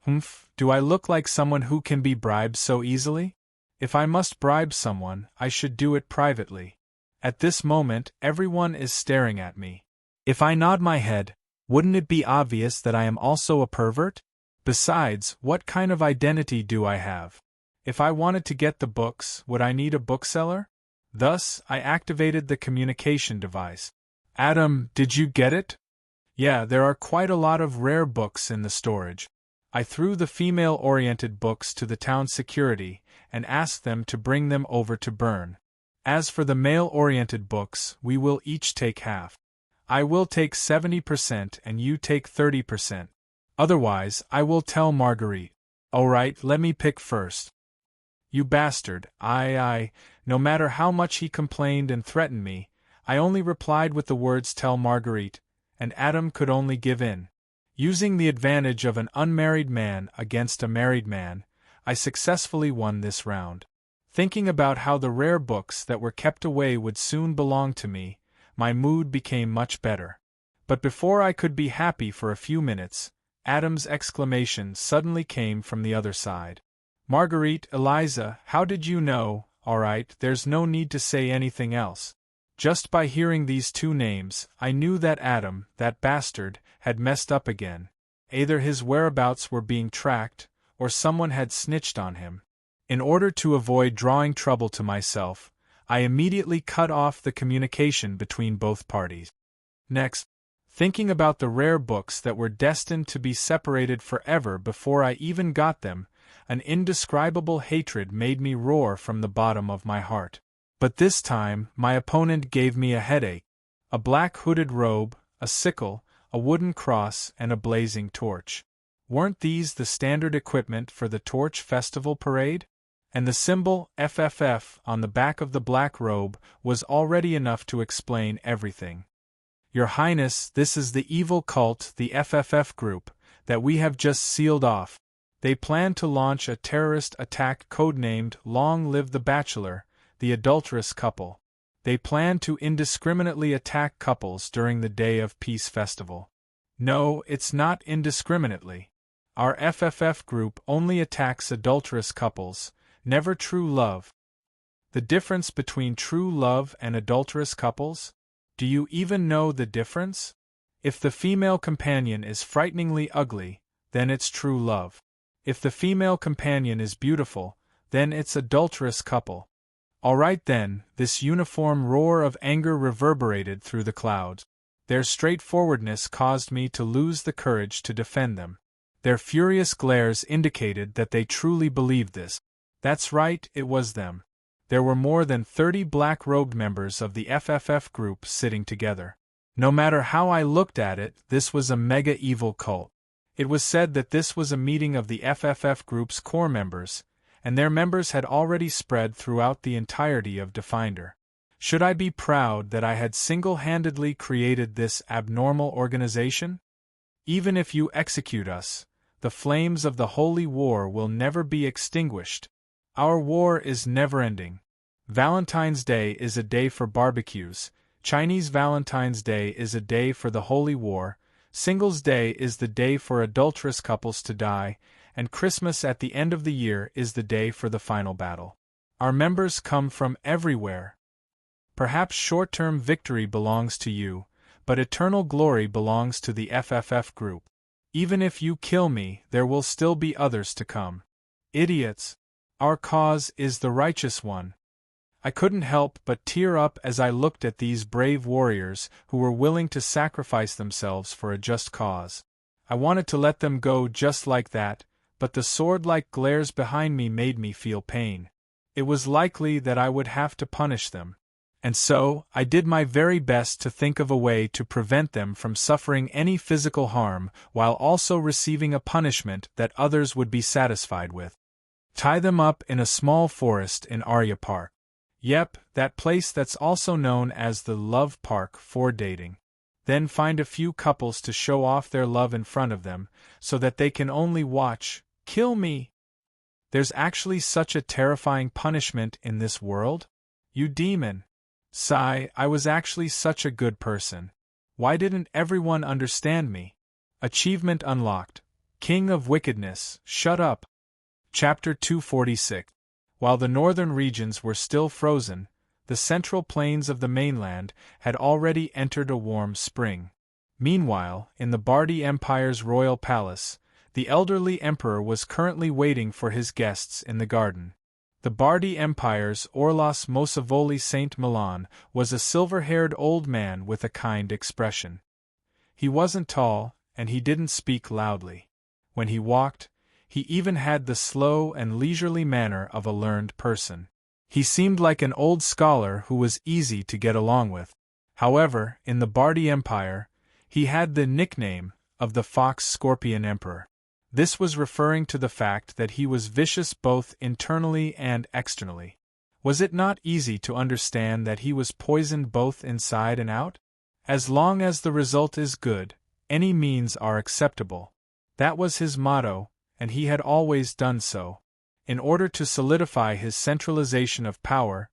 Humph, do I look like someone who can be bribed so easily? If I must bribe someone, I should do it privately. At this moment, everyone is staring at me. If I nod my head, wouldn't it be obvious that I am also a pervert? Besides, what kind of identity do I have? If I wanted to get the books, would I need a bookseller? Thus, I activated the communication device. Adam, did you get it? Yeah, there are quite a lot of rare books in the storage. I threw the female-oriented books to the town security and asked them to bring them over to burn. As for the male-oriented books, we will each take half. I will take 70% and you take 30%. Otherwise, I will tell Marguerite. Alright, let me pick first. You bastard, no matter how much he complained and threatened me, I only replied with the words tell Marguerite, and Adam could only give in. Using the advantage of an unmarried man against a married man, I successfully won this round. Thinking about how the rare books that were kept away would soon belong to me, my mood became much better. But before I could be happy for a few minutes, Adam's exclamation suddenly came from the other side. Marguerite, Eliza, how did you know? Alright, there's no need to say anything else. Just by hearing these two names, I knew that Adam, that bastard, had messed up again. Either his whereabouts were being tracked, or someone had snitched on him. In order to avoid drawing trouble to myself, I immediately cut off the communication between both parties. Next, thinking about the rare books that were destined to be separated forever before I even got them, an indescribable hatred made me roar from the bottom of my heart. But this time, my opponent gave me a headache. A black hooded robe, a sickle, a wooden cross, and a blazing torch. Weren't these the standard equipment for the Torch Festival parade? And the symbol FFF on the back of the black robe was already enough to explain everything. Your Highness, this is the evil cult, the FFF group, that we have just sealed off. They plan to launch a terrorist attack codenamed Long Live the Bachelor, the adulterous couple. They plan to indiscriminately attack couples during the Day of Peace Festival. No, it's not indiscriminately. Our FFF group only attacks adulterous couples, never true love. The difference between true love and adulterous couples? Do you even know the difference? If the female companion is frighteningly ugly, then it's true love. If the female companion is beautiful, then it's adulterous couple. Alright then, this uniform roar of anger reverberated through the clouds. Their straightforwardness caused me to lose the courage to defend them. Their furious glares indicated that they truly believed this. That's right, it was them. There were more than 30 black-robed members of the FFF group sitting together. No matter how I looked at it, this was a mega-evil cult. It was said that this was a meeting of the FFF group's core members, and their members had already spread throughout the entirety of Definder. Should I be proud that I had single-handedly created this abnormal organization? Even if you execute us, the flames of the holy war will never be extinguished. Our war is never-ending. Valentine's Day is a day for barbecues, Chinese Valentine's Day is a day for the holy war, Singles' Day is the day for adulterous couples to die, and Christmas at the end of the year is the day for the final battle. Our members come from everywhere. Perhaps short-term victory belongs to you, but eternal glory belongs to the FFF group. Even if you kill me, there will still be others to come. Idiots! Our cause is the righteous one. I couldn't help but tear up as I looked at these brave warriors who were willing to sacrifice themselves for a just cause. I wanted to let them go just like that, but the sword-like glares behind me made me feel pain. It was likely that I would have to punish them. And so, I did my very best to think of a way to prevent them from suffering any physical harm while also receiving a punishment that others would be satisfied with. Tie them up in a small forest in Arya Park. Yep, that place that's also known as the Love Park for dating. Then find a few couples to show off their love in front of them, so that they can only watch. Kill me! There's actually such a terrifying punishment in this world? You demon! Sigh, I was actually such a good person. Why didn't everyone understand me? Achievement unlocked. King of Wickedness, shut up. Chapter 246. While the northern regions were still frozen, the central plains of the mainland had already entered a warm spring. Meanwhile, in the Bardi Empire's royal palace, the elderly emperor was currently waiting for his guests in the garden. The Bardi Empire's Orlos Mosavoli Saint Milan was a silver-haired old man with a kind expression. He wasn't tall, and he didn't speak loudly. When he walked, he even had the slow and leisurely manner of a learned person. He seemed like an old scholar who was easy to get along with. However, in the Bardi Empire, he had the nickname of the Fox-Scorpion Emperor. This was referring to the fact that he was vicious both internally and externally. Was it not easy to understand that he was poisoned both inside and out? As long as the result is good, any means are acceptable. That was his motto, and he had always done so. In order to solidify his centralization of power,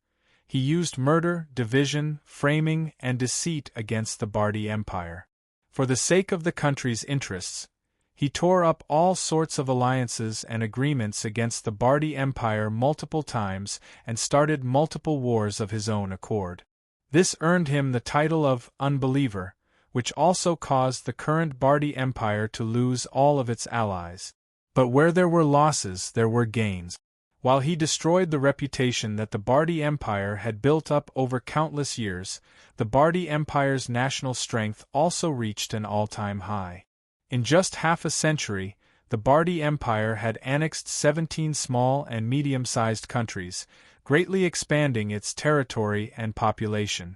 he used murder, division, framing, and deceit against the Bardi Empire. For the sake of the country's interests, he tore up all sorts of alliances and agreements against the Bardi Empire multiple times and started multiple wars of his own accord. This earned him the title of Unbeliever, which also caused the current Bardi Empire to lose all of its allies. But where there were losses, there were gains. While he destroyed the reputation that the Bardi Empire had built up over countless years, the Bardi Empire's national strength also reached an all-time high. In just half a century, the Bardi Empire had annexed 17 small and medium-sized countries, greatly expanding its territory and population.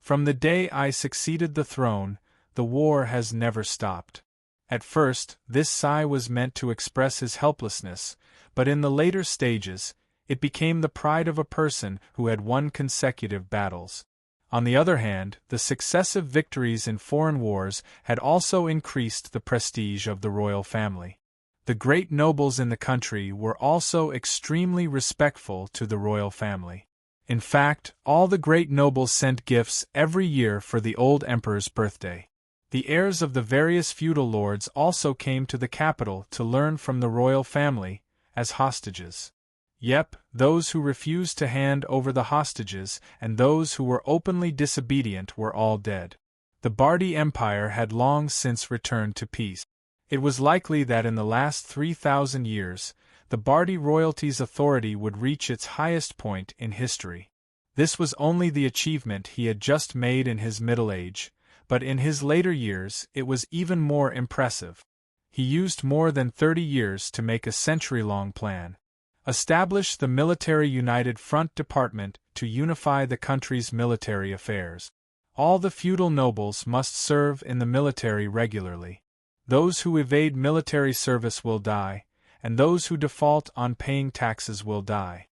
From the day I succeeded the throne, the war has never stopped. At first, this sigh was meant to express his helplessness, but in the later stages, it became the pride of a person who had won consecutive battles. On the other hand, the successive victories in foreign wars had also increased the prestige of the royal family. The great nobles in the country were also extremely respectful to the royal family. In fact, all the great nobles sent gifts every year for the old emperor's birthday. The heirs of the various feudal lords also came to the capital to learn from the royal family, as hostages. Yep, those who refused to hand over the hostages and those who were openly disobedient were all dead. The Bardi Empire had long since returned to peace. It was likely that in the last 3,000 years, the Bardi royalty's authority would reach its highest point in history. This was only the achievement he had just made in his middle age, but in his later years it was even more impressive. He used more than 30 years to make a century-long plan. Establish the Military United Front Department to unify the country's military affairs. All the feudal nobles must serve in the military regularly. Those who evade military service will die, and those who default on paying taxes will die.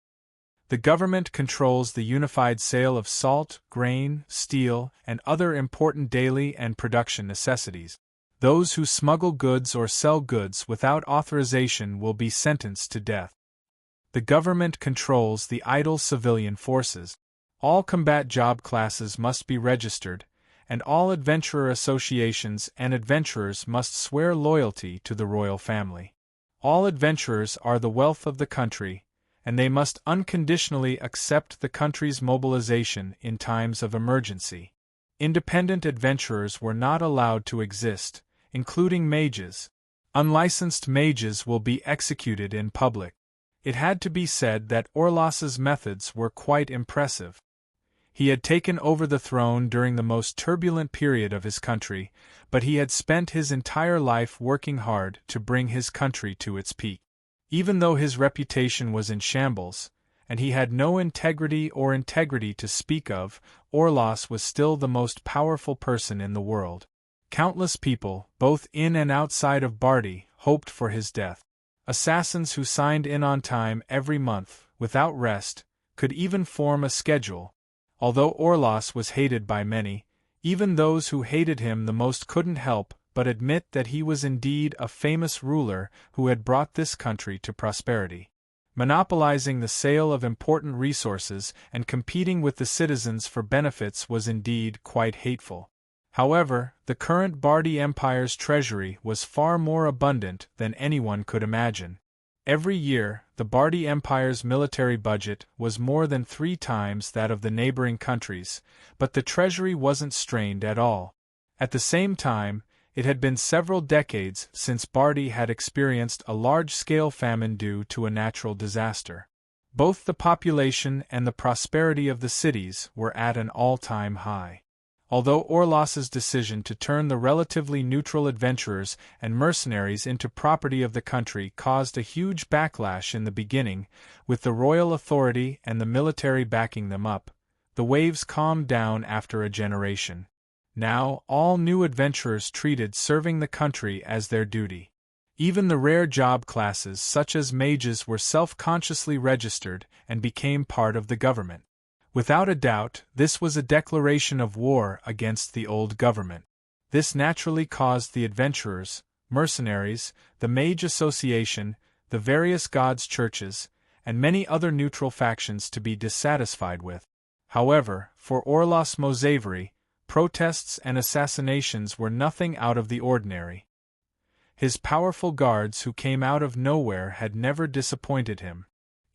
The government controls the unified sale of salt, grain, steel, and other important daily and production necessities. Those who smuggle goods or sell goods without authorization will be sentenced to death. The government controls the idle civilian forces. All combat job classes must be registered, and all adventurer associations and adventurers must swear loyalty to the royal family. All adventurers are the wealth of the country, and they must unconditionally accept the country's mobilization in times of emergency. Independent adventurers were not allowed to exist, including mages. Unlicensed mages will be executed in public. It had to be said that Orlos's methods were quite impressive. He had taken over the throne during the most turbulent period of his country, but he had spent his entire life working hard to bring his country to its peak. Even though his reputation was in shambles, and he had no integrity to speak of, Orlos was still the most powerful person in the world. Countless people, both in and outside of Bardi, hoped for his death. Assassins who signed in on time every month, without rest, could even form a schedule. Although Orlos was hated by many, even those who hated him the most couldn't help but admit that he was indeed a famous ruler who had brought this country to prosperity. Monopolizing the sale of important resources and competing with the citizens for benefits was indeed quite hateful. However, the current Bardi Empire's treasury was far more abundant than anyone could imagine. Every year, the Bardi Empire's military budget was more than 3 times that of the neighboring countries, but the treasury wasn't strained at all. At the same time, it had been several decades since Bardi had experienced a large-scale famine due to a natural disaster. Both the population and the prosperity of the cities were at an all-time high. Although Orlos's decision to turn the relatively neutral adventurers and mercenaries into property of the country caused a huge backlash in the beginning, with the royal authority and the military backing them up, the waves calmed down after a generation. Now, all new adventurers treated serving the country as their duty. Even the rare job classes such as mages were self-consciously registered and became part of the government. Without a doubt, this was a declaration of war against the old government. This naturally caused the adventurers, mercenaries, the Mage Association, the various gods' churches, and many other neutral factions to be dissatisfied with. However, for Orlos Mozavery, protests and assassinations were nothing out of the ordinary. His powerful guards who came out of nowhere had never disappointed him.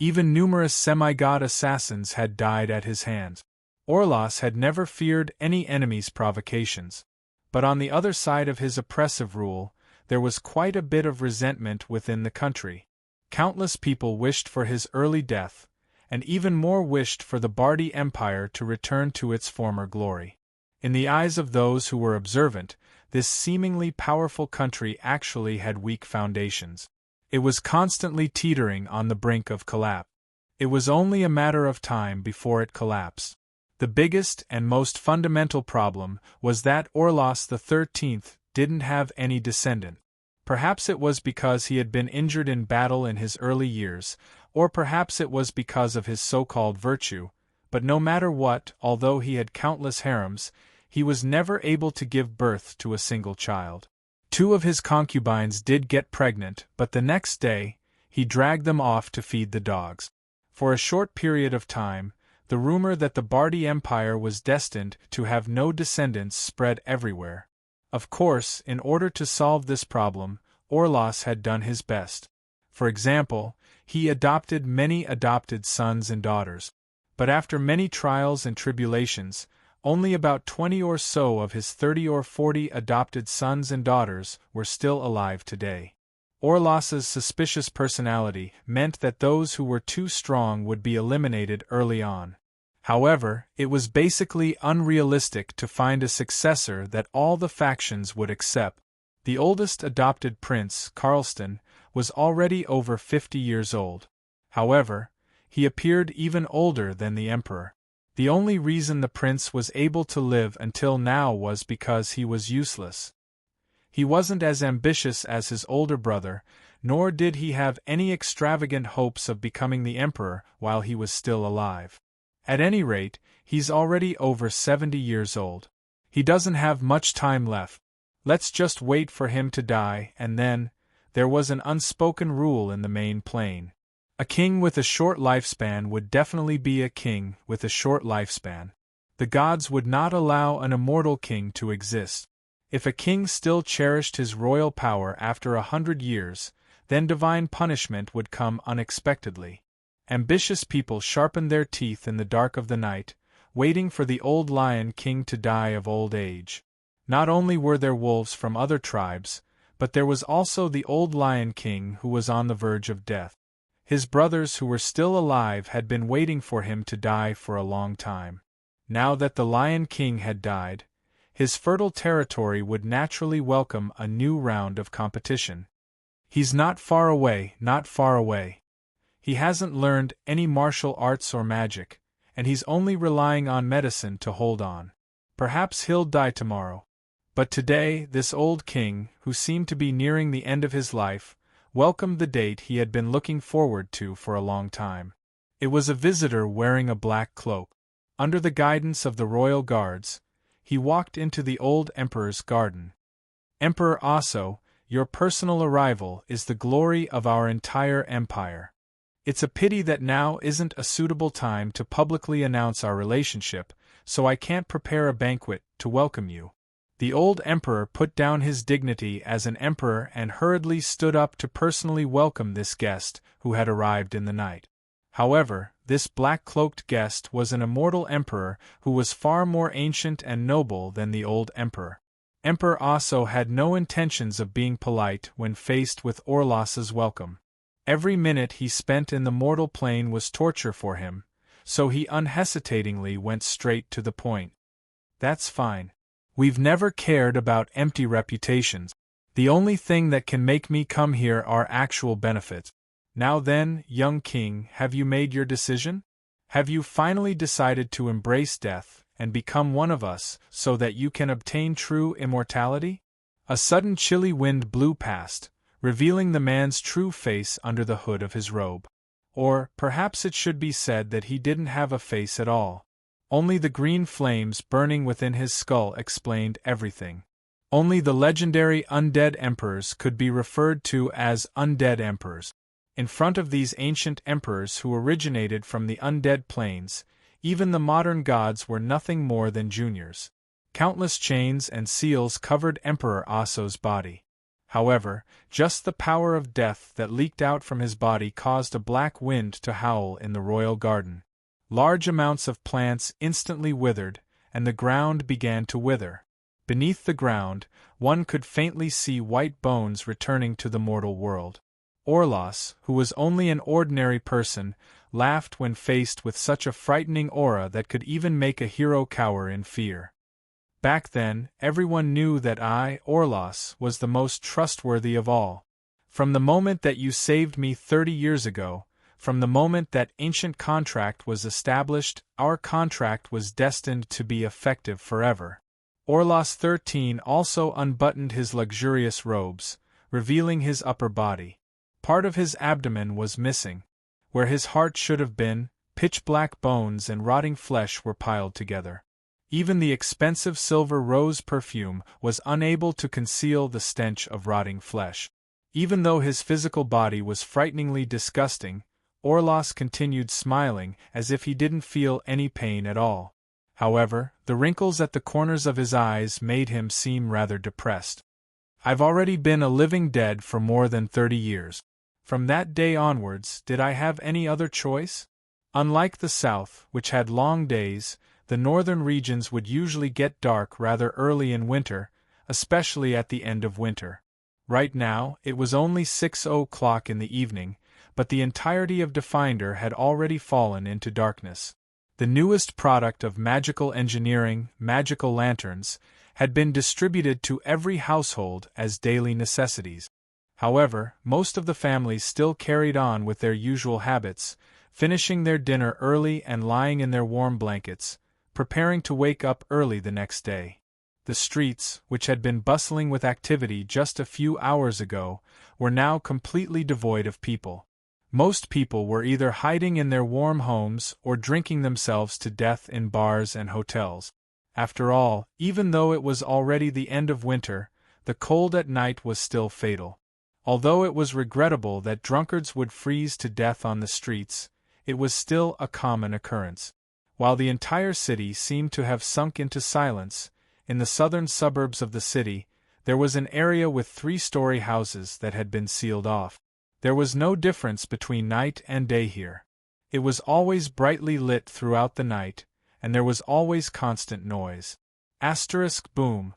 Even numerous semi-god assassins had died at his hands. Orlos had never feared any enemy's provocations. But on the other side of his oppressive rule, there was quite a bit of resentment within the country. Countless people wished for his early death, and even more wished for the Bardi Empire to return to its former glory. In the eyes of those who were observant, this seemingly powerful country actually had weak foundations. It was constantly teetering on the brink of collapse. It was only a matter of time before it collapsed. The biggest and most fundamental problem was that Orlos XIII didn't have any descendant. Perhaps it was because he had been injured in battle in his early years, or perhaps it was because of his so-called virtue, but no matter what, although he had countless harems, he was never able to give birth to a single child. 2 of his concubines did get pregnant, but the next day, he dragged them off to feed the dogs. For a short period of time, the rumor that the Bardi Empire was destined to have no descendants spread everywhere. Of course, in order to solve this problem, Orlos had done his best. For example, he adopted many adopted sons and daughters. But after many trials and tribulations, only about 20 or so of his 30 or 40 adopted sons and daughters were still alive today. Orlos's suspicious personality meant that those who were too strong would be eliminated early on. However, it was basically unrealistic to find a successor that all the factions would accept. The oldest adopted prince, Carlston, was already over 50 years old. However, he appeared even older than the emperor. The only reason the prince was able to live until now was because he was useless. He wasn't as ambitious as his older brother, nor did he have any extravagant hopes of becoming the emperor while he was still alive. At any rate, he's already over 70 years old. He doesn't have much time left. Let's just wait for him to die, and then, there was an unspoken rule in the main plane. A king with a short lifespan would definitely be a king with a short lifespan. The gods would not allow an immortal king to exist. If a king still cherished his royal power after 100 years, then divine punishment would come unexpectedly. Ambitious people sharpened their teeth in the dark of the night, waiting for the old Lion King to die of old age. Not only were there wolves from other tribes, but there was also the old Lion King who was on the verge of death. His brothers who were still alive had been waiting for him to die for a long time. Now that the Lion King had died, his fertile territory would naturally welcome a new round of competition. He's not far away, not far away. He hasn't learned any martial arts or magic, and he's only relying on medicine to hold on. Perhaps he'll die tomorrow. But today, this old king, who seemed to be nearing the end of his life, welcomed the date he had been looking forward to for a long time. It was a visitor wearing a black cloak. Under the guidance of the royal guards, he walked into the old emperor's garden. Emperor Aso, your personal arrival is the glory of our entire empire. It's a pity that now isn't a suitable time to publicly announce our relationship, so I can't prepare a banquet to welcome you. The old emperor put down his dignity as an emperor and hurriedly stood up to personally welcome this guest who had arrived in the night. However, this black-cloaked guest was an immortal emperor who was far more ancient and noble than the old emperor. Emperor Aso had no intentions of being polite when faced with Orlas's welcome. Every minute he spent in the mortal plane was torture for him, so he unhesitatingly went straight to the point. That's fine. We've never cared about empty reputations. The only thing that can make me come here are actual benefits. Now then, young king, have you made your decision? Have you finally decided to embrace death and become one of us so that you can obtain true immortality? A sudden chilly wind blew past, revealing the man's true face under the hood of his robe. Or, perhaps it should be said that he didn't have a face at all. Only the green flames burning within his skull explained everything. Only the legendary undead emperors could be referred to as undead emperors. In front of these ancient emperors who originated from the undead planes, even the modern gods were nothing more than juniors. Countless chains and seals covered Emperor Aso's body. However, just the power of death that leaked out from his body caused a black wind to howl in the royal garden. Large amounts of plants instantly withered, and the ground began to wither. Beneath the ground, one could faintly see white bones returning to the mortal world. Orlas, who was only an ordinary person, laughed when faced with such a frightening aura that could even make a hero cower in fear. Back then, everyone knew that I, Orlas, was the most trustworthy of all. From the moment that you saved me 30 years ago, from the moment that ancient contract was established, our contract was destined to be effective forever. Orlas 13 also unbuttoned his luxurious robes, revealing his upper body. Part of his abdomen was missing. Where his heart should have been, pitch-black bones and rotting flesh were piled together. Even the expensive silver rose perfume was unable to conceal the stench of rotting flesh. Even though his physical body was frighteningly disgusting, Orlas continued smiling as if he didn't feel any pain at all. However, the wrinkles at the corners of his eyes made him seem rather depressed. I've already been a living dead for more than 30 years. From that day onwards, did I have any other choice? Unlike the south, which had long days, the northern regions would usually get dark rather early in winter, especially at the end of winter. Right now, it was only 6 o'clock in the evening, but the entirety of Definder had already fallen into darkness. The newest product of magical engineering, magical lanterns, had been distributed to every household as daily necessities. However, most of the families still carried on with their usual habits, finishing their dinner early and lying in their warm blankets, preparing to wake up early the next day. The streets, which had been bustling with activity just a few hours ago, were now completely devoid of people. Most people were either hiding in their warm homes or drinking themselves to death in bars and hotels. After all, even though it was already the end of winter, the cold at night was still fatal. Although it was regrettable that drunkards would freeze to death on the streets, it was still a common occurrence. While the entire city seemed to have sunk into silence, in the southern suburbs of the city, there was an area with 3-story houses that had been sealed off. There was no difference between night and day here. It was always brightly lit throughout the night, and there was always constant noise. Boom.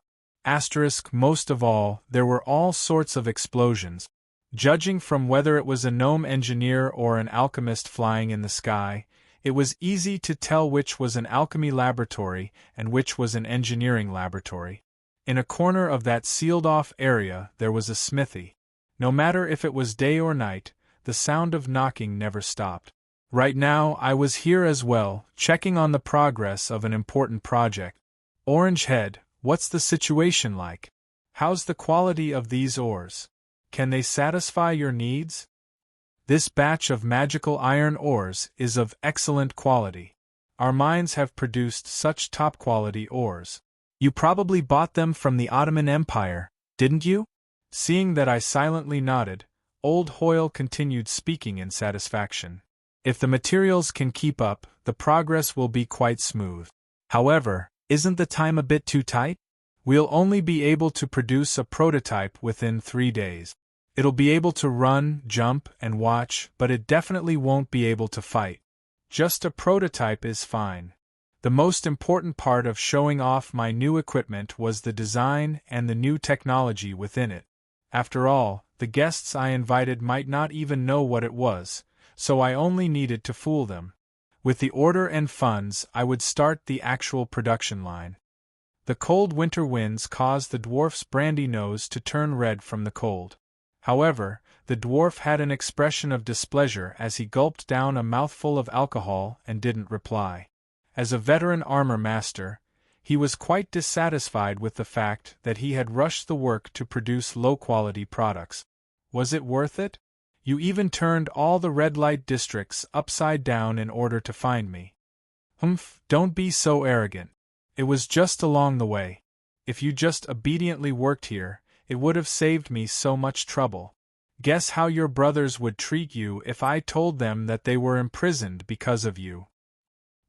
Most of all, there were all sorts of explosions. Judging from whether it was a gnome engineer or an alchemist flying in the sky, it was easy to tell which was an alchemy laboratory and which was an engineering laboratory. In a corner of that sealed-off area there was a smithy. No matter if it was day or night, the sound of knocking never stopped. Right now I was here as well, checking on the progress of an important project. Orange Head, what's the situation like? How's the quality of these ores? Can they satisfy your needs? This batch of magical iron ores is of excellent quality. Our mines have produced such top-quality ores. You probably bought them from the Ottoman Empire, didn't you? Seeing that I silently nodded, Old Hoyle continued speaking in satisfaction. If the materials can keep up, the progress will be quite smooth. However, isn't the time a bit too tight? We'll only be able to produce a prototype within 3 days. It'll be able to run, jump, and watch, but it definitely won't be able to fight. Just a prototype is fine. The most important part of showing off my new equipment was the design and the new technology within it. After all, the guests I invited might not even know what it was, so I only needed to fool them. With the order and funds, I would start the actual production line. The cold winter winds caused the dwarf's brandy nose to turn red from the cold. However, the dwarf had an expression of displeasure as he gulped down a mouthful of alcohol and didn't reply. As a veteran armor master, he was quite dissatisfied with the fact that he had rushed the work to produce low-quality products. Was it worth it? You even turned all the red light districts upside down in order to find me. Don't be so arrogant. It was just along the way. If you just obediently worked here, it would have saved me so much trouble. Guess how your brothers would treat you if I told them that they were imprisoned because of you.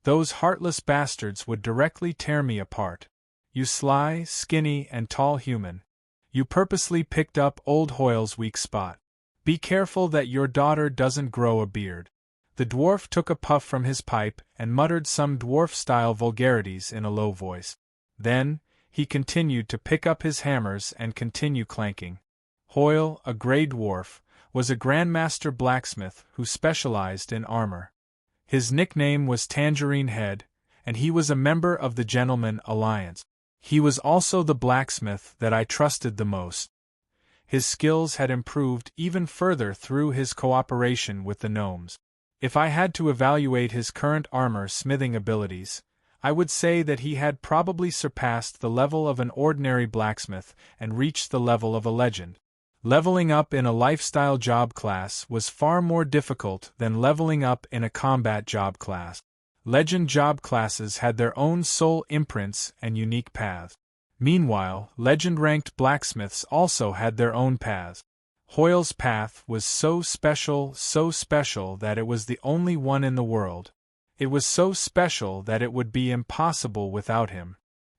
Those heartless bastards would directly tear me apart. You sly, skinny, and tall human. You purposely picked up Old Hoyle's weak spot. Be careful that your daughter doesn't grow a beard. The dwarf took a puff from his pipe and muttered some dwarf-style vulgarities in a low voice. Then, he continued to pick up his hammers and continue clanking. Hoyle, a grey dwarf, was a grandmaster blacksmith who specialized in armor. His nickname was Tangerine Head, and he was a member of the Gentleman Alliance. He was also the blacksmith that I trusted the most. His skills had improved even further through his cooperation with the gnomes. If I had to evaluate his current armor smithing abilities, I would say that he had probably surpassed the level of an ordinary blacksmith and reached the level of a legend. Leveling up in a lifestyle job class was far more difficult than leveling up in a combat job class. Legend job classes had their own soul imprints and unique paths. Meanwhile, legend-ranked blacksmiths also had their own paths. Hoyle's path was so special that it was the only one in the world. It was so special that it would be impossible without him.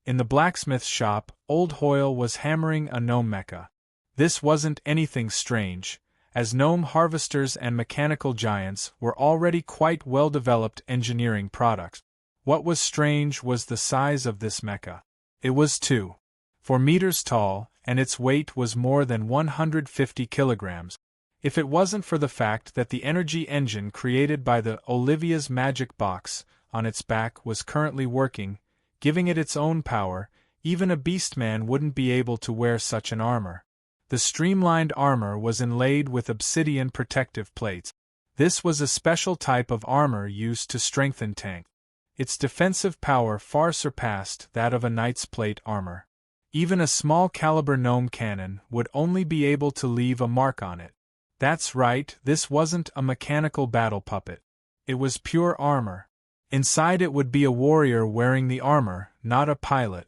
In the blacksmith's shop, Old Hoyle was hammering a gnome mecha. This wasn't anything strange, as gnome harvesters and mechanical giants were already quite well-developed engineering products. What was strange was the size of this mecha. It was 2.4 meters tall, and its weight was more than 150 kilograms. If it wasn't for the fact that the energy engine created by the Olivia's magic box on its back was currently working, giving it its own power, even a beastman wouldn't be able to wear such an armor. The streamlined armor was inlaid with obsidian protective plates. This was a special type of armor used to strengthen tanks. Its defensive power far surpassed that of a knight's plate armor. Even a small caliber gnome cannon would only be able to leave a mark on it. That's right, this wasn't a mechanical battle puppet. It was pure armor. Inside it would be a warrior wearing the armor, not a pilot.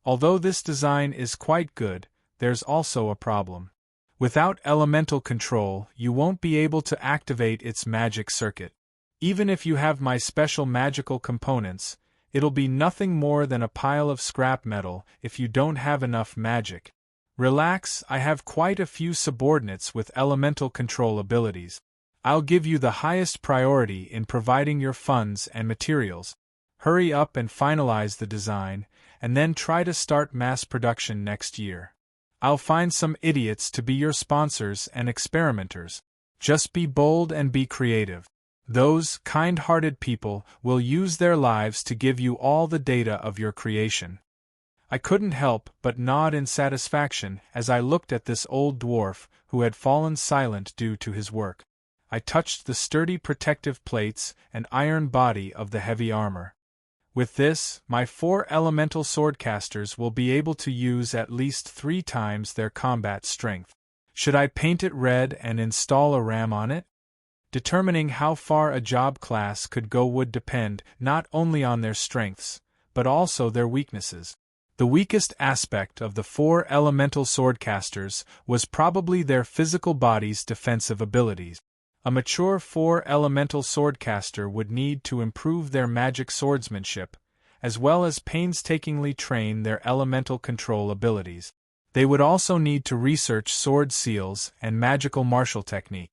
Although this design is quite good, there's also a problem. Without elemental control, you won't be able to activate its magic circuit. Even if you have my special magical components, it'll be nothing more than a pile of scrap metal if you don't have enough magic. Relax, I have quite a few subordinates with elemental control abilities. I'll give you the highest priority in providing your funds and materials. Hurry up and finalize the design, and then try to start mass production next year. I'll find some idiots to be your sponsors and experimenters. Just be bold and be creative. Those kind-hearted people will use their lives to give you all the data of your creation. I couldn't help but nod in satisfaction as I looked at this old dwarf who had fallen silent due to his work. I touched the sturdy protective plates and iron body of the heavy armor. With this, my 4 elemental swordcasters will be able to use at least 3 times their combat strength. Should I paint it red and install a ram on it? Determining how far a job class could go would depend not only on their strengths, but also their weaknesses. The weakest aspect of the 4 elemental swordcasters was probably their physical body's defensive abilities. A mature 4 elemental swordcaster would need to improve their magic swordsmanship, as well as painstakingly train their elemental control abilities. They would also need to research sword seals and magical martial technique.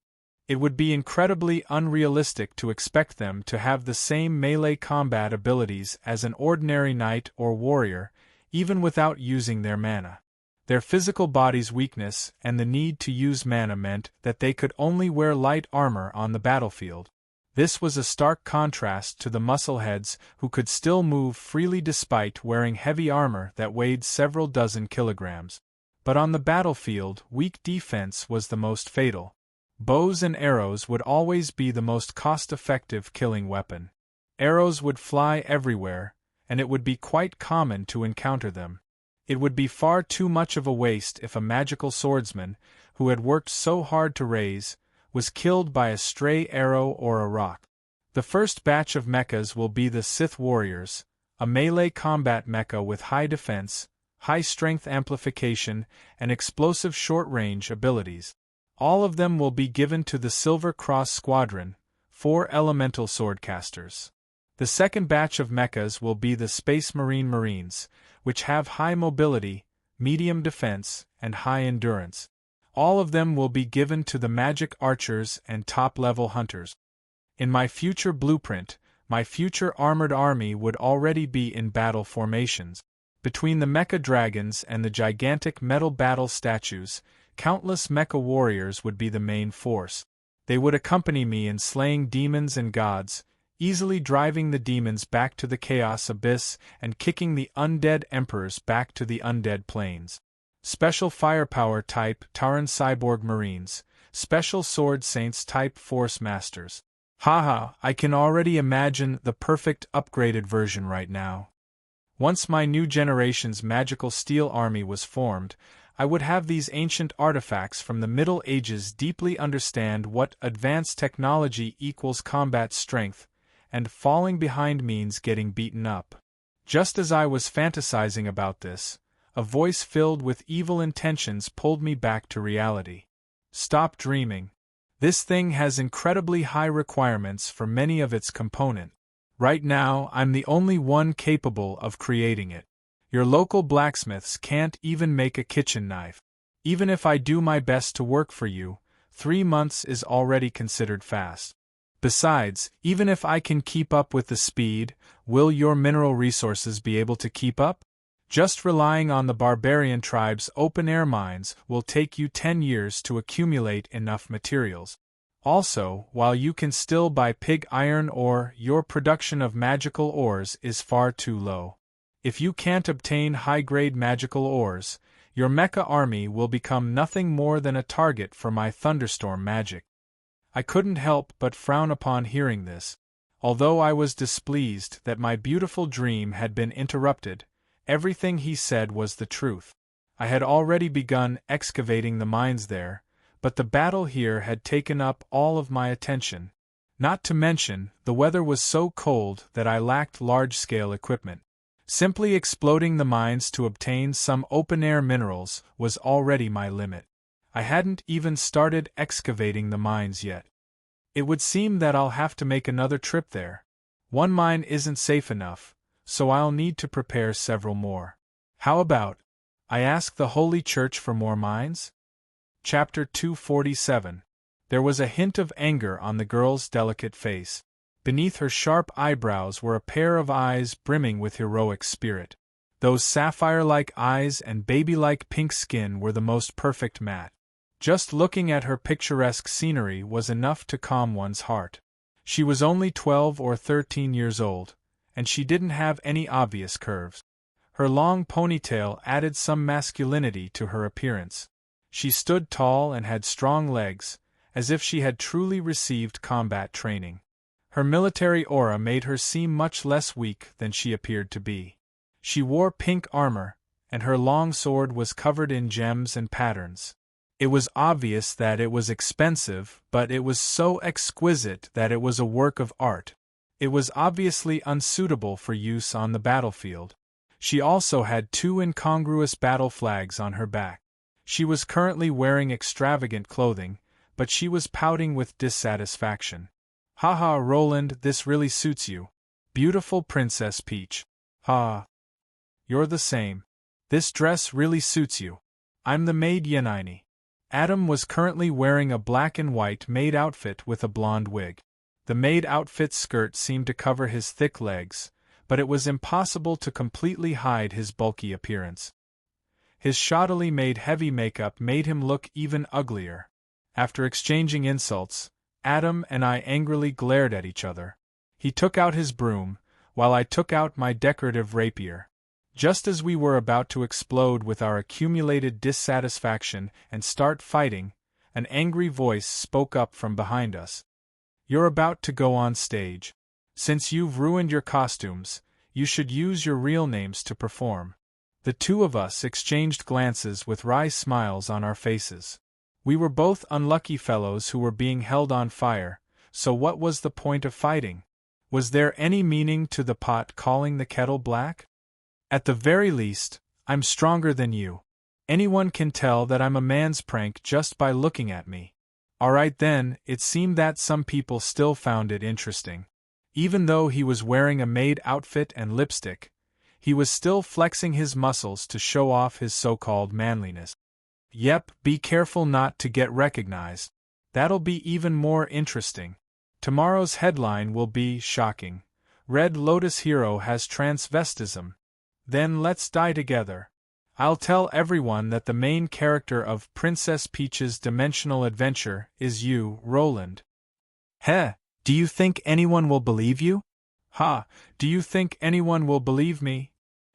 It would be incredibly unrealistic to expect them to have the same melee combat abilities as an ordinary knight or warrior, even without using their mana. Their physical body's weakness and the need to use mana meant that they could only wear light armor on the battlefield. This was a stark contrast to the muscleheads who could still move freely despite wearing heavy armor that weighed several dozen kilograms. But on the battlefield, weak defense was the most fatal. Bows and arrows would always be the most cost-effective killing weapon. Arrows would fly everywhere, and it would be quite common to encounter them. It would be far too much of a waste if a magical swordsman, who had worked so hard to raise, was killed by a stray arrow or a rock. The first batch of mechas will be the Sith Warriors, a melee combat mecha with high defense, high strength amplification, and explosive short-range abilities. All of them will be given to the Silver Cross Squadron, 4 elemental swordcasters. The second batch of mechas will be the Space Marines, which have high mobility, medium defense, and high endurance. All of them will be given to the magic archers and top-level hunters. In my future blueprint, my future armored army would already be in battle formations. Between the mecha dragons and the gigantic metal battle statues, countless mecha warriors would be the main force. They would accompany me in slaying demons and gods, easily driving the demons back to the Chaos Abyss and kicking the undead emperors back to the undead plains. Special Firepower type Tauran Cyborg Marines, Special Sword Saints type Force Masters. Haha, I can already imagine the perfect upgraded version right now. Once my new generation's magical steel army was formed, I would have these ancient artifacts from the Middle Ages deeply understand what advanced technology equals combat strength, and falling behind means getting beaten up. Just as I was fantasizing about this, a voice filled with evil intentions pulled me back to reality. Stop dreaming. This thing has incredibly high requirements for many of its components. Right now, I'm the only one capable of creating it. Your local blacksmiths can't even make a kitchen knife. Even if I do my best to work for you, 3 months is already considered fast. Besides, even if I can keep up with the speed, will your mineral resources be able to keep up? Just relying on the barbarian tribe's open-air mines will take you 10 years to accumulate enough materials. Also, while you can still buy pig iron ore, your production of magical ores is far too low. If you can't obtain high-grade magical ores, your mecha army will become nothing more than a target for my thunderstorm magic. I couldn't help but frown upon hearing this. Although I was displeased that my beautiful dream had been interrupted, Everything he said was the truth. I had already begun excavating the mines there, but the battle here had taken up all of my attention. Not to mention, the weather was so cold that I lacked large-scale equipment. Simply exploding the mines to obtain some open-air minerals was already my limit. I hadn't even started excavating the mines yet. It would seem that I'll have to make another trip there. One mine isn't safe enough, so I'll need to prepare several more. How about I ask the Holy Church for more mines? Chapter 247. There was a hint of anger on the girl's delicate face. Beneath her sharp eyebrows were a pair of eyes brimming with heroic spirit. Those sapphire-like eyes and baby-like pink skin were the most perfect match. Just looking at her picturesque scenery was enough to calm one's heart. She was only 12 or 13 years old, and she didn't have any obvious curves. Her long ponytail added some masculinity to her appearance. She stood tall and had strong legs, as if she had truly received combat training. Her military aura made her seem much less weak than she appeared to be. She wore pink armor, and her long sword was covered in gems and patterns. It was obvious that it was expensive, but it was so exquisite that it was a work of art. It was obviously unsuitable for use on the battlefield. She also had 2 incongruous battle flags on her back. She was currently wearing extravagant clothing, but she was pouting with dissatisfaction. "Haha, Roland, this really suits you. Beautiful Princess Peach. Ha. You're the same. This dress really suits you. I'm the maid Yenine." Adam was currently wearing a black and white maid outfit with a blonde wig. The maid outfit's skirt seemed to cover his thick legs, but it was impossible to completely hide his bulky appearance. His shoddily made heavy makeup made him look even uglier. After exchanging insults, Adam and I angrily glared at each other. He took out his broom, while I took out my decorative rapier. Just as we were about to explode with our accumulated dissatisfaction and start fighting, an angry voice spoke up from behind us. "You're about to go on stage. Since you've ruined your costumes, you should use your real names to perform." The two of us exchanged glances with wry smiles on our faces. We were both unlucky fellows who were being held on fire, so what was the point of fighting? Was there any meaning to the pot calling the kettle black? At the very least, I'm stronger than you. Anyone can tell that I'm a man's prank just by looking at me. Alright then, it seemed that some people still found it interesting. Even though he was wearing a maid outfit and lipstick, he was still flexing his muscles to show off his so-called manliness. Yep, be careful not to get recognized. That'll be even more interesting. Tomorrow's headline will be shocking. Red Lotus hero has transvestism. Then let's die together. I'll tell everyone that the main character of Princess Peach's dimensional adventure is you, Roland. Heh, do you think anyone will believe you? Ha, do you think anyone will believe me?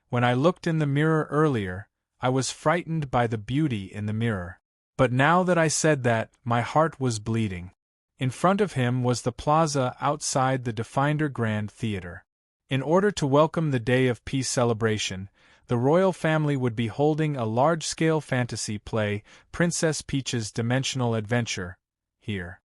When I looked in the mirror earlier, I was frightened by the beauty in the mirror. But now that I said that, my heart was bleeding. In front of him was the plaza outside the Defender Grand Theater. In order to welcome the Day of Peace celebration, the royal family would be holding a large-scale fantasy play, Princess Peach's Dimensional Adventure, here.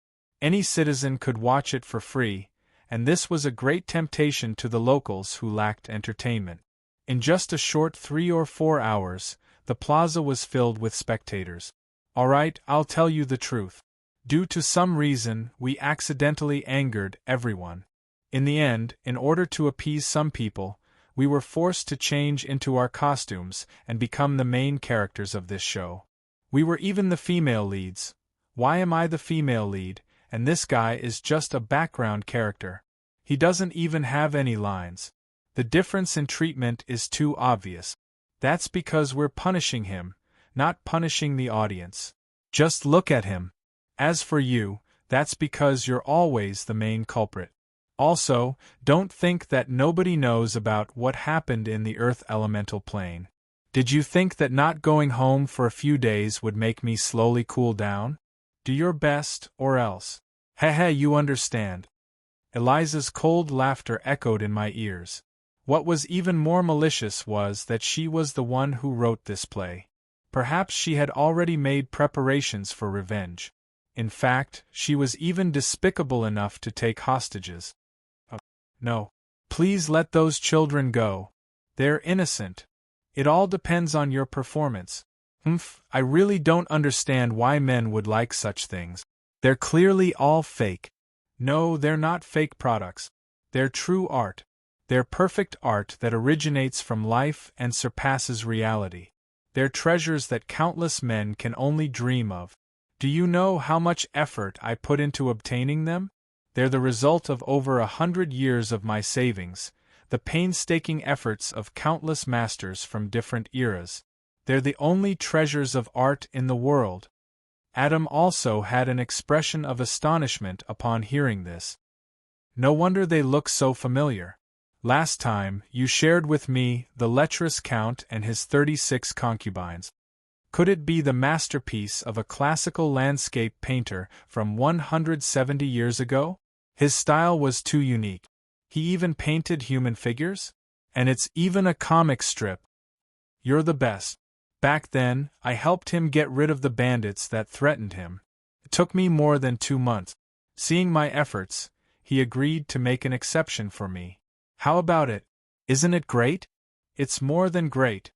Any citizen could watch it for free, and this was a great temptation to the locals who lacked entertainment. In just a short 3 or 4 hours, the plaza was filled with spectators. Alright, I'll tell you the truth. Due to some reason, we accidentally angered everyone. In the end, in order to appease some people, we were forced to change into our costumes and become the main characters of this show. We were even the female leads. Why am I the female lead, and this guy is just a background character? He doesn't even have any lines. The difference in treatment is too obvious. That's because we're punishing him, not punishing the audience. Just look at him. As for you, that's because you're always the main culprit. Also, don't think that nobody knows about what happened in the Earth elemental plane. Did you think that not going home for a few days would make me slowly cool down? Do your best, or else. Heh, you understand. Eliza's cold laughter echoed in my ears. What was even more malicious was that she was the one who wrote this play. Perhaps she had already made preparations for revenge. In fact, she was even despicable enough to take hostages. No. Please let those children go. They're innocent. It all depends on your performance. I really don't understand why men would like such things. They're clearly all fake. No, they're not fake products. They're true art. They're perfect art that originates from life and surpasses reality. They're treasures that countless men can only dream of. Do you know how much effort I put into obtaining them? They're the result of over 100 years of my savings, the painstaking efforts of countless masters from different eras. They're the only treasures of art in the world. Adam also had an expression of astonishment upon hearing this. No wonder they look so familiar. Last time, you shared with me the lecherous Count and his 36 concubines. Could it be the masterpiece of a classical landscape painter from 170 years ago? His style was too unique. He even painted human figures? And it's even a comic strip. You're the best. Back then, I helped him get rid of the bandits that threatened him. It took me more than 2 months. Seeing my efforts, he agreed to make an exception for me. How about it? Isn't it great? It's more than great.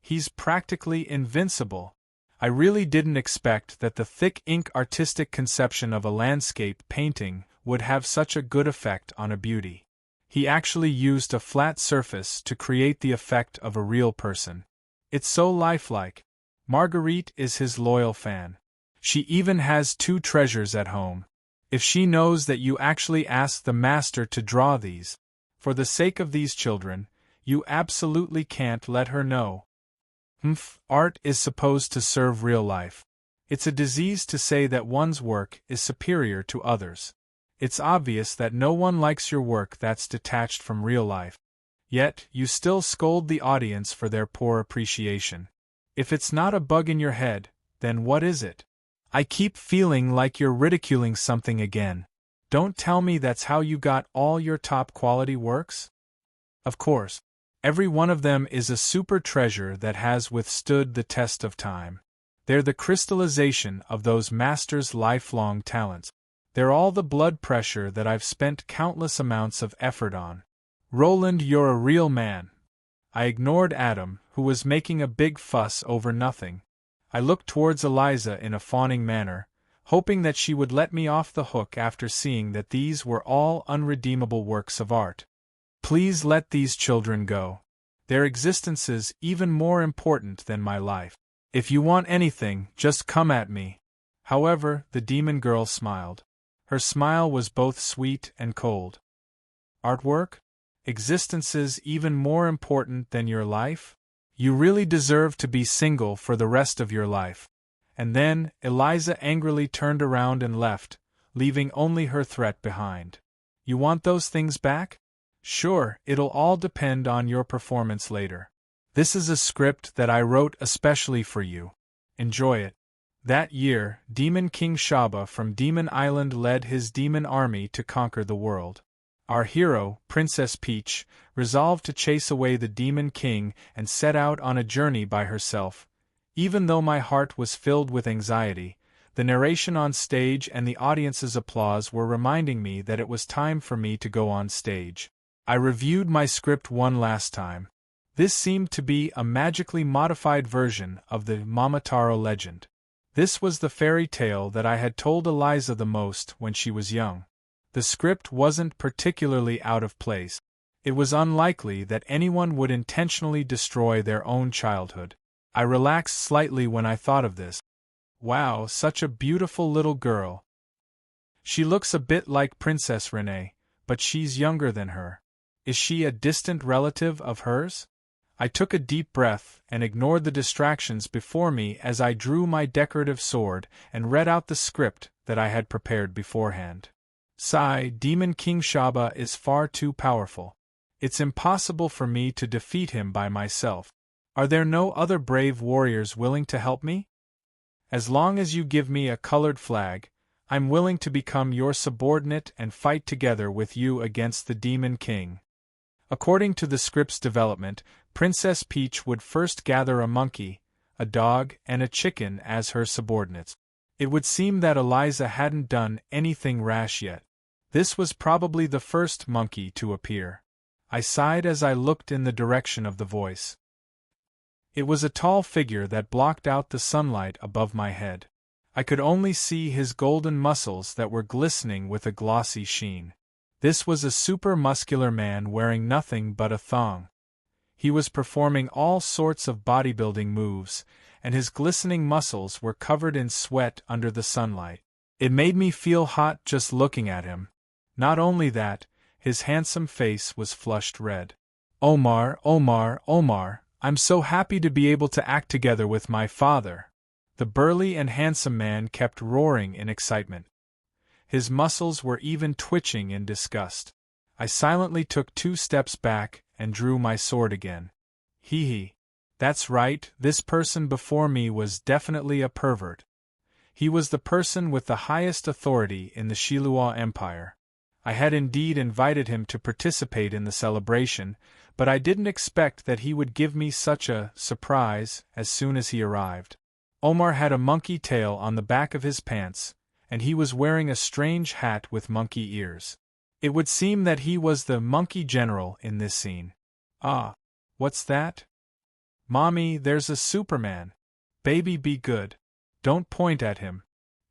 He's practically invincible. I really didn't expect that the thick ink artistic conception of a landscape painting would have such a good effect on a beauty. He actually used a flat surface to create the effect of a real person. It's so lifelike. Marguerite is his loyal fan. She even has 2 treasures at home. If she knows that you actually asked the master to draw these, for the sake of these children, you absolutely can't let her know. Art is supposed to serve real life. It's a disease to say that one's work is superior to others. It's obvious that no one likes your work that's detached from real life. Yet, you still scold the audience for their poor appreciation. If it's not a bug in your head, then what is it? I keep feeling like you're ridiculing something again. Don't tell me that's how you got all your top-quality works? Of course. Every one of them is a super treasure that has withstood the test of time. They're the crystallization of those masters' lifelong talents. They're all the blood pressure that I've spent countless amounts of effort on. Roland, you're a real man. I ignored Adam, who was making a big fuss over nothing. I looked towards Eliza in a fawning manner, hoping that she would let me off the hook after seeing that these were all unredeemable works of art. Please let these children go. Their existence is even more important than my life. If you want anything, just come at me. However, the demon girl smiled. Her smile was both sweet and cold. Artwork? Existences even more important than your life? You really deserve to be single for the rest of your life. And then, Eliza angrily turned around and left, leaving only her threat behind. You want those things back? Sure, it'll all depend on your performance later. This is a script that I wrote especially for you. Enjoy it. That year, Demon King Shaba from Demon Island led his demon army to conquer the world. Our hero, Princess Peach, resolved to chase away the Demon King and set out on a journey by herself. Even though my heart was filled with anxiety, the narration on stage and the audience's applause were reminding me that it was time for me to go on stage. I reviewed my script one last time. This seemed to be a magically modified version of the Momotaro legend. This was the fairy tale that I had told Eliza the most when she was young. The script wasn't particularly out of place. It was unlikely that anyone would intentionally destroy their own childhood. I relaxed slightly when I thought of this. Wow, such a beautiful little girl. She looks a bit like Princess Renee, but she's younger than her. Is she a distant relative of hers? I took a deep breath and ignored the distractions before me as I drew my decorative sword and read out the script that I had prepared beforehand. Sigh, Demon King Shaba is far too powerful. It's impossible for me to defeat him by myself. Are there no other brave warriors willing to help me? As long as you give me a colored flag, I'm willing to become your subordinate and fight together with you against the Demon King. According to the script's development, Princess Peach would first gather a monkey, a dog, and a chicken as her subordinates. It would seem that Eliza hadn't done anything rash yet. This was probably the first monkey to appear. I sighed as I looked in the direction of the voice. It was a tall figure that blocked out the sunlight above my head. I could only see his golden muscles that were glistening with a glossy sheen. This was a super-muscular man wearing nothing but a thong. He was performing all sorts of bodybuilding moves, and his glistening muscles were covered in sweat under the sunlight. It made me feel hot just looking at him. Not only that, his handsome face was flushed red. Omar, Omar, Omar, I'm so happy to be able to act together with my father. The burly and handsome man kept roaring in excitement. His muscles were even twitching in disgust. I silently took 2 steps back and drew my sword again. Hee. That's right, this person before me was definitely a pervert. He was the person with the highest authority in the Shilua Empire. I had indeed invited him to participate in the celebration, but I didn't expect that he would give me such a surprise as soon as he arrived. Omar had a monkey tail on the back of his pants, and he was wearing a strange hat with monkey ears. It would seem that he was the monkey general in this scene. Ah, what's that? Mommy, there's a Superman. Baby, be good. Don't point at him.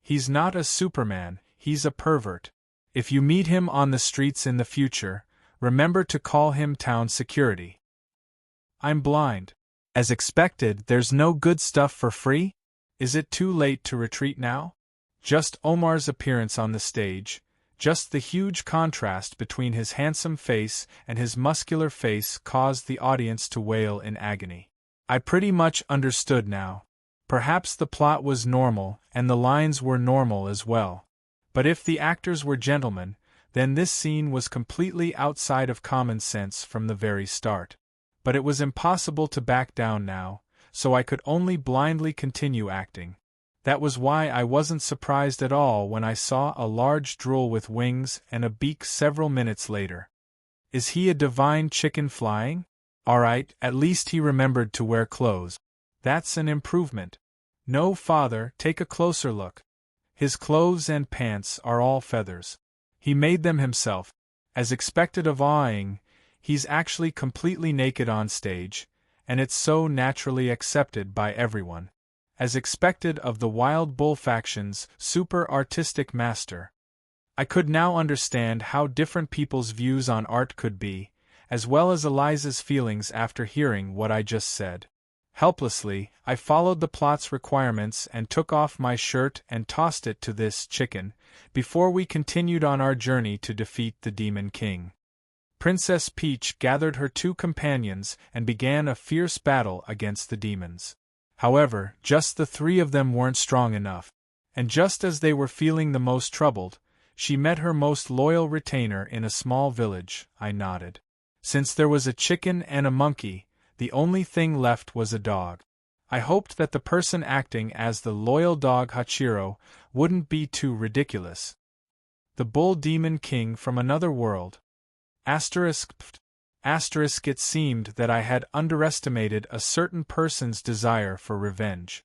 He's not a Superman, he's a pervert. If you meet him on the streets in the future, remember to call him town security. I'm blind. As expected, there's no good stuff for free? Is it too late to retreat now? Just Omar's appearance on the stage, just the huge contrast between his handsome face and his muscular face caused the audience to wail in agony. I pretty much understood now. Perhaps the plot was normal and the lines were normal as well. But if the actors were gentlemen, then this scene was completely outside of common sense from the very start. But it was impossible to back down now, so I could only blindly continue acting. That was why I wasn't surprised at all when I saw a large drool with wings and a beak several minutes later. Is he a divine chicken flying? Alright, at least he remembered to wear clothes. That's an improvement. No, father, take a closer look. His clothes and pants are all feathers. He made them himself. As expected of awing, he's actually completely naked on stage, and it's so naturally accepted by everyone. As expected of the Wild Bull faction's super artistic master. I could now understand how different people's views on art could be, as well as Eliza's feelings after hearing what I just said. Helplessly, I followed the plot's requirements and took off my shirt and tossed it to this chicken, before we continued on our journey to defeat the Demon King. Princess Peach gathered her 2 companions and began a fierce battle against the demons. However, just the 3 of them weren't strong enough, and just as they were feeling the most troubled, she met her most loyal retainer in a small village. I nodded. Since there was a chicken and a monkey, the only thing left was a dog. I hoped that the person acting as the loyal dog Hachiro wouldn't be too ridiculous. The Bull Demon King from another world. It seemed that I had underestimated a certain person's desire for revenge.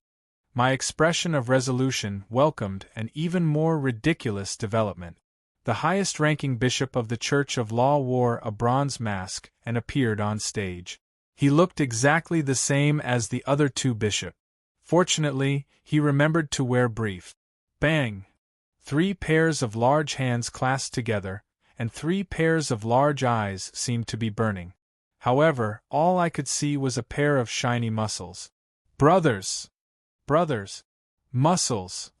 My expression of resolution welcomed an even more ridiculous development. The highest-ranking bishop of the Church of Law wore a bronze mask and appeared on stage. He looked exactly the same as the other 2 bishops. Fortunately, he remembered to wear brief. Bang! 3 pairs of large hands clasped together, and 3 pairs of large eyes seemed to be burning. However, all I could see was a pair of shiny muscles. Brothers! Brothers! Muscles!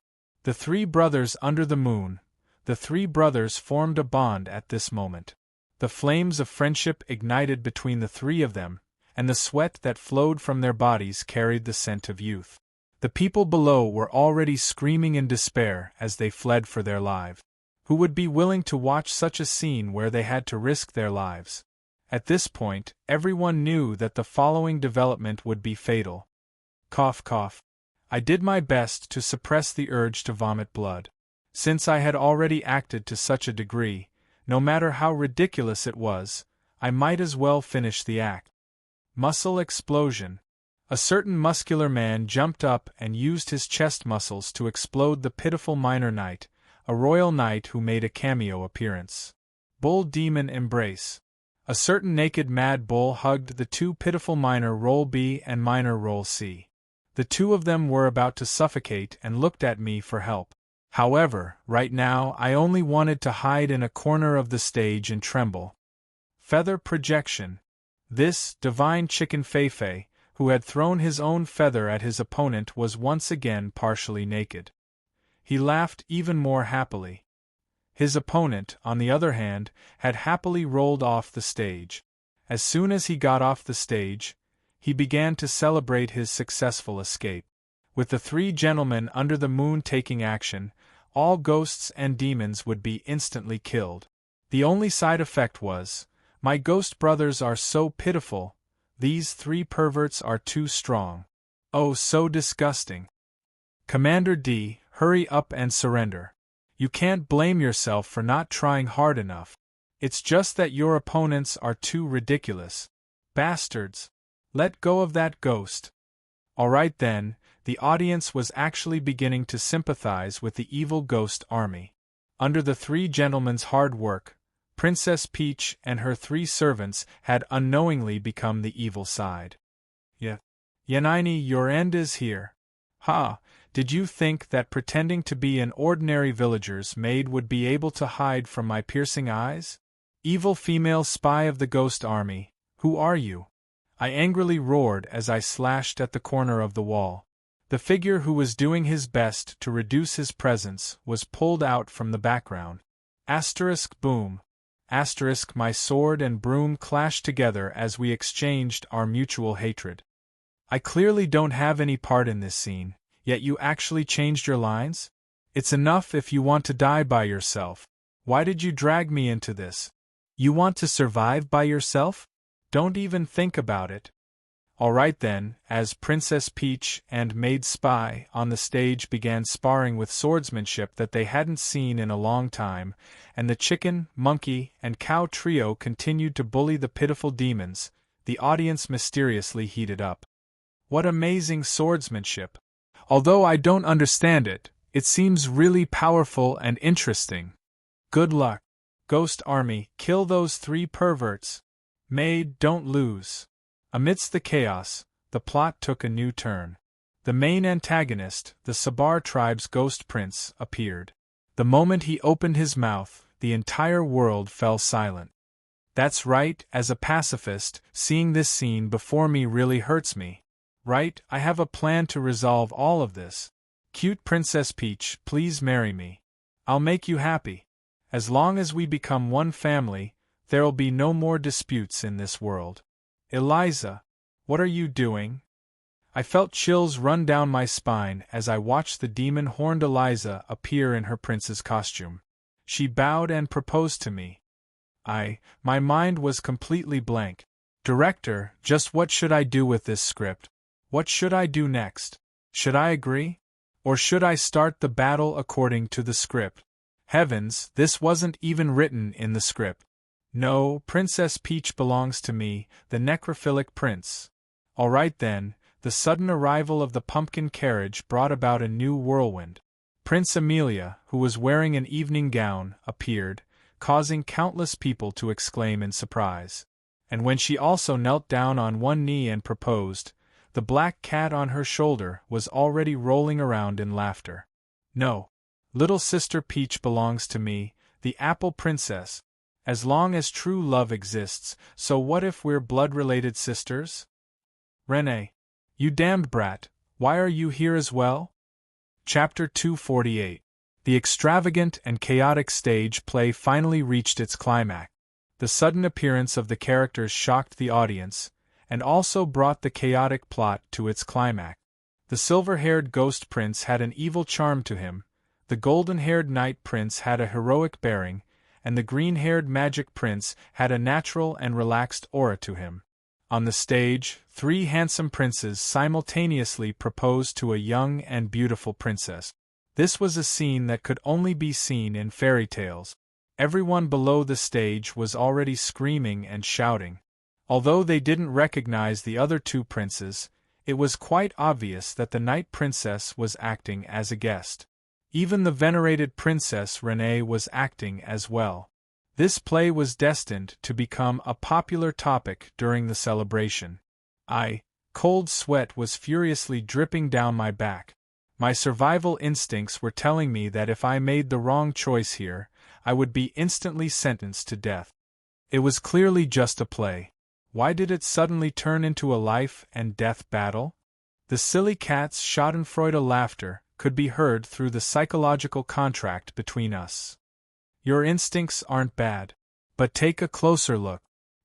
The 3 brothers under the moon. The 3 brothers formed a bond at this moment. The flames of friendship ignited between the 3 of them, and the sweat that flowed from their bodies carried the scent of youth. The people below were already screaming in despair as they fled for their lives. Who would be willing to watch such a scene where they had to risk their lives? At this point, everyone knew that the following development would be fatal. Cough, cough. I did my best to suppress the urge to vomit blood. Since I had already acted to such a degree, no matter how ridiculous it was, I might as well finish the act. Muscle explosion. A certain muscular man jumped up and used his chest muscles to explode the pitiful minor knight, a royal knight who made a cameo appearance. Bull demon embrace. A certain naked mad bull hugged the two pitiful minor roll B and minor roll C. The two of them were about to suffocate and looked at me for help. However, right now I only wanted to hide in a corner of the stage and tremble. Feather projection. This divine chicken Feifei, who had thrown his own feather at his opponent, was once again partially naked. He laughed even more happily. His opponent, on the other hand, had happily rolled off the stage. As soon as he got off the stage, he began to celebrate his successful escape. With the three gentlemen under the moon taking action, all ghosts and demons would be instantly killed. The only side effect was, my ghost brothers are so pitiful, these three perverts are too strong. Oh, so disgusting. Commander D, hurry up and surrender. You can't blame yourself for not trying hard enough. It's just that your opponents are too ridiculous. Bastards. Let go of that ghost. Alright then, the audience was actually beginning to sympathize with the evil ghost army. Under the three gentlemen's hard work, Princess Peach and her three servants had unknowingly become the evil side. Yanini, your end is here. Ha! Did you think that pretending to be an ordinary villager's maid would be able to hide from my piercing eyes? Evil female spy of the ghost army, who are you? I angrily roared as I slashed at the corner of the wall. The figure who was doing his best to reduce his presence was pulled out from the background. Asterisk boom. Asterisk my sword and broom clashed together as we exchanged our mutual hatred. I clearly don't have any part in this scene, yet you actually changed your lines? It's enough if you want to die by yourself. Why did you drag me into this? You want to survive by yourself? Don't even think about it. Alright then, as Princess Peach and Maid Spy on the stage began sparring with swordsmanship that they hadn't seen in a long time, and the chicken, monkey, and cow trio continued to bully the pitiful demons, the audience mysteriously heated up. What amazing swordsmanship! Although I don't understand it, it seems really powerful and interesting. Good luck. Ghost Army, kill those three perverts. Maid, don't lose. Amidst the chaos, the plot took a new turn. The main antagonist, the Sabar tribe's ghost prince, appeared. The moment he opened his mouth, the entire world fell silent. That's right, as a pacifist, seeing this scene before me really hurts me. Right, I have a plan to resolve all of this. Cute Princess Peach, please marry me. I'll make you happy. As long as we become one family, there'll be no more disputes in this world. Eliza, what are you doing? I felt chills run down my spine as I watched the demon-horned Eliza appear in her prince's costume. She bowed and proposed to me. My mind was completely blank. Director, just what should I do with this script? What should I do next? Should I agree? Or should I start the battle according to the script? Heavens, this wasn't even written in the script. No, Princess Peach belongs to me, the necrophilic prince. Alright then, the sudden arrival of the pumpkin carriage brought about a new whirlwind. Prince Amelia, who was wearing an evening gown, appeared, causing countless people to exclaim in surprise. And when she also knelt down on one knee and proposed, the black cat on her shoulder was already rolling around in laughter. No, little sister Peach belongs to me, the apple princess. As long as true love exists, so what if we're blood-related sisters? Renee, you damned brat, why are you here as well? Chapter 248. The extravagant and chaotic stage play finally reached its climax. The sudden appearance of the characters shocked the audience, and also brought the chaotic plot to its climax. The silver-haired ghost prince had an evil charm to him, the golden-haired knight prince had a heroic bearing, and the green-haired magic prince had a natural and relaxed aura to him. On the stage, three handsome princes simultaneously proposed to a young and beautiful princess. This was a scene that could only be seen in fairy tales. Everyone below the stage was already screaming and shouting. Although they didn't recognize the other two princes, it was quite obvious that the Night Princess was acting as a guest. Even the venerated Princess Renee was acting as well. This play was destined to become a popular topic during the celebration. Cold sweat was furiously dripping down my back. My survival instincts were telling me that if I made the wrong choice here, I would be instantly sentenced to death. It was clearly just a play. Why did it suddenly turn into a life and death battle? The silly cat's schadenfreude laughter could be heard through the psychological contract between us. Your instincts aren't bad. But take a closer look.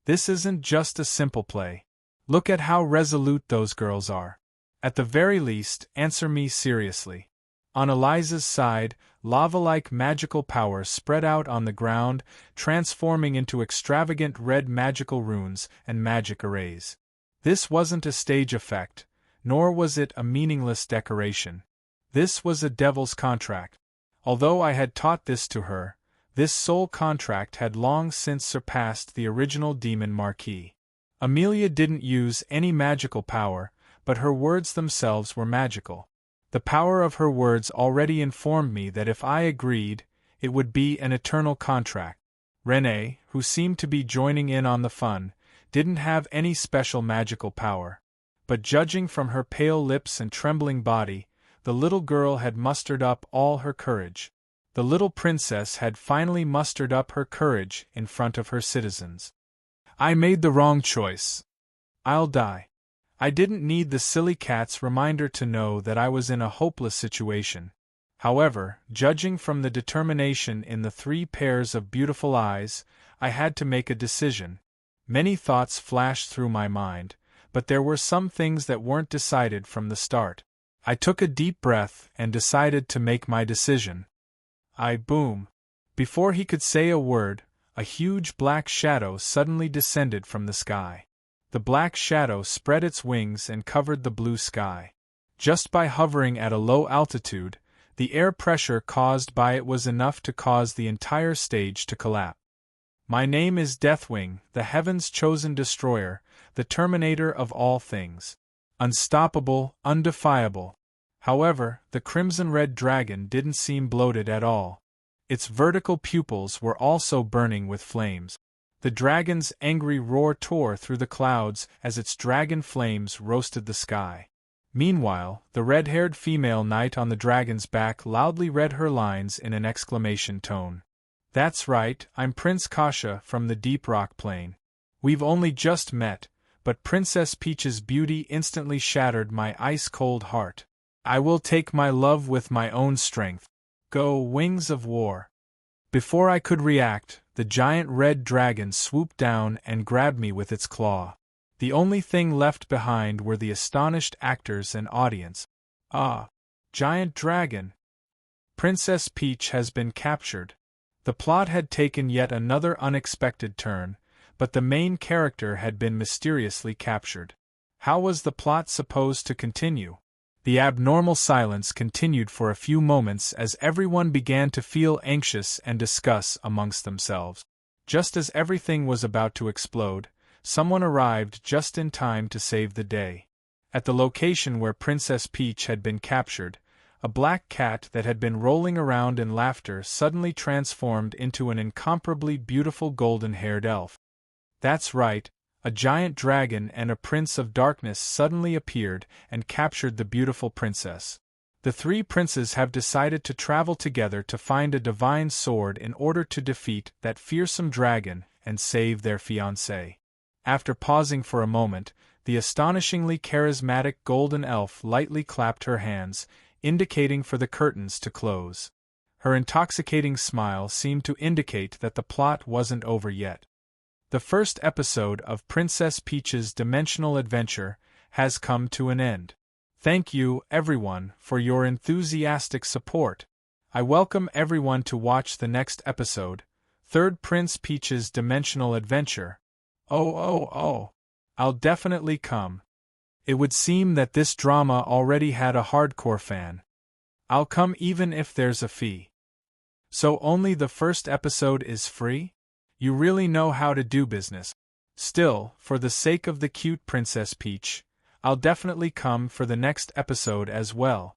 This isn't just a simple play. Look at how resolute those girls are. At the very least, answer me seriously. On Eliza's side, lava-like magical power spread out on the ground, transforming into extravagant red magical runes and magic arrays. This wasn't a stage effect, nor was it a meaningless decoration. This was a devil's contract. Although I had taught this to her, this soul contract had long since surpassed the original demon marquis. Amelia didn't use any magical power, but her words themselves were magical. The power of her words already informed me that if I agreed, it would be an eternal contract. Renee, who seemed to be joining in on the fun, didn't have any special magical power. But judging from her pale lips and trembling body, the little girl had mustered up all her courage. The little princess had finally mustered up her courage in front of her citizens. I made the wrong choice. I'll die. I didn't need the silly cat's reminder to know that I was in a hopeless situation. However, judging from the determination in the 3 pairs of beautiful eyes, I had to make a decision. Many thoughts flashed through my mind, but there were some things that weren't decided from the start. I took a deep breath and decided to make my decision. Boom. Before he could say a word, a huge black shadow suddenly descended from the sky. The black shadow spread its wings and covered the blue sky. Just by hovering at a low altitude, the air pressure caused by it was enough to cause the entire stage to collapse. My name is Deathwing, the heaven's chosen destroyer, the terminator of all things. Unstoppable, undefiable. However, the crimson-red dragon didn't seem bloated at all. Its vertical pupils were also burning with flames. The dragon's angry roar tore through the clouds as its dragon flames roasted the sky. Meanwhile, the red-haired female knight on the dragon's back loudly read her lines in an exclamation tone. That's right, I'm Prince Kasha from the Deep Rock Plain. We've only just met, but Princess Peach's beauty instantly shattered my ice-cold heart. I will take my love with my own strength. Go, wings of war. Before I could react, the giant red dragon swooped down and grabbed me with its claw. The only thing left behind were the astonished actors and audience. Giant dragon! Princess Peach has been captured. The plot had taken yet another unexpected turn, but the main character had been mysteriously captured. How was the plot supposed to continue? The abnormal silence continued for a few moments as everyone began to feel anxious and discuss amongst themselves. Just as everything was about to explode, someone arrived just in time to save the day. At the location where Princess Peach had been captured, a black cat that had been rolling around in laughter suddenly transformed into an incomparably beautiful golden-haired elf. That's right. A giant dragon and a prince of darkness suddenly appeared and captured the beautiful princess. The 3 princes have decided to travel together to find a divine sword in order to defeat that fearsome dragon and save their fiancée. After pausing for a moment, the astonishingly charismatic golden elf lightly clapped her hands, indicating for the curtains to close. Her intoxicating smile seemed to indicate that the plot wasn't over yet. The first episode of Princess Peach's dimensional adventure has come to an end. Thank you, everyone, for your enthusiastic support. I welcome everyone to watch the next episode, Third Prince Peach's Dimensional Adventure. I'll definitely come. It would seem that this drama already had a hardcore fan. I'll come even if there's a fee. So only the first episode is free? You really know how to do business. Still, for the sake of the cute Princess Peach, I'll definitely come for the next episode as well.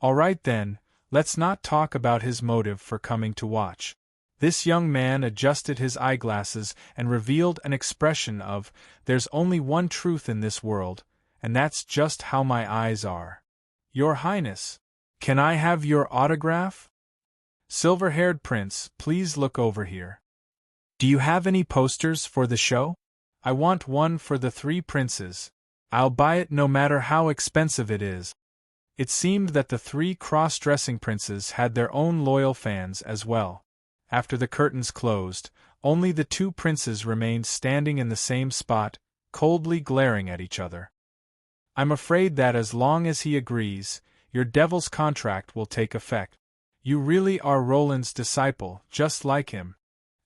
Alright then, let's not talk about his motive for coming to watch. This young man adjusted his eyeglasses and revealed an expression of, "There's only one truth in this world, and that's just how my eyes are. Your Highness, can I have your autograph? Silver-haired prince, please look over here. Do you have any posters for the show? I want one for the three princes. I'll buy it no matter how expensive it is." It seemed that the three cross-dressing princes had their own loyal fans as well. After the curtains closed, only the two princes remained standing in the same spot, coldly glaring at each other. "I'm afraid that as long as he agrees, your devil's contract will take effect. You really are Roland's disciple, just like him.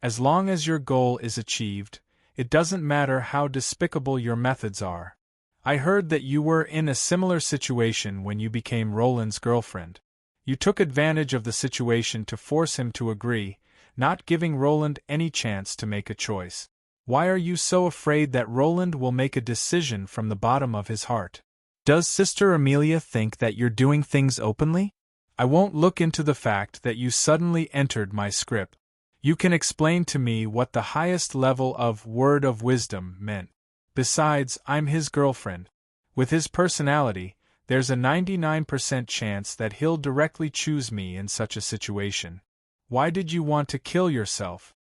As long as your goal is achieved, it doesn't matter how despicable your methods are. I heard that you were in a similar situation when you became Roland's girlfriend. You took advantage of the situation to force him to agree, not giving Roland any chance to make a choice. Why are you so afraid that Roland will make a decision from the bottom of his heart? Does Sister Amelia think that you're doing things openly? I won't look into the fact that you suddenly entered my script. You can explain to me what the highest level of word of wisdom meant. Besides, I'm his girlfriend. With his personality, there's a 99% chance that he'll directly choose me in such a situation. Why did you want to kill yourself?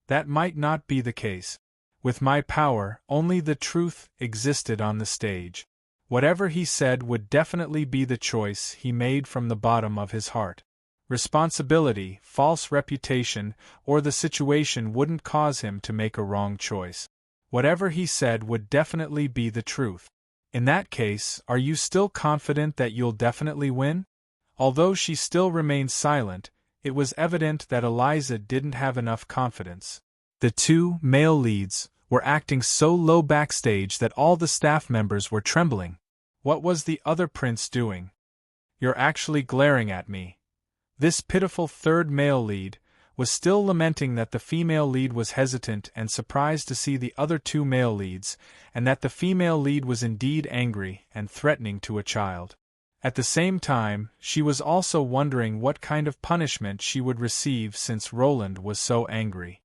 That might not be the case. With my power, only the truth existed on the stage. Whatever he said would definitely be the choice he made from the bottom of his heart. Responsibility, false reputation, or the situation wouldn't cause him to make a wrong choice. Whatever he said would definitely be the truth. In that case, are you still confident that you'll definitely win? Although she still remained silent, it was evident that Eliza didn't have enough confidence. The two male leads were acting so low backstage that all the staff members were trembling. What was the other prince doing? You're actually glaring at me. This pitiful third male lead was still lamenting that the female lead was hesitant and surprised to see the other two male leads, and that the female lead was indeed angry and threatening to a child. At the same time, she was also wondering what kind of punishment she would receive since Roland was so angry.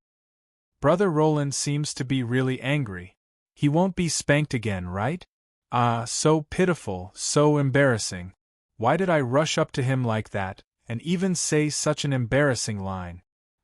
Brother Roland seems to be really angry. He won't be spanked again, right? Ah, so pitiful, so embarrassing. Why did I rush up to him like that, and even say such an embarrassing line?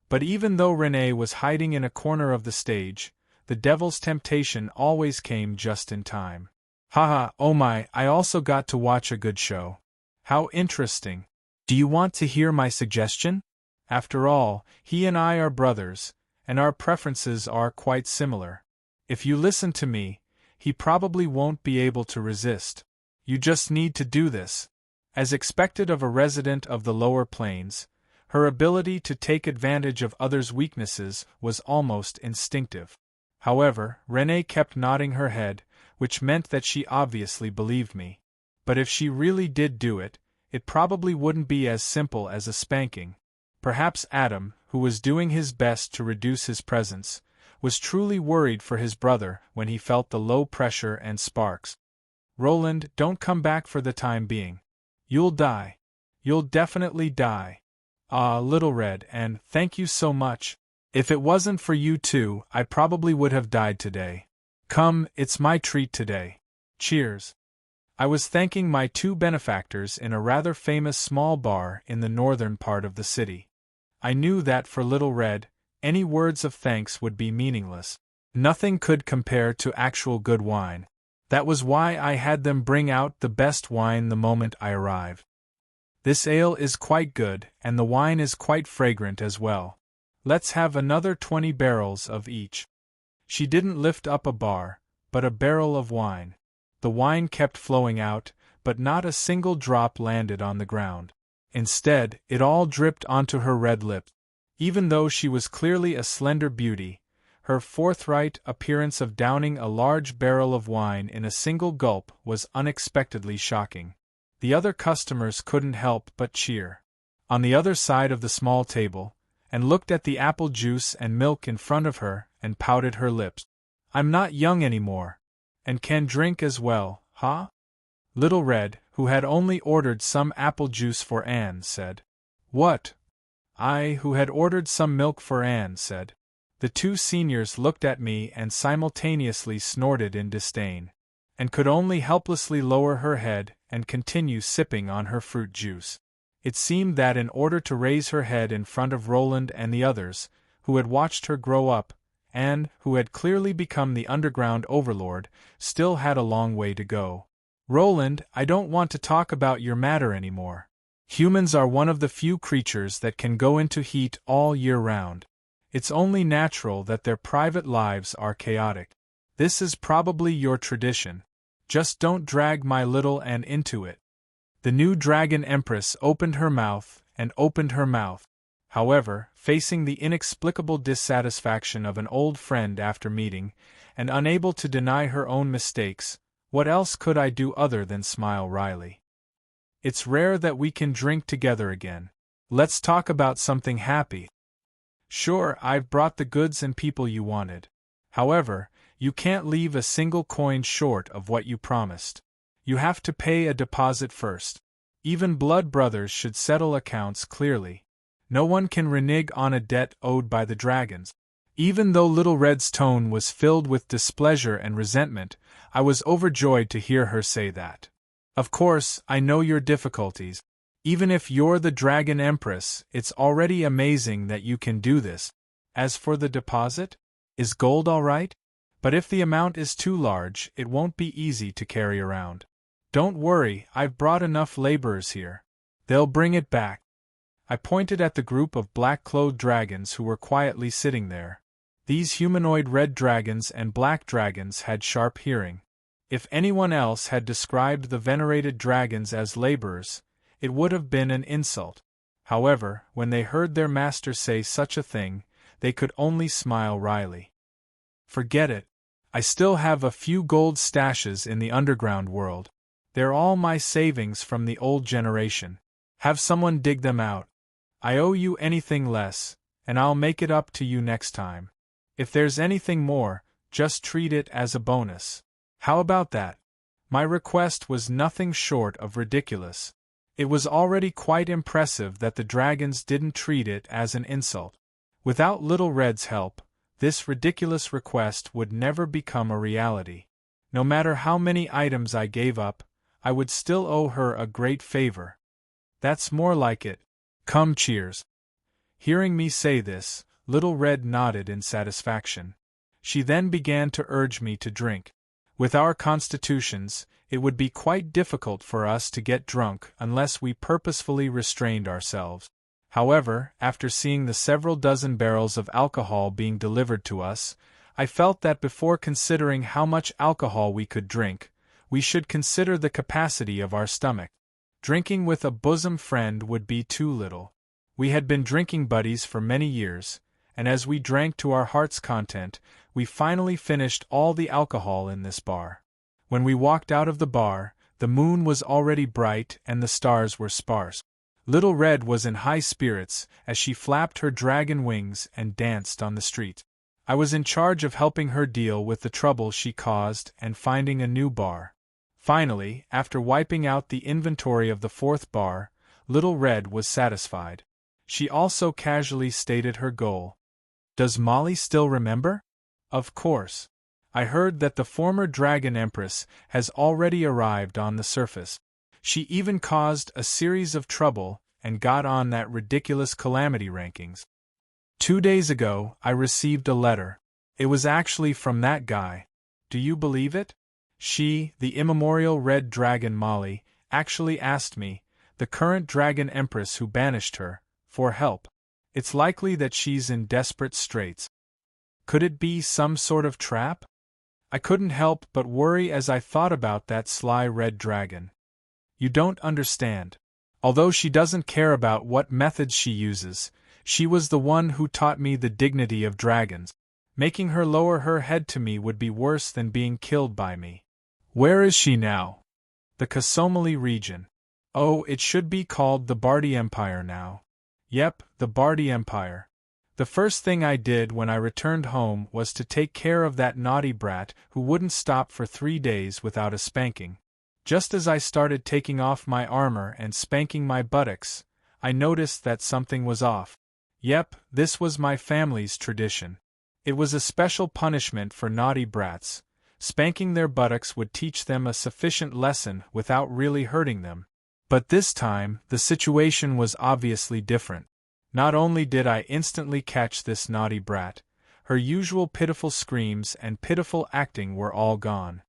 But even though Renee was hiding in a corner of the stage, the devil's temptation always came just in time. Haha, oh my, I also got to watch a good show. How interesting. Do you want to hear my suggestion? After all, he and I are brothers, and our preferences are quite similar. If you listen to me, he probably won't be able to resist. You just need to do this. As expected of a resident of the lower planes, her ability to take advantage of others' weaknesses was almost instinctive. However, Renee kept nodding her head, which meant that she obviously believed me. But if she really did do it, it probably wouldn't be as simple as a spanking. Perhaps Adam, who was doing his best to reduce his presence, was truly worried for his brother when he felt the low pressure and sparks. Roland, don't come back for the time being. You'll die. You'll definitely die. Ah, Little Red, and thank you so much. If it wasn't for you two, I probably would have died today. Come, it's my treat today. Cheers. I was thanking my two benefactors in a rather famous small bar in the northern part of the city. I knew that for Little Red, any words of thanks would be meaningless. Nothing could compare to actual good wine. That was why I had them bring out the best wine the moment I arrived. This ale is quite good, and the wine is quite fragrant as well. Let's have another 20 barrels of each. She didn't lift up a bar, but a barrel of wine. The wine kept flowing out, but not a single drop landed on the ground. Instead, it all dripped onto her red lips. Even though she was clearly a slender beauty, her forthright appearance of downing a large barrel of wine in a single gulp was unexpectedly shocking. The other customers couldn't help but cheer. on the other side of the small table, and looked at the apple juice and milk in front of her, and pouted her lips. I'm not young anymore, and can drink as well, huh? Little Red, who had only ordered some apple juice for Anne, said. What? I, who had ordered some milk for Anne, said. The two seniors looked at me and simultaneously snorted in disdain, and could only helplessly lower her head and continue sipping on her fruit juice. It seemed that in order to raise her head in front of Roland and the others, who had watched her grow up, Anne, who had clearly become the underground overlord, still had a long way to go. Roland, I don't want to talk about your matter anymore. Humans are one of the few creatures that can go into heat all year round. It's only natural that their private lives are chaotic. This is probably your tradition. Just don't drag my little Anne into it. The new Dragon Empress opened her mouth and opened her mouth. However, facing the inexplicable dissatisfaction of an old friend after meeting, and unable to deny her own mistakes, what else could I do other than smile wryly? It's rare that we can drink together again. Let's talk about something happy. Sure, I've brought the goods and people you wanted. However, you can't leave a single coin short of what you promised. You have to pay a deposit first. Even blood brothers should settle accounts clearly. No one can renege on a debt owed by the dragons. Even though Little Red's tone was filled with displeasure and resentment, I was overjoyed to hear her say that. Of course, I know your difficulties. Even if you're the Dragon Empress, it's already amazing that you can do this. As for the deposit, is gold all right? But if the amount is too large, it won't be easy to carry around. Don't worry, I've brought enough laborers here. They'll bring it back. I pointed at the group of black-clothed dragons who were quietly sitting there. These humanoid red dragons and black dragons had sharp hearing. If anyone else had described the venerated dragons as laborers, it would have been an insult. However, when they heard their master say such a thing, they could only smile wryly. Forget it. I still have a few gold stashes in the underground world. They're all my savings from the old generation. Have someone dig them out. I owe you anything less, and I'll make it up to you next time. If there's anything more, just treat it as a bonus. How about that? My request was nothing short of ridiculous. It was already quite impressive that the dragons didn't treat it as an insult. Without Little Red's help, this ridiculous request would never become a reality. No matter how many items I gave up, I would still owe her a great favor. That's more like it. Come, cheers. Hearing me say this, Little Red nodded in satisfaction. She then began to urge me to drink. With our constitutions, it would be quite difficult for us to get drunk unless we purposefully restrained ourselves. However, after seeing the several dozen barrels of alcohol being delivered to us, I felt that before considering how much alcohol we could drink, we should consider the capacity of our stomach. Drinking with a bosom friend would be too little. We had been drinking buddies for many years, and as we drank to our heart's content, we finally finished all the alcohol in this bar. When we walked out of the bar, the moon was already bright and the stars were sparse. Little Red was in high spirits as she flapped her dragon wings and danced on the street. I was in charge of helping her deal with the trouble she caused and finding a new bar. Finally, after wiping out the inventory of the fourth bar, Little Red was satisfied. She also casually stated her goal. Does Molly still remember? Of course. I heard that the former Dragon Empress has already arrived on the surface. She even caused a series of trouble and got on that ridiculous calamity rankings. 2 days ago, I received a letter. It was actually from that guy. Do you believe it? She, the immemorial red dragon Molly, actually asked me, the current Dragon Empress who banished her, for help. It's likely that she's in desperate straits. Could it be some sort of trap? I couldn't help but worry as I thought about that sly red dragon. You don't understand. Although she doesn't care about what methods she uses, she was the one who taught me the dignity of dragons. Making her lower her head to me would be worse than being killed by me. Where is she now? The Kasomali region. Oh, it should be called the Bardi Empire now. Yep, the Bardi Empire. The first thing I did when I returned home was to take care of that naughty brat who wouldn't stop for 3 days without a spanking. Just as I started taking off my armor and spanking my buttocks, I noticed that something was off. Yep, this was my family's tradition. It was a special punishment for naughty brats. Spanking their buttocks would teach them a sufficient lesson without really hurting them. But this time, the situation was obviously different. Not only did I instantly catch this naughty brat, her usual pitiful screams and pitiful acting were all gone.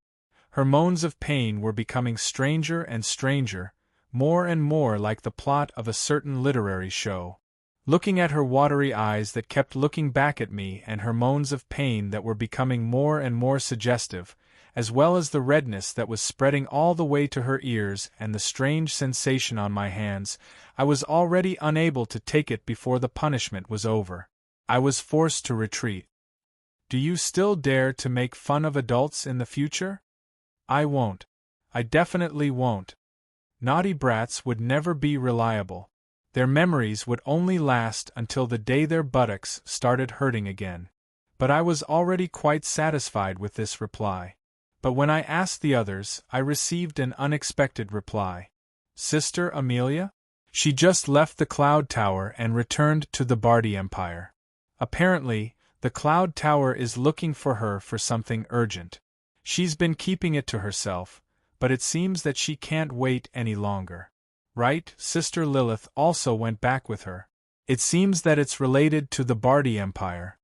Her moans of pain were becoming stranger and stranger, more and more like the plot of a certain literary show. Looking at her watery eyes that kept looking back at me and her moans of pain that were becoming more and more suggestive, as well as the redness that was spreading all the way to her ears and the strange sensation on my hands, I was already unable to take it before the punishment was over. I was forced to retreat. Do you still dare to make fun of adults in the future? I won't. I definitely won't. Naughty brats would never be reliable. Their memories would only last until the day their buttocks started hurting again. But I was already quite satisfied with this reply. But when I asked the others, I received an unexpected reply. Sister Amelia? She just left the Cloud Tower and returned to the Bardi Empire. Apparently, the Cloud Tower is looking for her for something urgent. She's been keeping it to herself, but it seems that she can't wait any longer. Right, Sister Lilith also went back with her. It seems that it's related to the Bardi Empire.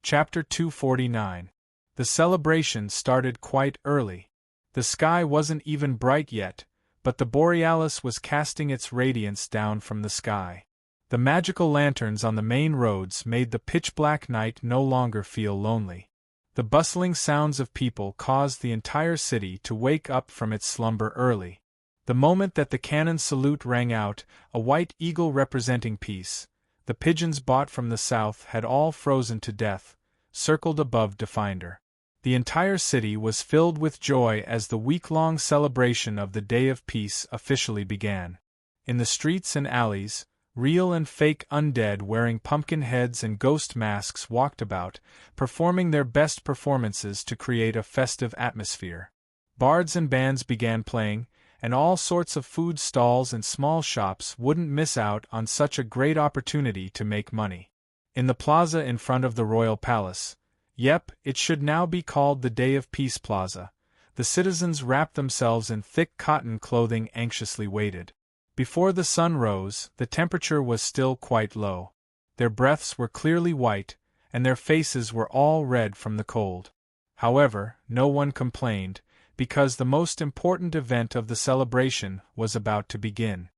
Chapter 249. The celebration started quite early. The sky wasn't even bright yet, but the borealis was casting its radiance down from the sky. The magical lanterns on the main roads made the pitch-black night no longer feel lonely. The bustling sounds of people caused the entire city to wake up from its slumber early. The moment that the cannon salute rang out, a white eagle representing peace, the pigeons bought from the south had all frozen to death, circled above Definder. The entire city was filled with joy as the week-long celebration of the Day of Peace officially began. In the streets and alleys, real and fake undead wearing pumpkin heads and ghost masks walked about, performing their best performances to create a festive atmosphere. Bards and bands began playing, and all sorts of food stalls and small shops wouldn't miss out on such a great opportunity to make money. In the plaza in front of the royal palace, yep, it should now be called the Day of Peace Plaza, the citizens wrapped themselves in thick cotton clothing anxiously waited. Before the sun rose, the temperature was still quite low. Their breaths were clearly white, and their faces were all red from the cold. However, no one complained, because the most important event of the celebration was about to begin.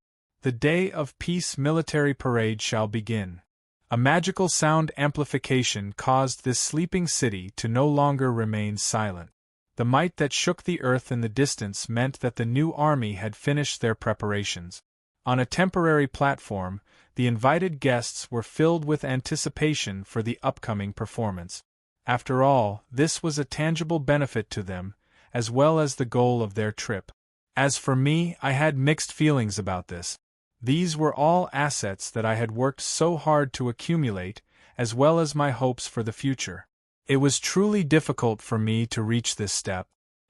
The Day of Peace military parade shall begin. A magical sound amplification caused this sleeping city to no longer remain silent. The might that shook the earth in the distance meant that the new army had finished their preparations. On a temporary platform, the invited guests were filled with anticipation for the upcoming performance. After all, this was a tangible benefit to them, as well as the goal of their trip. As for me, I had mixed feelings about this. These were all assets that I had worked so hard to accumulate, as well as my hopes for the future. It was truly difficult for me to reach this step.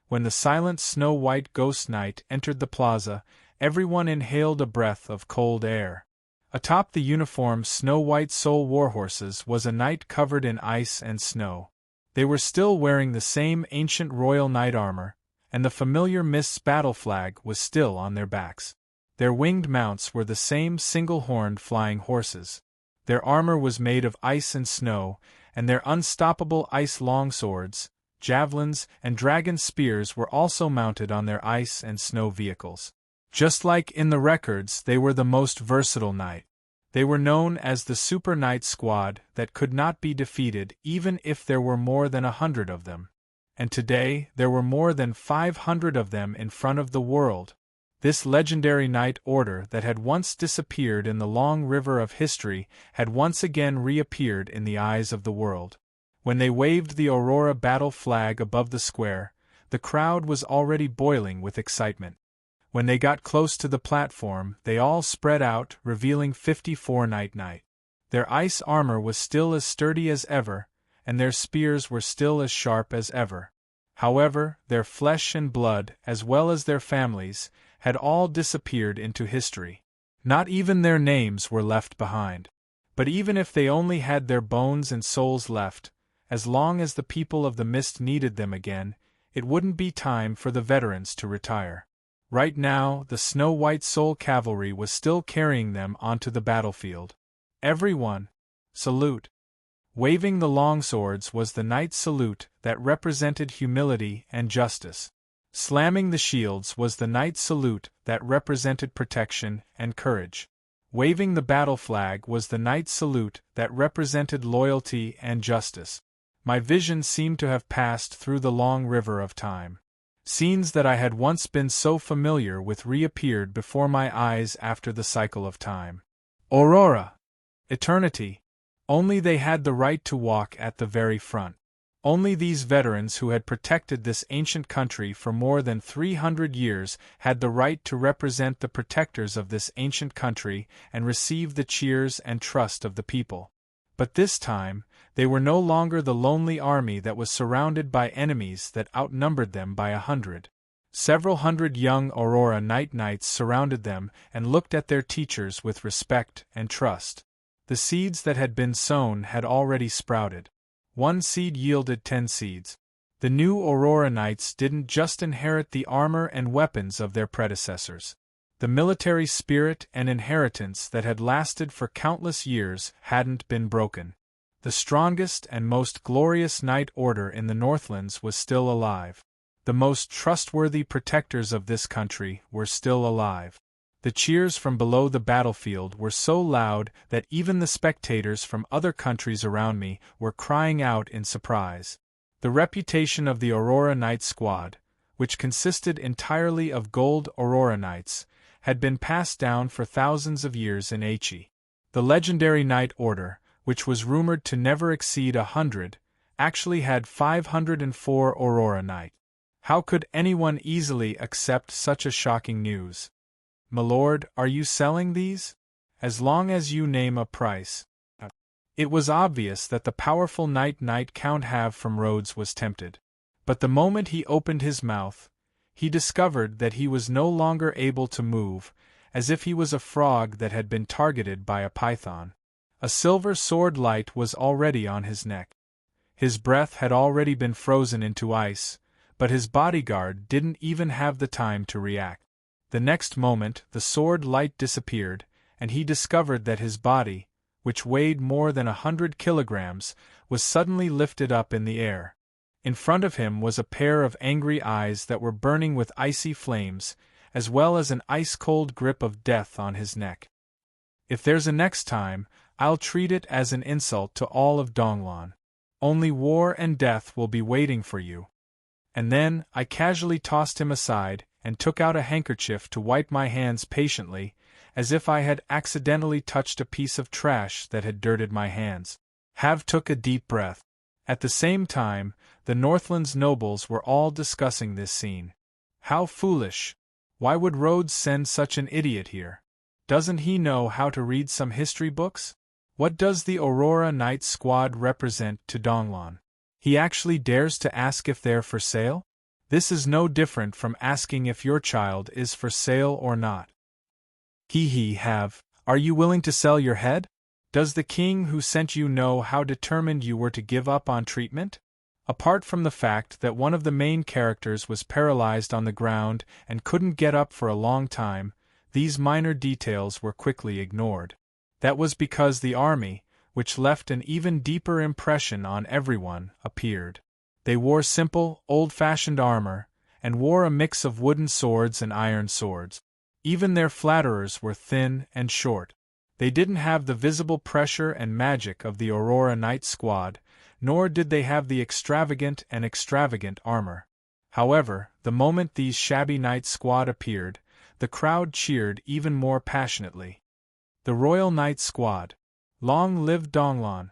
When the silent snow-white ghost night entered the plaza, everyone inhaled a breath of cold air. Atop the uniform snow-white soul warhorses was a knight covered in ice and snow. They were still wearing the same ancient royal knight armor, and the familiar Mist's battle flag was still on their backs. Their winged mounts were the same single-horned flying horses. Their armor was made of ice and snow, and their unstoppable ice longswords, javelins, and dragon spears were also mounted on their ice and snow vehicles. Just like in the records, they were the most versatile knight. They were known as the Super Knight Squad that could not be defeated even if there were more than 100 of them. And today, there were more than 500 of them in front of the world. This legendary knight order that had once disappeared in the long river of history had once again reappeared in the eyes of the world. When they waved the Aurora battle flag above the square, the crowd was already boiling with excitement. When they got close to the platform, they all spread out, revealing 54 Night. Their ice armor was still as sturdy as ever, and their spears were still as sharp as ever. However, their flesh and blood, as well as their families, had all disappeared into history. Not even their names were left behind. But even if they only had their bones and souls left, as long as the people of the mist needed them again, it wouldn't be time for the veterans to retire. Right now, the snow-white soul cavalry was still carrying them onto the battlefield. Everyone, salute! Waving the longswords was the knight's salute that represented humility and justice. Slamming the shields was the knight's salute that represented protection and courage. Waving the battle flag was the knight's salute that represented loyalty and justice. My vision seemed to have passed through the long river of time. Scenes that I had once been so familiar with reappeared before my eyes after the cycle of time. Aurora! Eternity! Only they had the right to walk at the very front. Only these veterans who had protected this ancient country for more than 300 years had the right to represent the protectors of this ancient country and receive the cheers and trust of the people. But this time, they were no longer the lonely army that was surrounded by enemies that outnumbered them by 100. Several hundred young Aurora Knights surrounded them and looked at their teachers with respect and trust. The seeds that had been sown had already sprouted. 1 seed yielded 10 seeds. The new Aurora Knights didn't just inherit the armor and weapons of their predecessors. The military spirit and inheritance that had lasted for countless years hadn't been broken. The strongest and most glorious Knight Order in the Northlands was still alive. The most trustworthy protectors of this country were still alive. The cheers from below the battlefield were so loud that even the spectators from other countries around me were crying out in surprise. The reputation of the Aurora Knight Squad, which consisted entirely of gold Aurora Knights, had been passed down for thousands of years in Aichi. The legendary Knight Order, which was rumored to never exceed 100, actually had 504 Aurora Knight. How could anyone easily accept such a shocking news? "Milord, are you selling these? As long as you name a price." It was obvious that the powerful Knight Count Have from Rhodes was tempted. But the moment he opened his mouth, he discovered that he was no longer able to move, as if he was a frog that had been targeted by a python. A silver sword light was already on his neck. His breath had already been frozen into ice, but his bodyguard didn't even have the time to react. The next moment, the sword light disappeared, and he discovered that his body, which weighed more than 100 kilograms, was suddenly lifted up in the air. In front of him was a pair of angry eyes that were burning with icy flames, as well as an ice-cold grip of death on his neck. "If there's a next time, I'll treat it as an insult to all of Donglan. Only war and death will be waiting for you." And then I casually tossed him aside and took out a handkerchief to wipe my hands patiently, as if I had accidentally touched a piece of trash that had dirted my hands. Have took a deep breath. At the same time, the Northland's nobles were all discussing this scene. How foolish! Why would Rhodes send such an idiot here? Doesn't he know how to read some history books? What does the Aurora Knight Squad represent to Donglan? He actually dares to ask if they're for sale? This is no different from asking if your child is for sale or not. Have. Are you willing to sell your head? Does the king who sent you know how determined you were to give up on treatment? Apart from the fact that one of the main characters was paralyzed on the ground and couldn't get up for a long time, these minor details were quickly ignored. That was because the army, which left an even deeper impression on everyone, appeared. They wore simple, old-fashioned armor, and wore a mix of wooden swords and iron swords. Even their flatterers were thin and short. They didn't have the visible pressure and magic of the Aurora Knight Squad, nor did they have the extravagant armor. However, the moment these shabby Knight Squad appeared, the crowd cheered even more passionately. The Royal Knight Squad. Long live Donglan!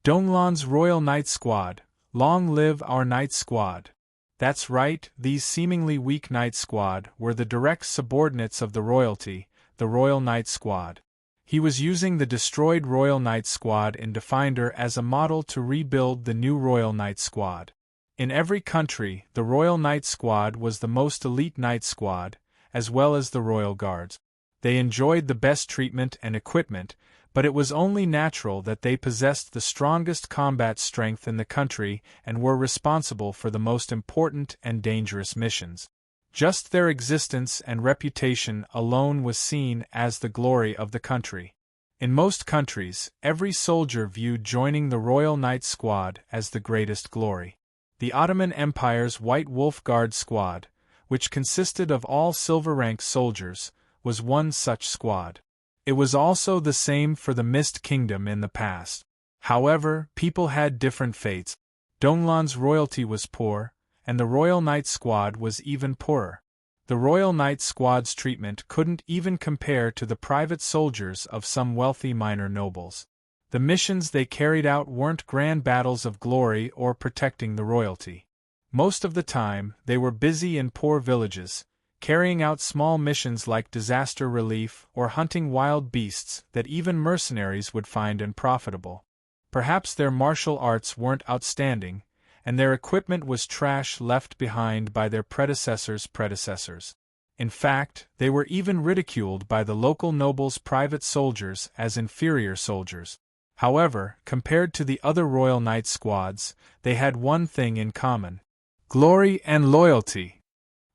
Donglan's Royal Knight Squad! Long live our Knight Squad! That's right, these seemingly weak Knight Squad were the direct subordinates of the royalty, the Royal Knight Squad. He was using the destroyed Royal Knight Squad in Defender as a model to rebuild the new Royal Knight Squad. In every country, the Royal Knight Squad was the most elite Knight Squad, as well as the Royal Guards. They enjoyed the best treatment and equipment, but it was only natural that they possessed the strongest combat strength in the country and were responsible for the most important and dangerous missions. Just their existence and reputation alone was seen as the glory of the country. In most countries, every soldier viewed joining the Royal Knight Squad as the greatest glory. The Ottoman Empire's White Wolf Guard Squad, which consisted of all silver-rank soldiers, was one such squad. It was also the same for the Mist Kingdom in the past. However, people had different fates. Donglan's royalty was poor, and the Royal Knight Squad was even poorer. The Royal Knight Squad's treatment couldn't even compare to the private soldiers of some wealthy minor nobles. The missions they carried out weren't grand battles of glory or protecting the royalty. Most of the time, they were busy in poor villages, carrying out small missions like disaster relief or hunting wild beasts that even mercenaries would find unprofitable. Perhaps their martial arts weren't outstanding, and their equipment was trash left behind by their predecessors' predecessors. In fact, they were even ridiculed by the local nobles' private soldiers as inferior soldiers. However, compared to the other Royal Knight Squads, they had one thing in common: glory and loyalty.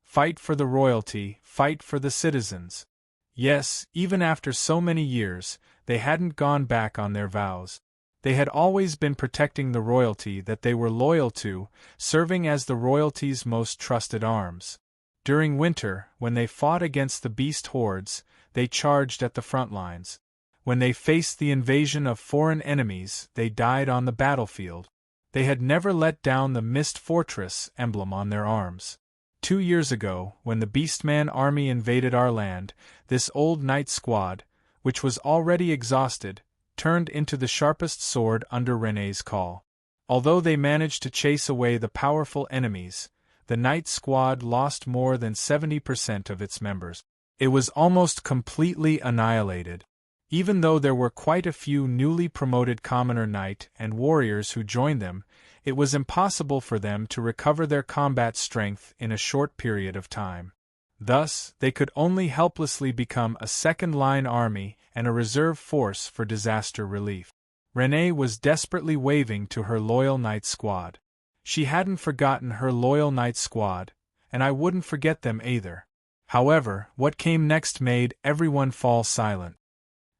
Fight for the royalty, fight for the citizens. Yes, even after so many years, they hadn't gone back on their vows. They had always been protecting the royalty that they were loyal to, serving as the royalty's most trusted arms. During winter, when they fought against the beast hordes, they charged at the front lines. When they faced the invasion of foreign enemies, they died on the battlefield. They had never let down the Mist Fortress emblem on their arms. 2 years ago, when the Beastman army invaded our land, this old Knight Squad, which was already exhausted, turned into the sharpest sword under Rene's call. Although they managed to chase away the powerful enemies, the Knight Squad lost more than 70% of its members. It was almost completely annihilated. Even though there were quite a few newly promoted commoner knight and warriors who joined them, it was impossible for them to recover their combat strength in a short period of time. Thus, they could only helplessly become a second-line army and a reserve force for disaster relief. Rene was desperately waving to her loyal Knight Squad. She hadn't forgotten her loyal Knight Squad, and I wouldn't forget them either. However, what came next made everyone fall silent.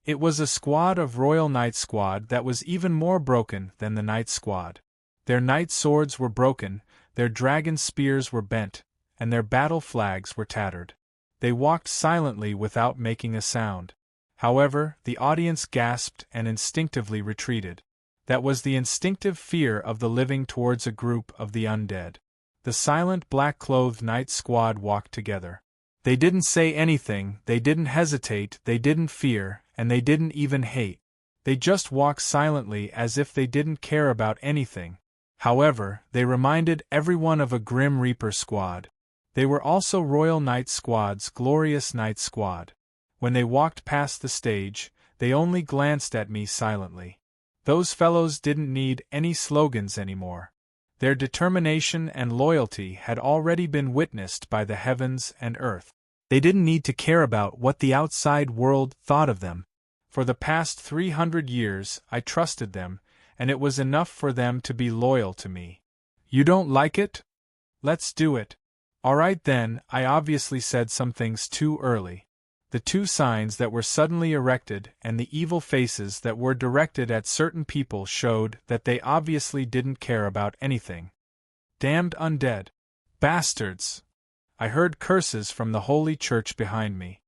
It was a squad of Royal Knight Squad that was even more broken than the Knight Squad. Their knight swords were broken, their dragon spears were bent, and their battle flags were tattered. They walked silently without making a sound. However, the audience gasped and instinctively retreated. That was the instinctive fear of the living towards a group of the undead. The silent black-clothed Knight Squad walked together. They didn't say anything, they didn't hesitate, they didn't fear, and they didn't even hate. They just walked silently as if they didn't care about anything. However, they reminded everyone of a Grim Reaper squad. They were also Royal Knight Squad's glorious Knight Squad. When they walked past the stage, they only glanced at me silently. Those fellows didn't need any slogans anymore. Their determination and loyalty had already been witnessed by the heavens and earth. They didn't need to care about what the outside world thought of them. For the past 300 years, I trusted them, and it was enough for them to be loyal to me. You don't like it? Let's do it. Alright then, I obviously said some things too early. The 2 signs that were suddenly erected and the evil faces that were directed at certain people showed that they obviously didn't care about anything. Damned undead. Bastards! I heard curses from the Holy Church behind me.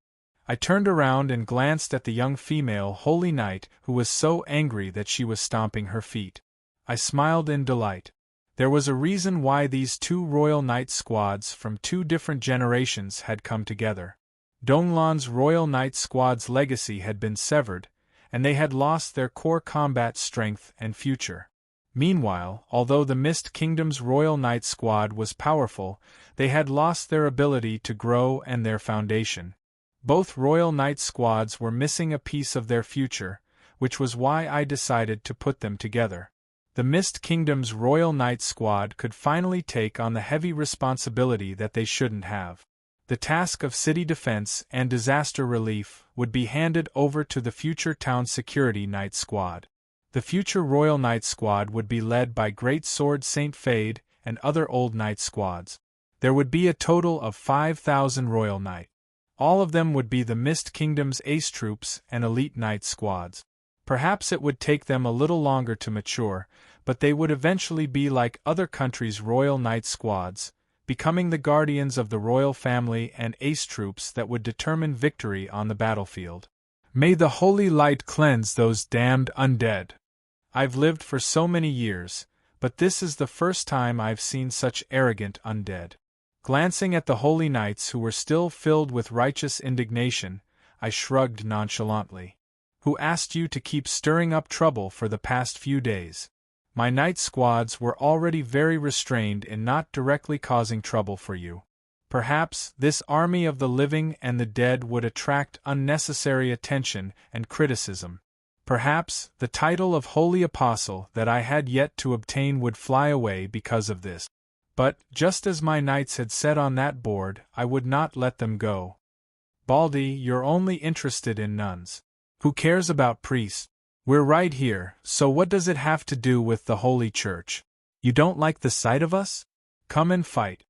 I turned around and glanced at the young female Holy Knight who was so angry that she was stomping her feet. I smiled in delight. There was a reason why these 2 Royal Knight Squads from 2 different generations had come together. Donglan's Royal Knight Squad's legacy had been severed, and they had lost their core combat strength and future. Meanwhile, although the Mist Kingdom's Royal Knight Squad was powerful, they had lost their ability to grow and their foundation. Both Royal Knight Squads were missing a piece of their future, which was why I decided to put them together. The Mist Kingdom's Royal Knight Squad could finally take on the heavy responsibility that they shouldn't have. The task of city defense and disaster relief would be handed over to the future Town Security Knight Squad. The future Royal Knight Squad would be led by Great Sword Saint Fade and other old Knight Squads. There would be a total of 5,000 Royal Knight. All of them would be the Mist Kingdom's Ace Troops and Elite Knight Squads. Perhaps it would take them a little longer to mature, but they would eventually be like other countries' Royal Knight Squads, becoming the guardians of the royal family and ace troops that would determine victory on the battlefield. May the holy light cleanse those damned undead. I've lived for so many years, but this is the first time I've seen such arrogant undead. Glancing at the holy knights who were still filled with righteous indignation, I shrugged nonchalantly. Who asked you to keep stirring up trouble for the past few days? My knight squads were already very restrained in not directly causing trouble for you. Perhaps this army of the living and the dead would attract unnecessary attention and criticism. Perhaps the title of Holy Apostle that I had yet to obtain would fly away because of this. But, just as my knights had said on that board, I would not let them go. Baldy, you're only interested in nuns. Who cares about priests? We're right here, so what does it have to do with the Holy Church? You don't like the sight of us? Come and fight.